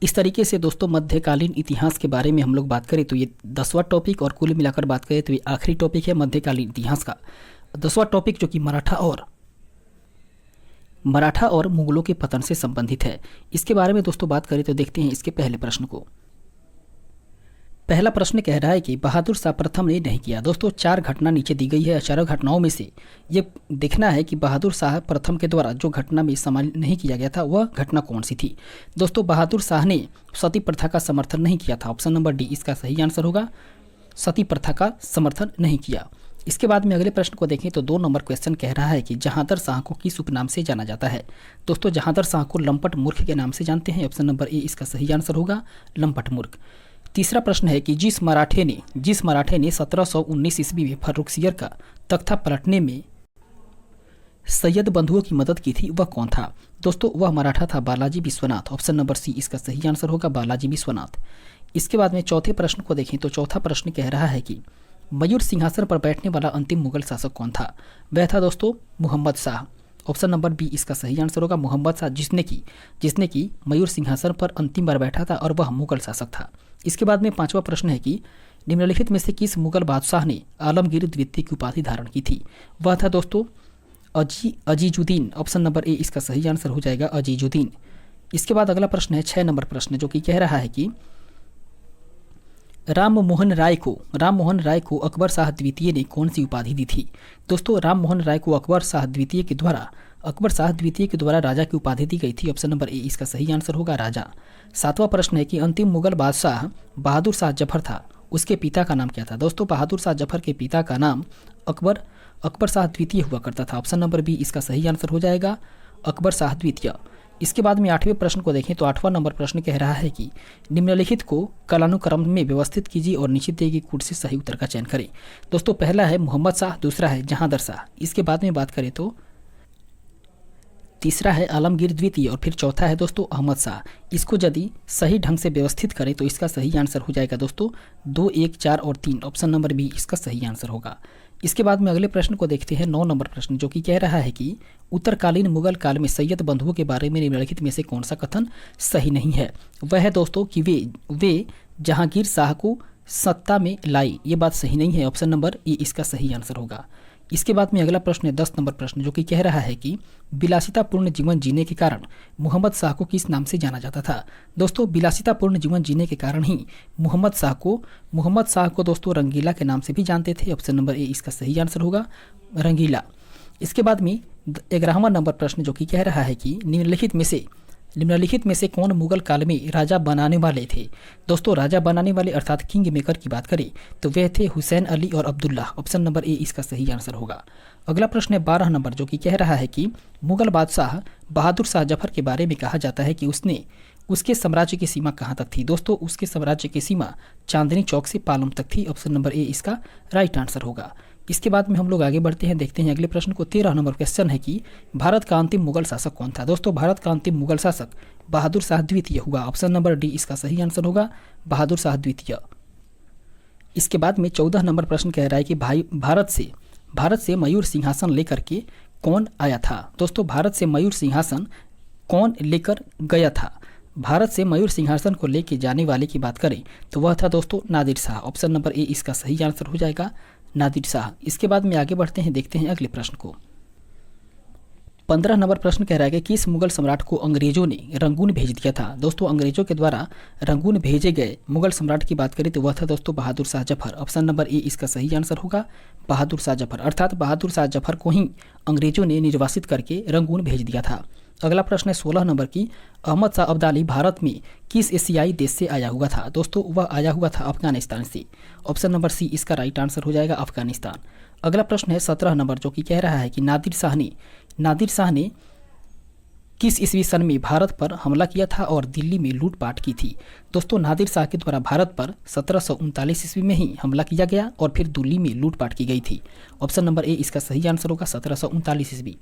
इस तरीके से दोस्तों मध्यकालीन इतिहास के बारे में हम लोग बात करें तो ये 10वां टॉपिक, और कुल मिलाकर बात करें तो ये आखिरी टॉपिक है मध्यकालीन इतिहास का। 10वां टॉपिक जो कि मराठा और मुगलों के पतन से संबंधित है। इसके बारे में दोस्तों बात करें तो देखते हैं इसके पहले प्रश्न को। पहला प्रश्न कह रहा है कि बहादुर शाह प्रथम ने नहीं किया। दोस्तों 4 घटना नीचे दी गई है। चारों घटनाओं में से ये देखना है कि बहादुर शाह प्रथम के द्वारा जो घटना में शामिल नहीं किया गया था वह घटना कौन सी थी? दोस्तों बहादुर शाह ने सती प्रथा का समर्थन नहीं किया था। ऑप्शन नंबर डी इसका सही आंसर होगा, सती प्रथा का समर्थन नहीं किया। इसके बाद में अगले प्रश्न को देखें तो 2 नंबर क्वेश्चन कह रहा है कि जहांदर शाह को किस उपनाम से जाना जाता है? दोस्तों जहांदर शाह को लंपट मूर्ख के नाम से जानते हैं। ऑप्शन नंबर ए इसका सही आंसर होगा, लंपट मूर्ख। तीसरा प्रश्न है कि जिस मराठे ने 1719 ईस्वी में फर्रुखसियर का तख्ता पलटने में सैयद बंधुओं की मदद की थी वह कौन था? दोस्तों वह मराठा था Balaji Vishwanath. Option number C इसका सही आंसर होगा, बालाजी विश्वनाथ। इसके बाद में चौथे प्रश्न को देखें तो चौथा प्रश्न कह रहा है कि मयूर सिंहासन पर बैठने वाला अंतिम मुगल शासक कौन था? वह था दोस्तों Mohammad Shah. Option number B इसका सही आंसर होगा, मोहम्मद शाह, जिसने की मयूर सिंहासन पर अंतिम बार बैठा था और वह मुगल शासक था। इसके बाद में 5वां प्रश्न है कि निम्नलिखित में से किस मुगल बादशाह ने आलमगीर द्वितीय की उपाधि धारण की थी? वह था दोस्तों अजीजुद्दीन। ऑप्शन नंबर ए इसका सही आंसर हो जाएगा, अजीजुद्दीन। इसके बाद अगला प्रश्न है 6 नंबर प्रश्न, जो कि कह रहा है कि राम मोहन राय को अकबर शाह द्वितीय ने कौन सी उपाधि दी थी? दोस्तों राम मोहन राय को अकबर शाह द्वितीय के द्वारा राजा की उपाधि दी गई थी। ऑप्शन नंबर ए इसका सही आंसर होगा, राजा। 7वां प्रश्न है कि अंतिम मुगल बादशाह बहादुर शाह जफर था, उसके पिता का नाम क्या था? दोस्तों बहादुर शाह जफर के पिता का नाम अकबर शाह द्वितीय हुआ करता था। ऑप्शन नंबर बी इसका सही आंसर हो जाएगा, अकबर शाह द्वितीय। इसके बाद में 8वें प्रश्न को देखें तो 8वां नंबर प्रश्न कह रहा है कि निम्नलिखित को कालानुक्रम में व्यवस्थित कीजिए और नीचे दिए गए कूट से सही उत्तर का चयन करें। दोस्तों पहला है मोहम्मद शाह, दूसरा है जहांदर शाह, इसके बाद में बात करें तो तीसरा है आलमगीर द्वितीय और फिर चौथा है दोस्तों अहमद शाह। इसको यदि सही ढंग से व्यवस्थित करें तो इसका सही आंसर हो जाएगा दोस्तों 2, 1, 4 और 3, ऑप्शन नंबर बी इसका सही आंसर होगा। इसके बाद में अगले प्रश्न को देखते हैं 9 नंबर प्रश्न, जो कि कह रहा है कि उत्तरकालीन मुगल काल में सैयद बंधुओं के बारे में निम्नलिखित में से कौन सा कथन सही नहीं है। वह है दोस्तों कि वे जहांगीर शाह को सत्ता में लाई, ये बात सही नहीं है, ऑप्शन नंबर ए इसका सही आंसर होगा। इसके बाद में अगला प्रश्न है 10 नंबर प्रश्न, जो कि कह रहा है कि विलासितापूर्ण जीवन जीने के कारण मोहम्मद शाह को किस नाम से जाना जाता था। दोस्तों विलासितापूर्ण जीवन जीने के कारण ही मोहम्मद शाह को दोस्तों रंगीला के नाम से भी जानते थे, ऑप्शन नंबर ए इसका सही आंसर होगा, रंगीला। इसके बाद में 11वां नंबर प्रश्न, जो कि कह रहा है कि निम्नलिखित में से कौन मुगल काल में राजा बनाने वाले थे। दोस्तों राजा बनाने वाले अर्थात किंग मेकर की बात करें तो वे थे हुसैन अली और अब्दुल्ला, ऑप्शन नंबर ए इसका सही आंसर होगा। अगला प्रश्न है 12 नंबर, जो कि कह रहा है कि मुगल बादशाह बहादुर शाह जफर के बारे में कहा जाता है कि उसके साम्राज्य की सीमा कहाँ तक थी। दोस्तों उसके साम्राज्य की सीमा चांदनी चौक से पालम तक थी, ऑप्शन नंबर ए इसका राइट आंसर होगा। इसके बाद में हम लोग आगे बढ़ते हैं, देखते हैं अगले प्रश्न को। 13 नंबर क्वेश्चन है कि भारत का अंतिम मुगल शासक कौन था। दोस्तों भारत का अंतिम मुगल शासक बहादुर शाह द्वितीय हुआ, ऑप्शन नंबर डी इसका सही आंसर होगा, बहादुर शाह द्वितीय। इसके बाद में 14 नंबर प्रश्न कह रहा है कि भारत से मयूर सिंहासन लेकर के कौन आया था। दोस्तों भारत से मयूर सिंहासन कौन लेकर गया था। भारत से मयूर सिंहासन को लेकर जाने वाले की बात करें तो वह था दोस्तों Nadir Shah, option number A इसका सही आंसर हो जाएगा, नादिर शाह। इसके बाद में आगे बढ़ते हैं, देखते हैं अगले प्रश्न को। 15 नंबर प्रश्न कह रहा है कि किस मुगल सम्राट को अंग्रेजों ने रंगून भेज दिया था। दोस्तों अंग्रेजों के द्वारा रंगून भेजे गए मुगल सम्राट की बात करें तो वह था दोस्तों Bahadur Shah Zafar, option number A इसका सही आंसर होगा, बहादुर शाह जफर। अर्थात बहादुर शाह जफर को ही अंग्रेजों ने निर्वासित करके रंगून भेज दिया था। अगला प्रश्न है 16 नंबर की, अहमद शाह अब्दाली भारत में किस एशियाई देश से आया हुआ था। दोस्तों वह आया हुआ था अफगानिस्तान से, ऑप्शन नंबर सी इसका राइट आंसर हो जाएगा, अफगानिस्तान। अगला प्रश्न है 17 नंबर, जो कि कह रहा है कि नादिर शाह ने किस ईस्वी सन में भारत पर हमला किया था और दिल्ली में लूटपाट की थी। दोस्तों नादिर शाह के द्वारा भारत पर 1739 ईस्वी में ही हमला किया गया और फिर दिल्ली में लूटपाट की गई थी, ऑप्शन नंबर ए इसका सही आंसर होगा, 1739 ईस्वी।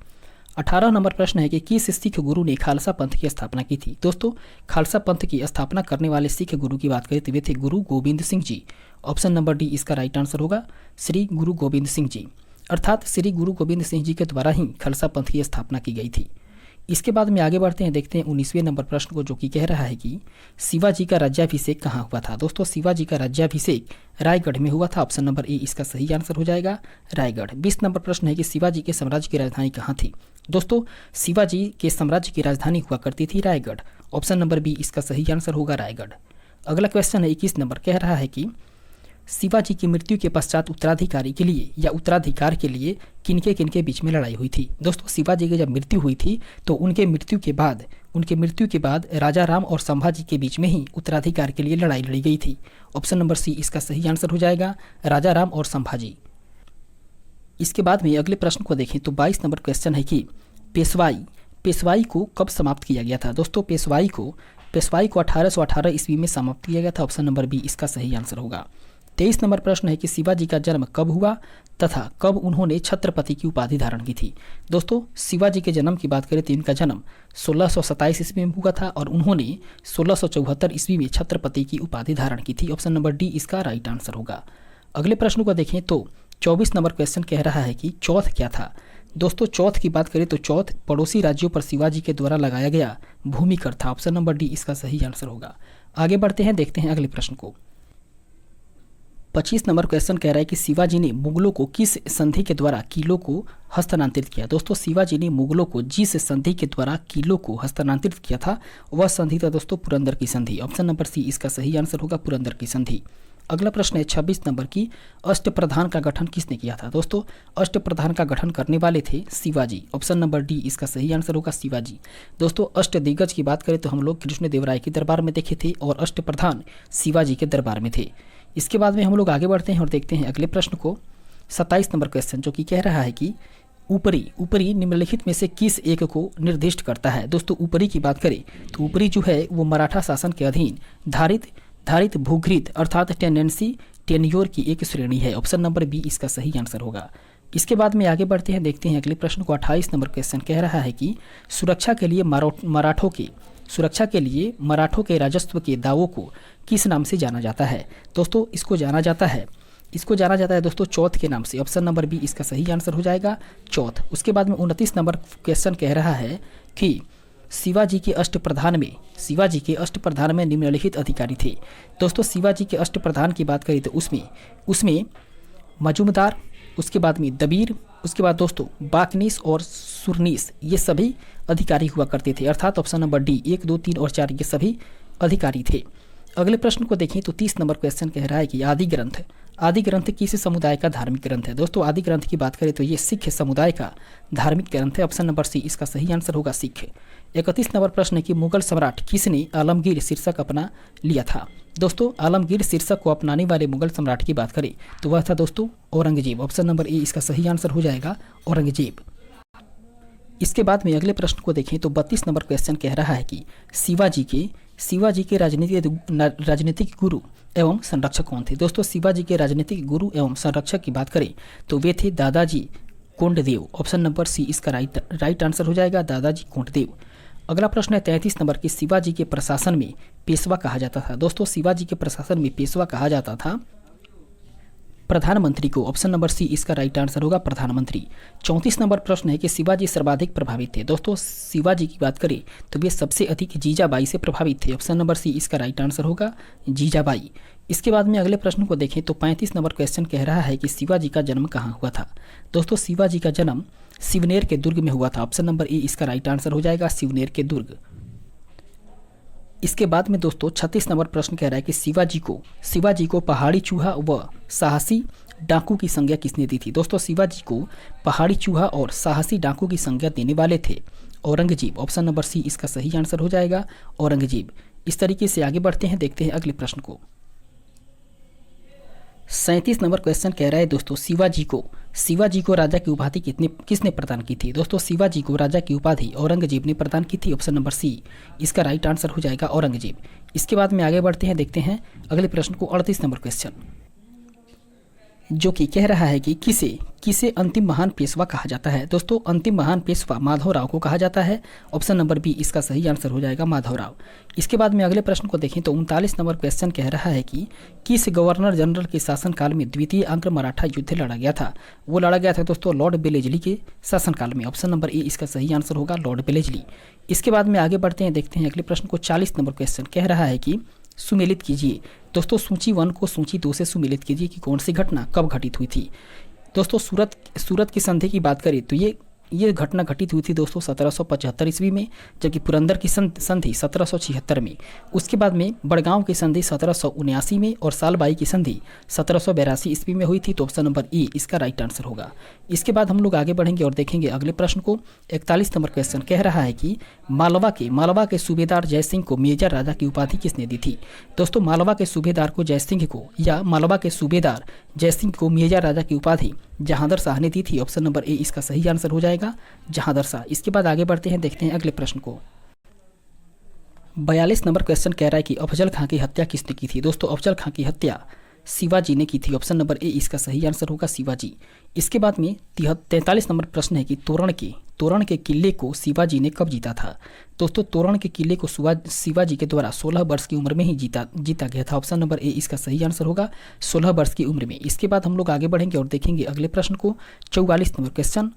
18 नंबर प्रश्न है कि किस सिख गुरु ने खालसा पंथ की स्थापना की थी। दोस्तों खालसा पंथ की स्थापना करने वाले सिख गुरु की बात करें तो वे थे गुरु Govind Singh ji, option number D इसका राइट आंसर होगा, श्री गुरु गोविंद सिंह जी। अर्थात श्री गुरु गोविंद सिंह जी के द्वारा ही खालसा पंथ की स्थापना की गई थी। इसके बाद में आगे बढ़ते हैं, देखते हैं 19वें नंबर प्रश्न को, जो कि कह रहा है कि शिवाजी का राज्याभिषेक कहाँ हुआ था। दोस्तों शिवाजी का राज्याभिषेक रायगढ़ में हुआ था, ऑप्शन नंबर ए इसका सही आंसर हो जाएगा, रायगढ़। 20 नंबर प्रश्न है कि शिवाजी के साम्राज्य की राजधानी कहाँ थी। दोस्तों शिवाजी के साम्राज्य की राजधानी हुआ करती थी रायगढ़, ऑप्शन नंबर बी इसका सही आंसर होगा, रायगढ़। अगला क्वेश्चन है 21 नंबर, कह रहा है कि शिवाजी की मृत्यु के पश्चात उत्तराधिकारी के लिए या उत्तराधिकार के लिए किनके बीच में लड़ाई हुई थी। दोस्तों शिवाजी की जब मृत्यु हुई थी तो उनके मृत्यु के बाद राजा राम और संभाजी के बीच में ही उत्तराधिकार के लिए लड़ाई लड़ी गई थी, ऑप्शन नंबर सी इसका सही आंसर हो जाएगा, राजा राम और संभाजी। इसके बाद में अगले प्रश्न को देखें तो 22 नंबर क्वेश्चन है कि पेशवाई को कब समाप्त किया गया था। दोस्तों पेशवाई को 1818 ईस्वी में समाप्त किया गया था, ऑप्शन नंबर बी इसका सही आंसर होगा। 23 नंबर प्रश्न है कि शिवाजी का जन्म कब हुआ तथा कब उन्होंने छत्रपति की उपाधि धारण की थी। दोस्तों शिवाजी के जन्म की बात करें तो इनका जन्म 1627 ईस्वी में हुआ था और उन्होंने 1674 ईस्वी में छत्रपति की उपाधि धारण की थी, ऑप्शन नंबर डी इसका राइट आंसर होगा। अगले प्रश्न को देखें तो 24 नंबर क्वेश्चन कह रहा है कि चौथ क्या था। दोस्तों चौथ की बात करें तो चौथ पड़ोसी राज्यों पर शिवाजी के द्वारा लगाया गया भूमि कर था, ऑप्शन नंबर डी इसका सही आंसर होगा। आगे बढ़ते हैं, देखते हैं अगले प्रश्न को। 25 नंबर क्वेश्चन कह रहा है कि शिवाजी ने मुगलों को किस संधि के द्वारा किलों को हस्तांतरित किया। दोस्तों शिवाजी ने मुगलों को जिस संधि के द्वारा किलों को हस्तांतरित किया था वह संधि था दोस्तों पुरंदर की संधि, ऑप्शन नंबर सी इसका सही आंसर होगा, पुरंदर की संधि। अगला प्रश्न है 26 नंबर की, अष्टप्रधान का गठन किसने किया था। दोस्तों अष्टप्रधान का गठन करने वाले थे शिवाजी, ऑप्शन नंबर डी इसका सही आंसर होगा, शिवाजी। दोस्तों अष्टदिग्गज की बात करें तो हम लोग कृष्णदेवराय के दरबार में देखे थे और अष्टप्रधान शिवाजी के दरबार में थे। इसके बाद में हम लोग आगे बढ़ते हैं और देखते हैं अगले प्रश्न को। 27 नंबर क्वेश्चन जो कि कह रहा है कि ऊपरी ऊपरी निम्नलिखित में से किस एक को निर्दिष्ट करता है? दोस्तों ऊपरी की बात करें तो ऊपरी जो है वो मराठा शासन के अधीन धारित भूघृत अर्थात टेंडेंसी टेन्योर की एक श्रेणी है। ऑप्शन नंबर बी इसका सही आंसर होगा। इसके बाद में आगे बढ़ते हैं, देखते हैं अगले प्रश्न को। 28 नंबर क्वेश्चन कह रहा है कि सुरक्षा के लिए मराठों के राजस्व के दावों को किस नाम से जाना जाता है? दोस्तों इसको जाना जाता है दोस्तों चौथ के नाम से। ऑप्शन नंबर बी इसका सही आंसर हो जाएगा, चौथ। उसके बाद में 29 नंबर क्वेश्चन कह रहा है कि शिवाजी के अष्टप्रधान में निम्नलिखित अधिकारी थे। दोस्तों शिवाजी के अष्टप्रधान की बात करें तो उसमें मजूमदार, उसके बाद में दबीर, उसके बाद दोस्तों बाकनीस और सुरनीस, ये सभी अधिकारी हुआ करते थे। अर्थात ऑप्शन नंबर डी 1, 2, 3 और 4 ये सभी अधिकारी थे। अगले प्रश्न को देखें तो 30 नंबर क्वेश्चन कह रहा है कि आदि ग्रंथ किस समुदाय का धार्मिक ग्रंथ है? दोस्तों आदि ग्रंथ की बात करें तो ये सिख समुदाय का धार्मिक ग्रंथ है। ऑप्शन नंबर सी इसका सही आंसर होगा, सिख। 31 नंबर प्रश्न है कि मुगल सम्राट किसने आलमगीर शीर्षक अपना लिया था? दोस्तों आलमगीर शीर्षक को अपनाने वाले मुगल सम्राट की बात करें तो वह था दोस्तों औरंगजेब। ऑप्शन नंबर ए इसका सही आंसर हो जाएगा, औरंगजेब। इसके बाद में अगले प्रश्न को देखें तो 32 नंबर क्वेश्चन कह रहा है कि शिवाजी के राजनीतिक गुरु एवं संरक्षक कौन थे? दोस्तों शिवाजी के राजनीतिक गुरु एवं संरक्षक की बात करें तो वे थे दादाजी कोंडदेव। ऑप्शन नंबर सी इसका राइट आंसर हो जाएगा, दादाजी कोंडदेव। अगला प्रश्न है 33 नंबर की शिवाजी के प्रशासन में पेशवा कहा जाता था। दोस्तों शिवाजी के प्रशासन में पेशवा कहा जाता था प्रधानमंत्री को। ऑप्शन नंबर सी इसका राइट आंसर होगा, प्रधानमंत्री। 34 नंबर प्रश्न है कि शिवाजी सर्वाधिक प्रभावित थे। दोस्तों शिवाजी की बात करें तो वे सबसे अधिक जीजाबाई से प्रभावित थे। ऑप्शन नंबर सी इसका राइट आंसर होगा, जीजाबाई। इसके बाद में अगले प्रश्न को देखें तो 35 नंबर क्वेश्चन कह रहा है कि शिवाजी का जन्म कहाँ हुआ था? दोस्तों शिवाजी का जन्म शिवनेर के दुर्ग में हुआ था। ऑप्शन नंबर ए इसका राइट आंसर हो जाएगा, शिवनेर के दुर्ग। इसके बाद में दोस्तों 36 नंबर प्रश्न कह रहा है कि शिवाजी को पहाड़ी चूहा व साहसी डाकू की संज्ञा किसने दी थी? दोस्तों शिवाजी को पहाड़ी चूहा और साहसी डाकू की संज्ञा देने वाले थे औरंगजेब। ऑप्शन नंबर सी इसका सही आंसर हो जाएगा, औरंगजेब। इस तरीके से आगे बढ़ते हैं, देखते हैं अगले प्रश्न को। 37 नंबर क्वेश्चन कह रहा है दोस्तों शिवाजी को राजा की उपाधि किसने प्रदान की थी? दोस्तों शिवाजी को राजा की उपाधि औरंगजेब ने प्रदान की थी। ऑप्शन नंबर सी इसका राइट आंसर हो जाएगा, औरंगजेब। इसके बाद में आगे बढ़ते हैं, देखते हैं अगले प्रश्न को। 38 नंबर क्वेश्चन जो कि कह रहा है कि किसे अंतिम महान पेशवा कहा जाता है? दोस्तों अंतिम महान पेशवा माधवराव को कहा जाता है। ऑप्शन नंबर बी इसका सही आंसर हो जाएगा, माधवराव। इसके बाद में अगले प्रश्न को देखें तो 39 नंबर क्वेश्चन कह रहा है कि किस गवर्नर जनरल के शासनकाल में द्वितीय आंग्ल मराठा युद्ध लड़ा गया था? वो लड़ा गया था दोस्तों लॉर्ड बेलेजली के शासनकाल में। ऑप्शन नंबर ए इसका सही आंसर होगा, लॉर्ड बेलेजली। इसके बाद में आगे बढ़ते हैं, देखते हैं अगले प्रश्न को। 40 नंबर क्वेश्चन कह रहा है कि सुमेलित कीजिए। दोस्तों सूची 1 को सूची 2 से सुमेलित कीजिए कि कौन सी घटना कब घटित हुई थी। दोस्तों सूरत की संधि की बात करें तो ये घटना घटित हुई थी दोस्तों 1775 ईस्वी में, जबकि पुरंदर की संधि 1776 में। उसके बाद में बड़गांव की संधि 1779 में और सालबाई की संधि 1782 ईस्वी में हुई थी। तो ऑप्शन नंबर ई इसका राइट आंसर होगा। इसके बाद हम लोग आगे बढ़ेंगे और देखेंगे अगले प्रश्न को। 41 नंबर क्वेश्चन कह रहा है कि मालवा के सूबेदार जयसिंह को मेजर राजा की उपाधि किसने दी थी? दोस्तों मालवा के सूबेदार को जयसिंह को या मालवा के सूबेदार जयसिंह को मेजर राजा की उपाधि जहांदर शाह ने दी थी। ऑप्शन नंबर ए इसका सही आंसर हो जाएगा, जहांदर शाह। इसके बाद आगे बढ़ते हैं, देखते हैं अगले प्रश्न को। 42 नंबर क्वेश्चन कह रहा है कि अफजल खां की हत्या किसने की थी? दोस्तों अफजल खां की हत्या शिवाजी ने की थी। ऑप्शन नंबर ए इसका सही आंसर होगा, शिवाजी। इसके बाद में 43 नंबर प्रश्न है कि तोरण के किले को शिवाजी ने कब जीता था? दोस्तों तोरण के किले को शिवाजी के द्वारा 16 वर्ष की उम्र में ही जीता गया था। ऑप्शन नंबर ए इसका सही आंसर होगा, 16 वर्ष की उम्र में। इसके बाद हम लोग आगे बढ़ेंगे और देखेंगे अगले प्रश्न को। 44 नंबर क्वेश्चन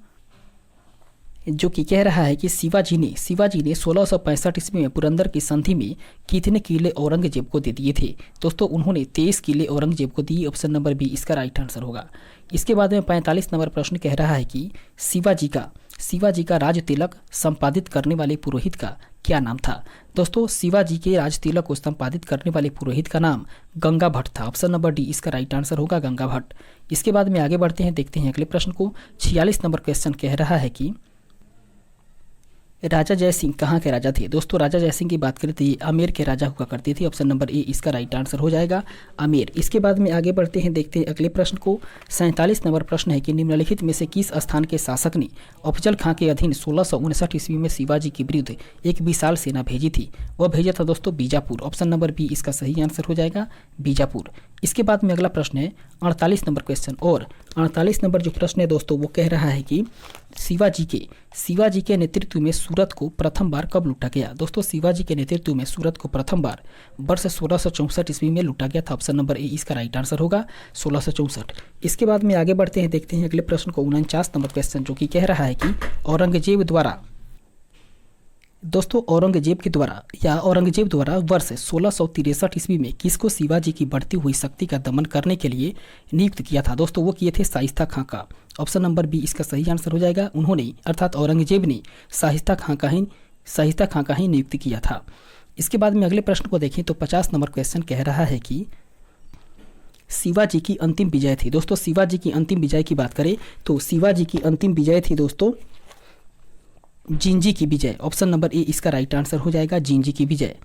जो कि कह रहा है कि शिवाजी ने 1665 ईस्वी में पुरंदर की संधि में कितने किले औरंगजेब को दे दिए थे? दोस्तों उन्होंने 23 किले औरंगजेब को दिए। ऑप्शन नंबर बी इसका राइट आंसर होगा। इसके बाद में 45 नंबर प्रश्न कह रहा है कि शिवाजी का राज तिलक संपादित करने वाले पुरोहित का क्या नाम था? दोस्तों शिवाजी के राज तिलक को संपादित करने वाले पुरोहित का नाम गंगा भट्ट था। ऑप्शन नंबर डी इसका राइट आंसर होगा, गंगा भट्ट। इसके बाद में आगे बढ़ते हैं, देखते हैं अगले प्रश्न को। 46 नंबर क्वेश्चन कह रहा है कि राजा जय सिंह कहाँ के राजा थे? दोस्तों राजा जय सिंह की बात करें तो ये आमेर के राजा हुआ करते थे। ऑप्शन नंबर ए इसका राइट आंसर हो जाएगा, आमेर। इसके बाद में आगे बढ़ते हैं, देखते हैं अगले प्रश्न को। 47 नंबर प्रश्न है कि निम्नलिखित में से किस स्थान के शासक ने अफजल खां के अधीन 1659 ईस्वी में शिवाजी के विरुद्ध एक विशाल सेना भेजी थी? वह भेजा था दोस्तों बीजापुर। ऑप्शन नंबर बी इसका सही आंसर हो जाएगा, बीजापुर। इसके बाद में अगला प्रश्न है 48 नंबर क्वेश्चन, और 48 नंबर जो प्रश्न है दोस्तों वो कह रहा है कि शिवाजी के नेतृत्व में सूरत को प्रथम बार कब लूटा गया? दोस्तों शिवाजी के नेतृत्व में सूरत को प्रथम बार वर्ष 1664 ईस्वी में लूटा गया था। ऑप्शन नंबर ए इसका राइट आंसर होगा, 1664। इसके बाद में आगे बढ़ते हैं, देखते हैं अगले प्रश्न को। 49 नंबर क्वेश्चन जो कि कह रहा है कि औरंगजेब द्वारा वर्ष 1663 ईस्वी में किसको शिवाजी की बढ़ती हुई शक्ति का दमन करने के लिए नियुक्त किया था? दोस्तों वो किए थे शाइस्ता खां का। ऑप्शन नंबर बी इसका सही आंसर हो जाएगा। उन्होंने अर्थात औरंगजेब ने शाइस्ता खां का ही नियुक्त किया था। इसके बाद में अगले प्रश्न को देखें तो 50 नंबर क्वेश्चन कह रहा है कि शिवाजी की अंतिम विजय थी। दोस्तों शिवाजी की अंतिम विजय की बात करें तो शिवाजी की अंतिम विजय थी दोस्तों जिंजी की विजय। ऑप्शन नंबर ए इसका राइट आंसर हो जाएगा, जिंजी की विजय।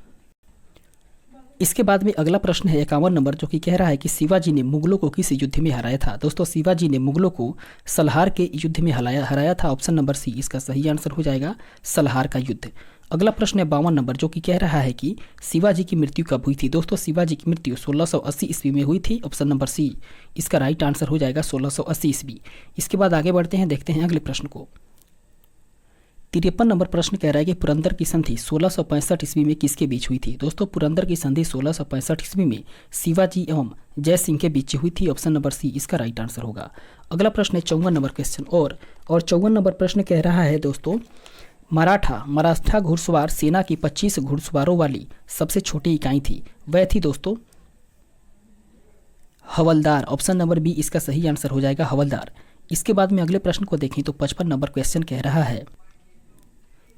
इसके बाद में अगला प्रश्न है 51 नंबर जो कि कह रहा है कि शिवाजी ने मुगलों को किस युद्ध में हराया था? दोस्तों शिवाजी ने मुगलों को सलहार के युद्ध में हराया था। ऑप्शन नंबर सी इसका सही आंसर हो जाएगा, सलहार का युद्ध। अगला प्रश्न है 52 नंबर जो कि कह रहा है कि शिवाजी की मृत्यु कब हुई थी? दोस्तों शिवाजी की मृत्यु 1680 ईस्वी में हुई थी। ऑप्शन नंबर सी इसका राइट आंसर हो जाएगा, 1680 ईस्वी। इसके बाद आगे बढ़ते हैं, देखते हैं अगले प्रश्न को। 53 नंबर प्रश्न कह रहा है कि पुरंदर की संधि 1665 ईस्वी में किसके बीच हुई थी? दोस्तों पुरंदर की संधि 1665 ईस्वी में शिवाजी एवं जय सिंह के बीच हुई थी। ऑप्शन नंबर सी इसका राइट आंसर होगा। अगला प्रश्न है 54 नंबर क्वेश्चन, और 54 नंबर प्रश्न कह रहा है दोस्तों मराठा घुड़सवार सेना की 25 घुड़सवारों वाली सबसे छोटी इकाई थी, वह थी दोस्तों हवलदार। ऑप्शन नंबर बी इसका सही आंसर हो जाएगा, हवलदार। इसके बाद में अगले प्रश्न को देखें तो 55 नंबर क्वेश्चन कह रहा है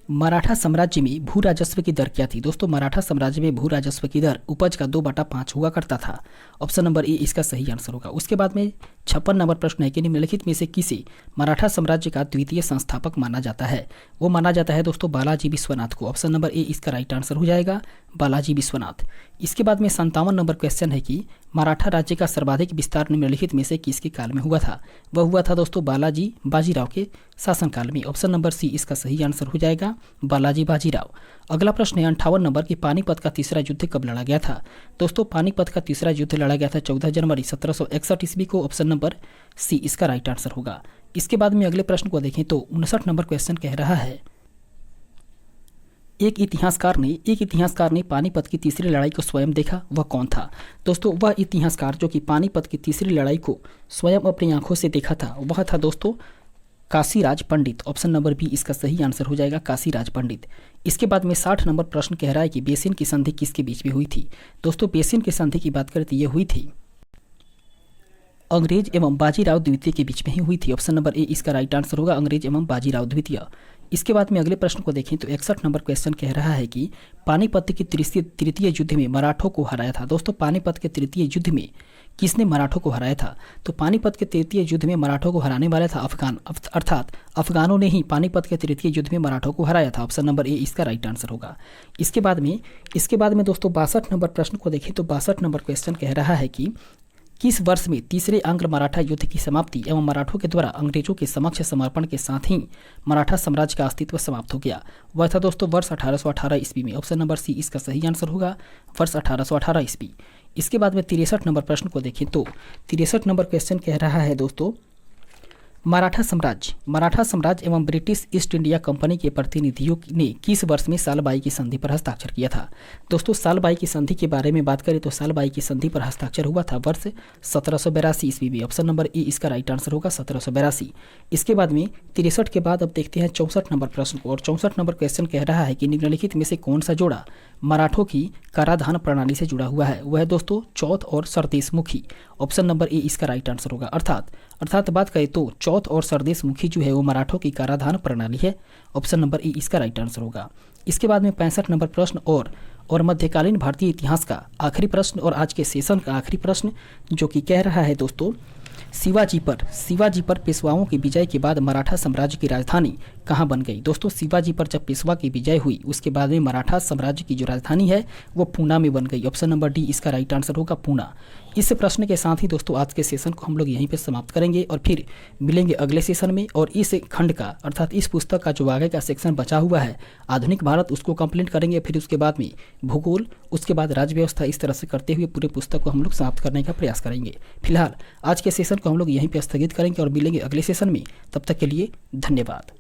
मराठा साम्राज्य में भू राजस्व की दर क्या थी? दोस्तों मराठा साम्राज्य में भू राजस्व की दर उपज का 2/5 हुआ करता था। ऑप्शन नंबर ए इसका सही आंसर होगा। उसके बाद में 56 नंबर प्रश्न है कि निम्नलिखित में से किसे मराठा साम्राज्य का द्वितीय संस्थापक माना जाता है? वो माना जाता है दोस्तों बालाजी विश्वनाथ को। ऑप्शन नंबर ए इसका राइट आंसर हो जाएगा, बालाजी विश्वनाथ। इसके बाद में 57 नंबर क्वेश्चन है कि मराठा राज्य का सर्वाधिक विस्तार निम्नलिखित में से किसके काल में हुआ था? वह हुआ था दोस्तों बाजीराव के शासनकाल में। ऑप्शन नंबर सी इसका सही आंसर हो जाएगा, बालाजी बाजीराव। अगला प्रश्न है 58 नंबर कि पानीपत का तीसरा युद्ध कब लड़ा गया था? दोस्तों पानीपत का तीसरा युद्ध लड़ा गया था 14 जनवरी 1761 ईस्वी को। ऑप्शन नंबर सी इसका राइट आंसर होगा। इसके बाद में अगले प्रश्न को देखें तो 59 नंबर क्वेश्चन कह रहा है एक इतिहासकार ने पानीपत की तीसरी लड़ाई को स्वयं देखा, वह कौन था? दोस्तों वह इतिहासकार जो कि पानीपत की तीसरी लड़ाई को स्वयं अपनी आंखों से देखा था वह था दोस्तों काशीराज पंडित। ऑप्शन नंबर बी इसका सही आंसर हो जाएगा, काशीराज पंडित। इसके बाद में 60 नंबर प्रश्न कह रहा है कि बेसिन की संधि किसके बीच में हुई थी? दोस्तों बेसिन की संधि की बात करें तो ये हुई थी अंग्रेज एवं बाजीराव द्वितीय के बीच में ही हुई थी। ऑप्शन नंबर ए इसका राइट आंसर होगा, अंग्रेज एवं बाजीराव द्वितीय। इसके बाद में अगले प्रश्न को देखें तो 61 नंबर क्वेश्चन कह रहा है कि पानीपत के तृतीय युद्ध में मराठों को हराया था। दोस्तों पानीपत के तृतीय युद्ध में किसने मराठों को हराया था? तो पानीपत के तृतीय युद्ध में मराठों को हराने वाला था अफगान, अर्थात अफगानों ने ही पानीपत के तृतीय युद्ध में मराठों को हराया था। ऑप्शन नंबर ए इसका राइट आंसर होगा। इसके बाद में दोस्तों 62 नंबर प्रश्न को देखें तो 62 नंबर क्वेश्चन कह रहा है कि किस वर्ष में तीसरे आंग्ल मराठा युद्ध की समाप्ति एवं मराठों के द्वारा अंग्रेजों के समक्ष समर्पण के साथ ही मराठा साम्राज्य का अस्तित्व समाप्त हो गया? वह था दोस्तों वर्ष 1818 ईस्वी में। ऑप्शन नंबर सी इसका सही आंसर होगा, वर्ष 1818 ईस्वी। इसके बाद में 63 नंबर प्रश्न को देखें तो 63 नंबर क्वेश्चन कह रहा है दोस्तों मराठा साम्राज्य एवं ब्रिटिश ईस्ट इंडिया कंपनी के प्रतिनिधियों ने किस वर्ष में सालबाई की संधि पर हस्ताक्षर किया था? दोस्तों सालबाई की संधि के बारे में बात करें तो सालबाई की संधि पर हस्ताक्षर हुआ था वर्ष 1782 ईस्वी में। ऑप्शन नंबर ए इसका राइट आंसर होगा, 1782। इसके बाद में 63 के बाद अब देखते हैं 64 नंबर प्रश्न को, और 64 नंबर क्वेश्चन कह रहा है कि निम्नलिखित में से कौन सा जोड़ा मराठों की कराधान प्रणाली से जुड़ा हुआ है? वह दोस्तों चौथ और सरदेश मुखी। ऑप्शन नंबर ए इसका राइट आंसर होगा। अर्थात बात करें तो चौथ और सरदेश मुखी जो है वो मराठों की कराधान प्रणाली है। ऑप्शन नंबर ए इसका राइट आंसर होगा। इसके बाद में 65 नंबर प्रश्न और मध्यकालीन भारतीय इतिहास का आखिरी प्रश्न और आज के सेशन का आखिरी प्रश्न जो कि कह रहा है दोस्तों शिवाजी पर पेशवाओं की विजय के बाद मराठा साम्राज्य की राजधानी कहाँ बन गई? दोस्तों शिवाजी पर जब पेशवा की विजय हुई उसके बाद में मराठा साम्राज्य की जो राजधानी है वो पूना में बन गई। ऑप्शन नंबर डी इसका राइट आंसर होगा, पूना। इस प्रश्न के साथ ही दोस्तों आज के सेशन को हम लोग यहीं पे समाप्त करेंगे और फिर मिलेंगे अगले सेशन में। और इस खंड का अर्थात इस पुस्तक का जो आगे का सेक्शन बचा हुआ है आधुनिक भारत उसको कंप्लीट करेंगे, फिर उसके बाद में भूगोल, उसके बाद राज्य व्यवस्था, इस तरह से करते हुए पूरे पुस्तक को हम लोग समाप्त करने का प्रयास करेंगे। फिलहाल आज के सेशन को हम लोग यहीं पे स्थगित करेंगे और मिलेंगे अगले सेशन में। तब तक के लिए धन्यवाद।